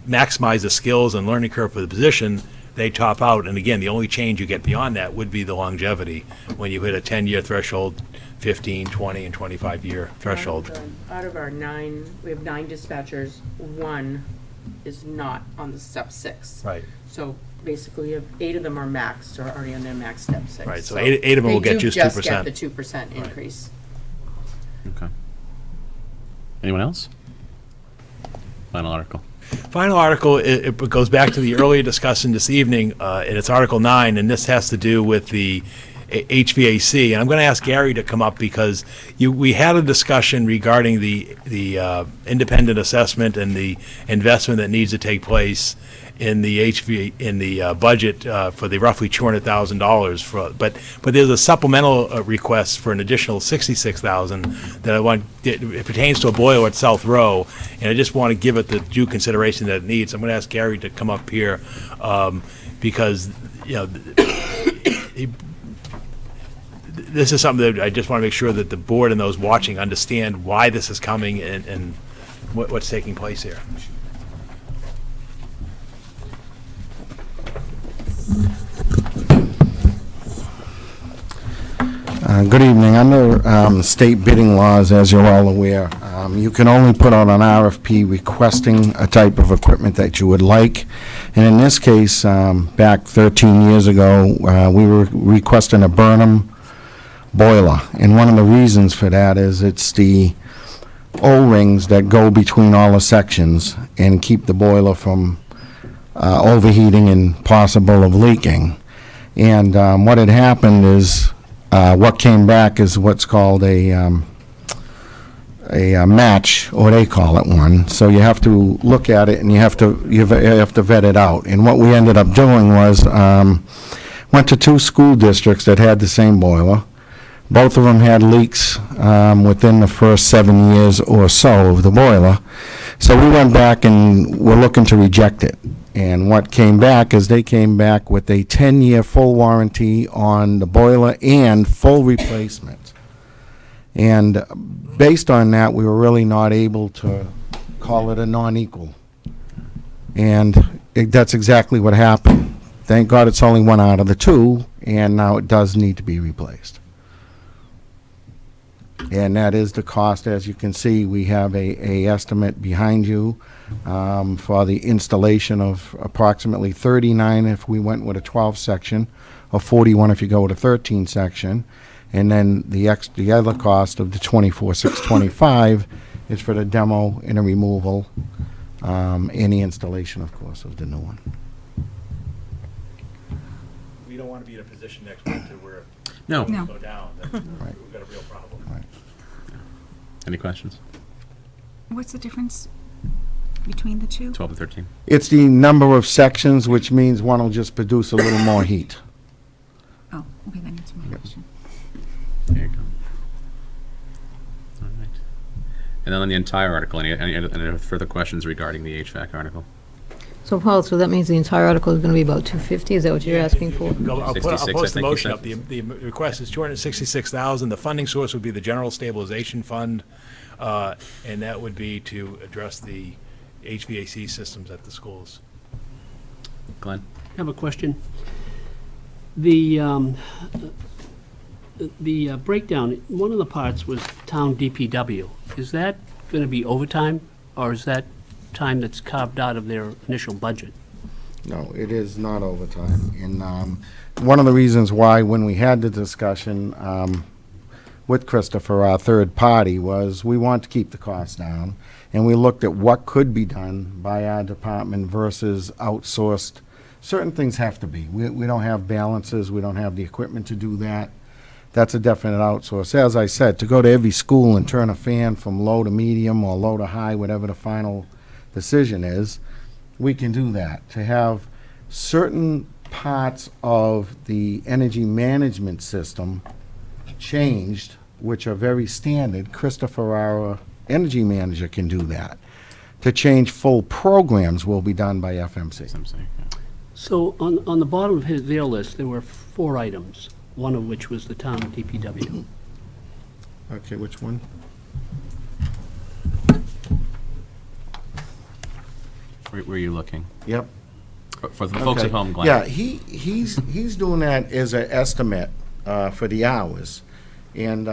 A: maximized the skills and learning curve for the position, they top out. And again, the only change you get beyond that would be the longevity when you hit a 10-year threshold, 15, 20, and 25-year threshold.
C: Out of our 9, we have 9 dispatchers, 1 is not on the step 6.
A: Right.
C: So basically, 8 of them are maxed or already on their max step 6.
A: Right, so eight of them will get just 2%.
C: They get the 2% increase.
J: Okay. Anyone else? Final article.
A: Final article, it goes back to the earlier discussion this evening, and it's Article 9, and this has to do with the HVAC. And I'm going to ask Gary to come up because we had a discussion regarding the independent assessment and the investment that needs to take place in the budget for the roughly $200,000 but there's a supplemental request for an additional $66,000 that I want. It pertains to a boiler at South Row, and I just want to give it the due consideration that it needs. I'm going to ask Gary to come up here because this is something that I just want to make sure that the board and those watching understand why this is coming and what's taking place here.
K: Good evening. Under state bidding laws, as you're all aware, you can only put out an RFP requesting a type of equipment that you would like. And in this case, back 13 years ago, we were requesting a Burnham boiler. And one of the reasons for that is it's the O-rings that go between all the sections and keep the boiler from overheating and possible of leaking. And what had happened is what came back is what's called a match, or they call it one. So you have to look at it and you have to vet it out. And what we ended up doing was went to 2 school districts that had the same boiler. Both of them had leaks within the first 7 years or so of the boiler. So we went back and were looking to reject it. And what came back is they came back with a 10-year full warranty on the boiler and full replacement. And based on that, we were really not able to call it a non-equal. And that's exactly what happened. Thank God it's only 1 out of the 2, and now it does need to be replaced. And that is the cost. As you can see, we have a estimate behind you for the installation of approximately $39 if we went with a 12 section, or $41 if you go with a 13 section, and then the other cost of the $24,625 is for the demo and the removal and the installation, of course, of the new one.
A: We don't want to be in a position next winter where
J: No.
A: if
H: No.
A: go down, then we've got a real problem.
J: Any questions?
H: What's the difference between the two?
J: 12 and 13.
K: It's the number of sections, which means one will just produce a little more heat.
H: Oh, okay, that answers my question.
J: There you go. All right. And then on the entire article, any further questions regarding the HVAC article?
D: So Paul, so that means the entire article is going to be about 250, is that what you're asking for?
A: I'll
J: 66, I
A: post the
J: think you
A: motion
J: said.
A: up. The request is 266,000. The funding source would be the general stabilization fund, and that would be to address the HVAC systems at the schools.
J: Glenn?
I: I have a question. The breakdown, one of the parts was town DPW. Is that going to be overtime, or is that time that's carved out of their initial budget?
K: No, it is not overtime. And one of the reasons why, when we had the discussion with Christopher, our third party, was we want to keep the costs down. And we looked at what could be done by our department versus outsourced. Certain things have to be. We don't have balances. We don't have the equipment to do that. That's a definite outsource. As I said, to go to every school and turn a fan from low to medium or low to high, whatever the final decision is, we can do that. To have certain parts of the energy management system changed, which are very standard, Christopher, our energy manager, can do that. To change full programs will be done by FMC.
I: So on the bottom of their list, there were 4 items, one of which was the town DPW.
K: Okay, which one?
J: Where are you looking?
K: Yep.
J: For the folks at home, Glenn.
K: Yeah, he's doing that as an estimate for the hours, and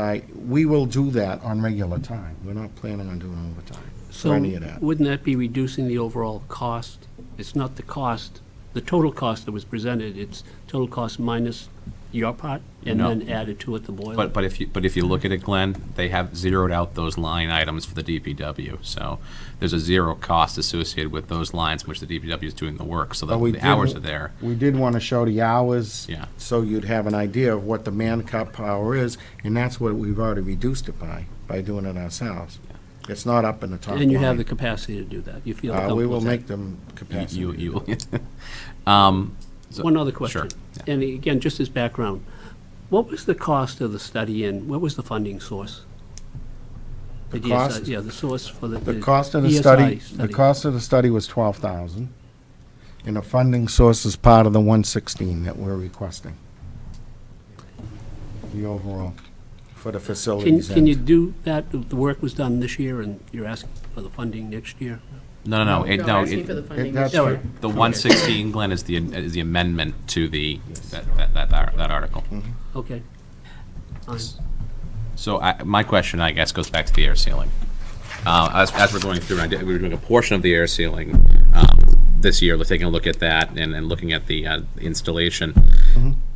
K: we will do that on regular time. We're not planning on doing overtime
I: So
K: for any of that.
I: wouldn't that be reducing the overall cost? It's not the cost, the total cost that was presented, it's total cost minus your part, and
J: No.
I: then added to it the boiler?
J: But if you look at it, Glenn, they have zeroed out those line items for the DPW. So there's a zero cost associated with those lines in which the DPW is doing the work. So
K: But we
J: the hours
K: did-
J: are there.
K: We did want to show the hours.
J: Yeah.
K: So you'd have an idea of what the man-cut power is, and that's what we've already reduced it by doing it ourselves. It's not up in the top
I: And you have
K: line.
I: the capacity to do that? You feel
K: We
I: comfortable
K: will
I: with that?
K: make them capacity.
J: You. So-
I: One other question.
J: Sure.
I: And again, just as background, what was the cost of the study and what was the funding source?
K: The
I: DSI
K: cost?
I: Yeah, the source for the.
K: The cost of the
I: DSI
K: study, the cost of the study was $12,000, and the funding source is part of the 116 that we're requesting. The overall, for the facilities.
I: Can you
K: end.
I: do that, the work was done this year and you're asking for the funding next year?
J: No.
C: asking for the funding
K: that's
C: this
K: for-
C: year.
J: The 116, Glenn, is the amendment to that article.
I: Okay. Fine.
J: So my question, I guess, goes back to the air sealing. As we're going through, we were doing a portion of the air sealing this year, taking a look at that and looking at the installation.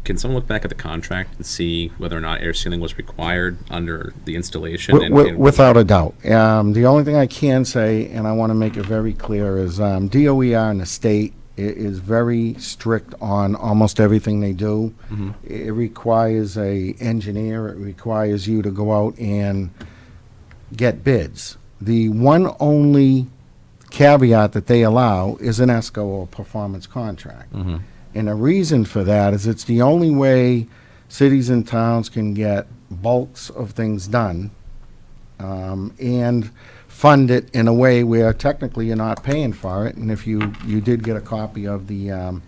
J: Can someone look back at the contract and see whether or not air sealing was required under the installation?
K: Without a doubt. The only thing I can say, and I want to make it very clear, is DOER and the state is very strict on almost everything they do. It requires a engineer, it requires you to go out and get bids. The one only caveat that they allow is an ESCO or performance contract. And the reason for that is it's the only way cities and towns can get bulks of things done and fund it in a way where technically you're not paying for it. And if you did get a copy of the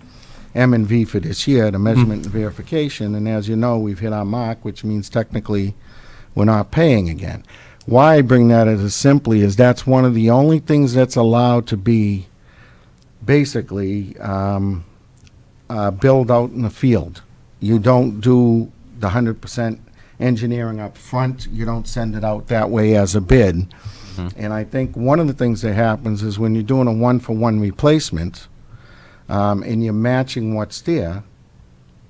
K: M&V for this year, the measurement and verification, and as you know, we've hit our mark, which means technically we're not paying again. Why I bring that as simply is that's one of the only things that's allowed to be basically build out in the field. You don't do the 100% engineering up front. You don't send it out that way as a bid. And I think one of the things that happens is when you're doing a one-for-one replacement and you're matching what's there,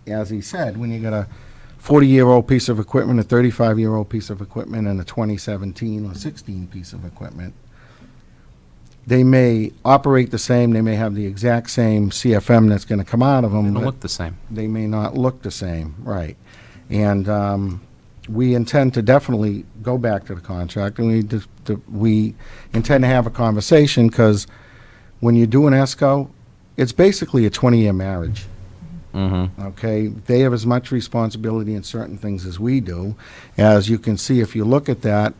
K: as he said, when you got a 40-year-old piece of equipment, a 35-year-old piece of equipment, and a 2017 or 16 piece of equipment, They may operate the same, they may have the exact same CFM that's going to come out of them.
J: They don't
K: but
J: look the same.
K: They may not look the same, right. And we intend to definitely go back to the contract, and we intend to have a conversation, because when you do an ESCO, it's basically a 20-year marriage.
J: Mm-hmm.
K: Okay, they have as much responsibility in certain things as we do. As you can see, if you look at that,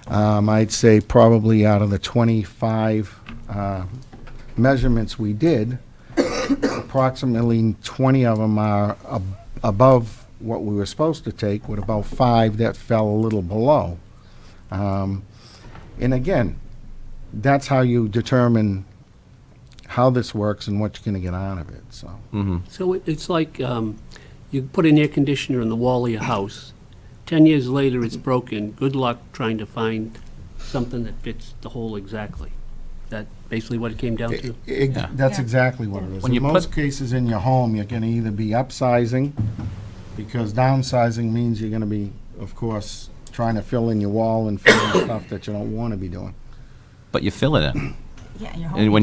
K: I'd say probably out of the 25 measurements we did, approximately 20 of them are above what we were supposed to take, with about 5 that fell a little below. And again, that's how you determine how this works and what you're going to get out of it. So,
I: So it's like you put an air conditioner in the wall of your house. 10 years later, it's broken. Good luck trying to find something that fits the hole exactly. That basically what it came down to?
K: That's exactly what it is.
J: When you
K: In most cases in your home, you're going to either be upsizing, because downsizing means you're going to be, of course, trying to fill in your wall and fill in stuff that you don't want to be doing.
J: But you fill it in.
H: Yeah, and you're
J: And when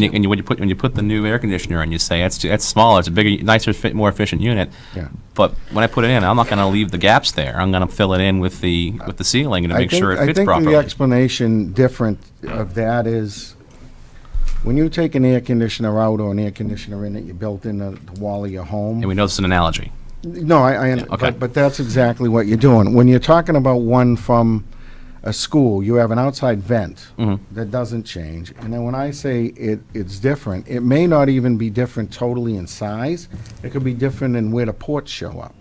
J: you put the new air conditioner in, you say it's smaller, it's a bigger, nicer, more efficient unit.
K: Yeah.
J: But when I put it in, I'm not going to leave the gaps there. I'm going to fill it in with the ceiling to make sure it fits
K: I think
J: properly.
K: the explanation different of that is, when you take an air conditioner out or an air conditioner in that you built in the wall of your home.
J: And we know this is an analogy.
K: No,
J: okay.
K: but that's exactly what you're doing. When you're talking about one from a school, you have an outside vent that doesn't change. And then when I say it's different, it may not even be different totally in size. It could be different in where the ports show up,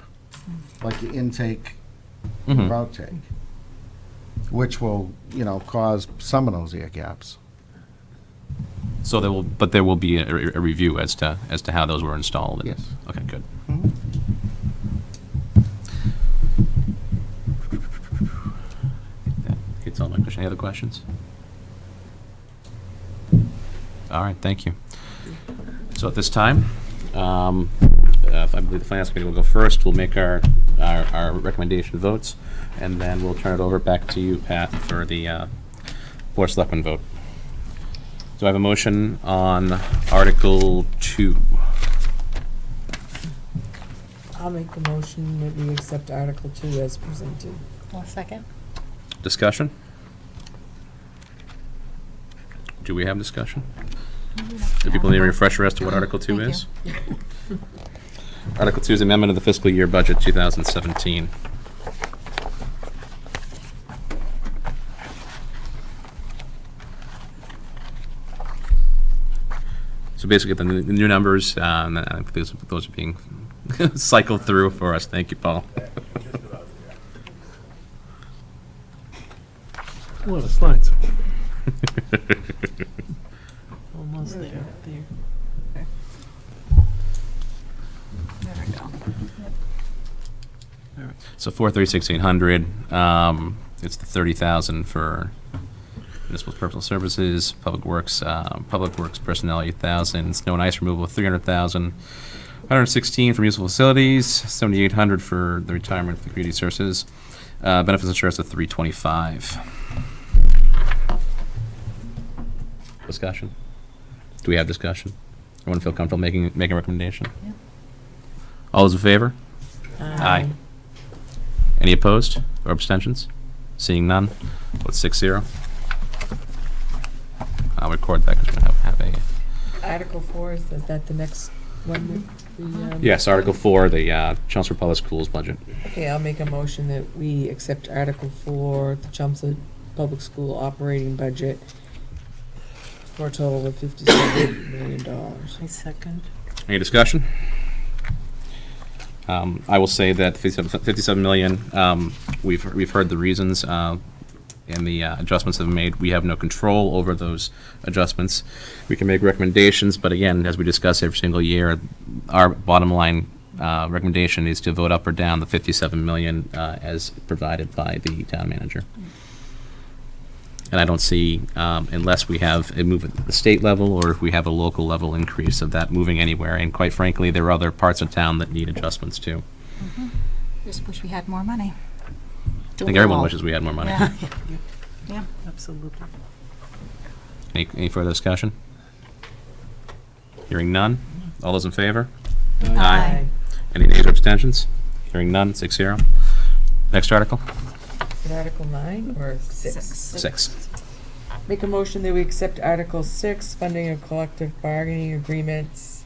K: like your intake, your outtake, which will, cause some of those air gaps.
J: So there will be a review as to how those were installed.
K: Yes.
J: Okay, good. That's all my question. Any other questions? All right, thank you. So at this time, I believe the Finance Committee will go first. We'll make our recommendation votes, and then we'll turn it over back to you, Pat, for the Board of Selectmen vote. Do I have a motion on Article 2?
C: I'll make the motion that we accept Article 2 as presented.
H: One second.
J: Discussion? Do we have discussion? Do people need a refresher as to what Article 2 is? Article 2 is amendment of the fiscal year budget 2017. So basically, the new numbers, and I think those are being cycled through for us. Thank you, Paul.
L: A lot of slides.
C: Almost there.
H: There we go.
J: So 436,800. It's the 30,000 for municipal personal services, public works personnel 8,000, snow and ice removal 300,000, 116 for municipal facilities, 7,800 for the retirement for the community services, benefits insurance at 325. Discussion? Do we have discussion? Everyone feel comfortable making a recommendation?
H: Yep.
J: All those in favor? Aye. Any opposed or abstentions? Seeing none, vote 6-0. I'll record that because we're going to have a...
C: Article 4, is that the next one?
J: Yes, Article 4, the Chelmsford Public Schools budget.
C: Okay, I'll make a motion that we accept Article 4, the Chelmsford Public School operating budget, for a total of $57 million. I second.
J: Any discussion? I will say that 57 million, we've heard the reasons and the adjustments that have been made. We have no control over those adjustments. We can make recommendations, but again, as we discuss every single year, our bottom line recommendation is to vote up or down the 57 million as provided by the town manager. And I don't see, unless we have a move at the state level or if we have a local level increase of that moving anywhere. And quite frankly, there are other parts of town that need adjustments too.
H: Just wish we had more money.
J: I think everyone wishes we had more money.
H: Yeah. Yeah.
C: Absolutely.
J: Any further discussion? Hearing none. All those in favor? Aye. Any nays or abstentions? Hearing none, 6-0. Next article?
C: Is it Article 9 or 6?
J: 6.
C: Make a motion that we accept Article 6, funding of collective bargaining agreements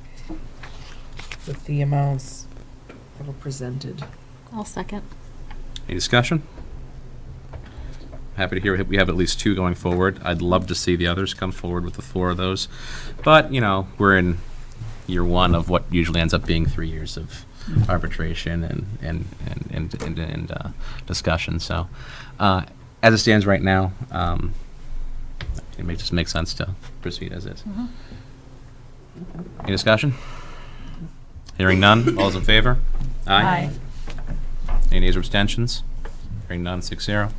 C: with the amounts that were presented.
M: I'll second.
J: Any discussion? Happy to hear we have at least 2 going forward. I'd love to see the others come forward with the 4 of those. But, you know, we're in year 1 of what usually ends up being 3 years of arbitration and discussion. So, as it stands right now, it just makes sense to proceed as is. Any discussion? Hearing none. All those in favor? Aye. Any nays or abstentions? Hearing none. 6-0.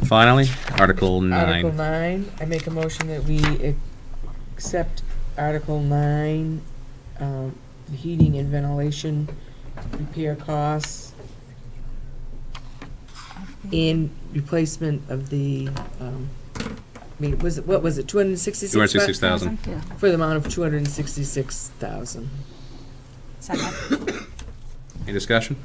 J: Finally, Article 9.
C: Article 9, I make a motion that we accept Article 9, the heating and ventilation repair costs in replacement of the, what was it, 266?
J: 266,000.
M: Yeah.
C: For the amount of 266,000.
H: Second.
J: Any discussion?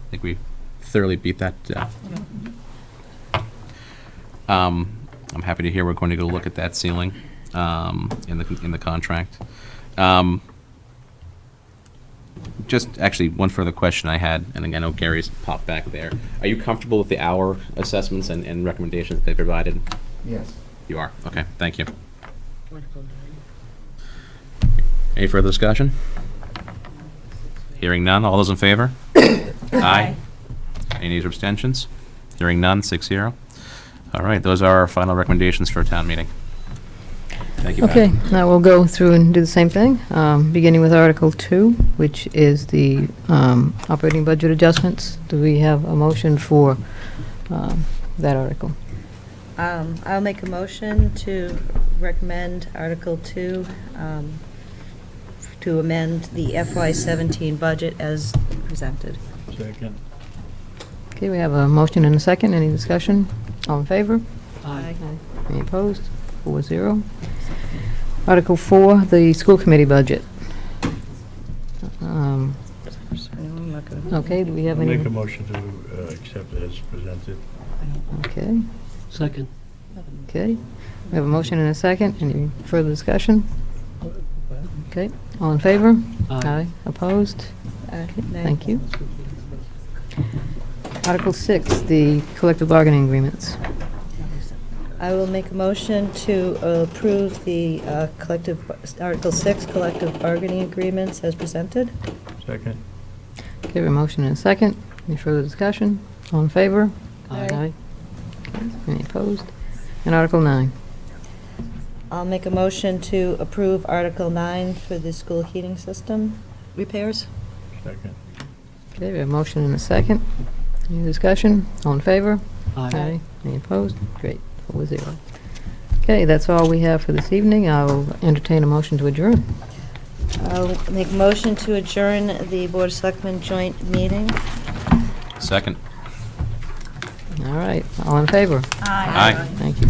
J: I think we thoroughly beat that. I'm happy to hear we're going to go look at that ceiling in the contract. Just actually one further question I had, and again, I know Gary's popped back there. Are you comfortable with the hour assessments and recommendations that they provided?
O: Yes.
J: You are? Okay, thank you. Any further discussion? Hearing none. All those in favor? Aye. Any nays or abstentions? Hearing none. 6-0. All right, those are our final recommendations for a town meeting. Thank you, Pat.
D: Okay, now we'll go through and do the same thing, beginning with Article 2, which is the operating budget adjustments. Do we have a motion for that article?
P: I'll make a motion to recommend Article 2 to amend the FY17 budget as presented.
L: Second.
D: Okay, we have a motion and a second. Any discussion? All in favor?
P: Aye.
D: Any opposed? 4-0. Article 4, the school committee budget. Okay, do we have
L: I'll
D: any?
L: make a motion to accept it as presented.
D: Okay,
I: Second.
D: okay. We have a motion and a second. Any further discussion? Okay, all in favor?
I: Aye.
D: Opposed?
P: Nay.
D: Thank you. Article 6, the collective bargaining agreements.
P: I will make a motion to approve the Article 6 collective bargaining agreements as presented.
L: Second.
D: Okay, we have a motion and a second. Any further discussion? All in favor?
P: Aye.
D: Okay. Any opposed? And Article 9.
P: I'll make a motion to approve Article 9 for the school heating system repairs.
L: Second.
D: Okay, we have a motion and a second. Any discussion? All in favor?
I: Aye.
D: Any opposed? Great, 4-0. Okay, that's all we have for this evening. I'll entertain a motion to adjourn.
P: I'll make a motion to adjourn the Board of Selectmen joint meeting.
J: Second.
D: All right, all in favor?
J: Aye.
D: Thank you.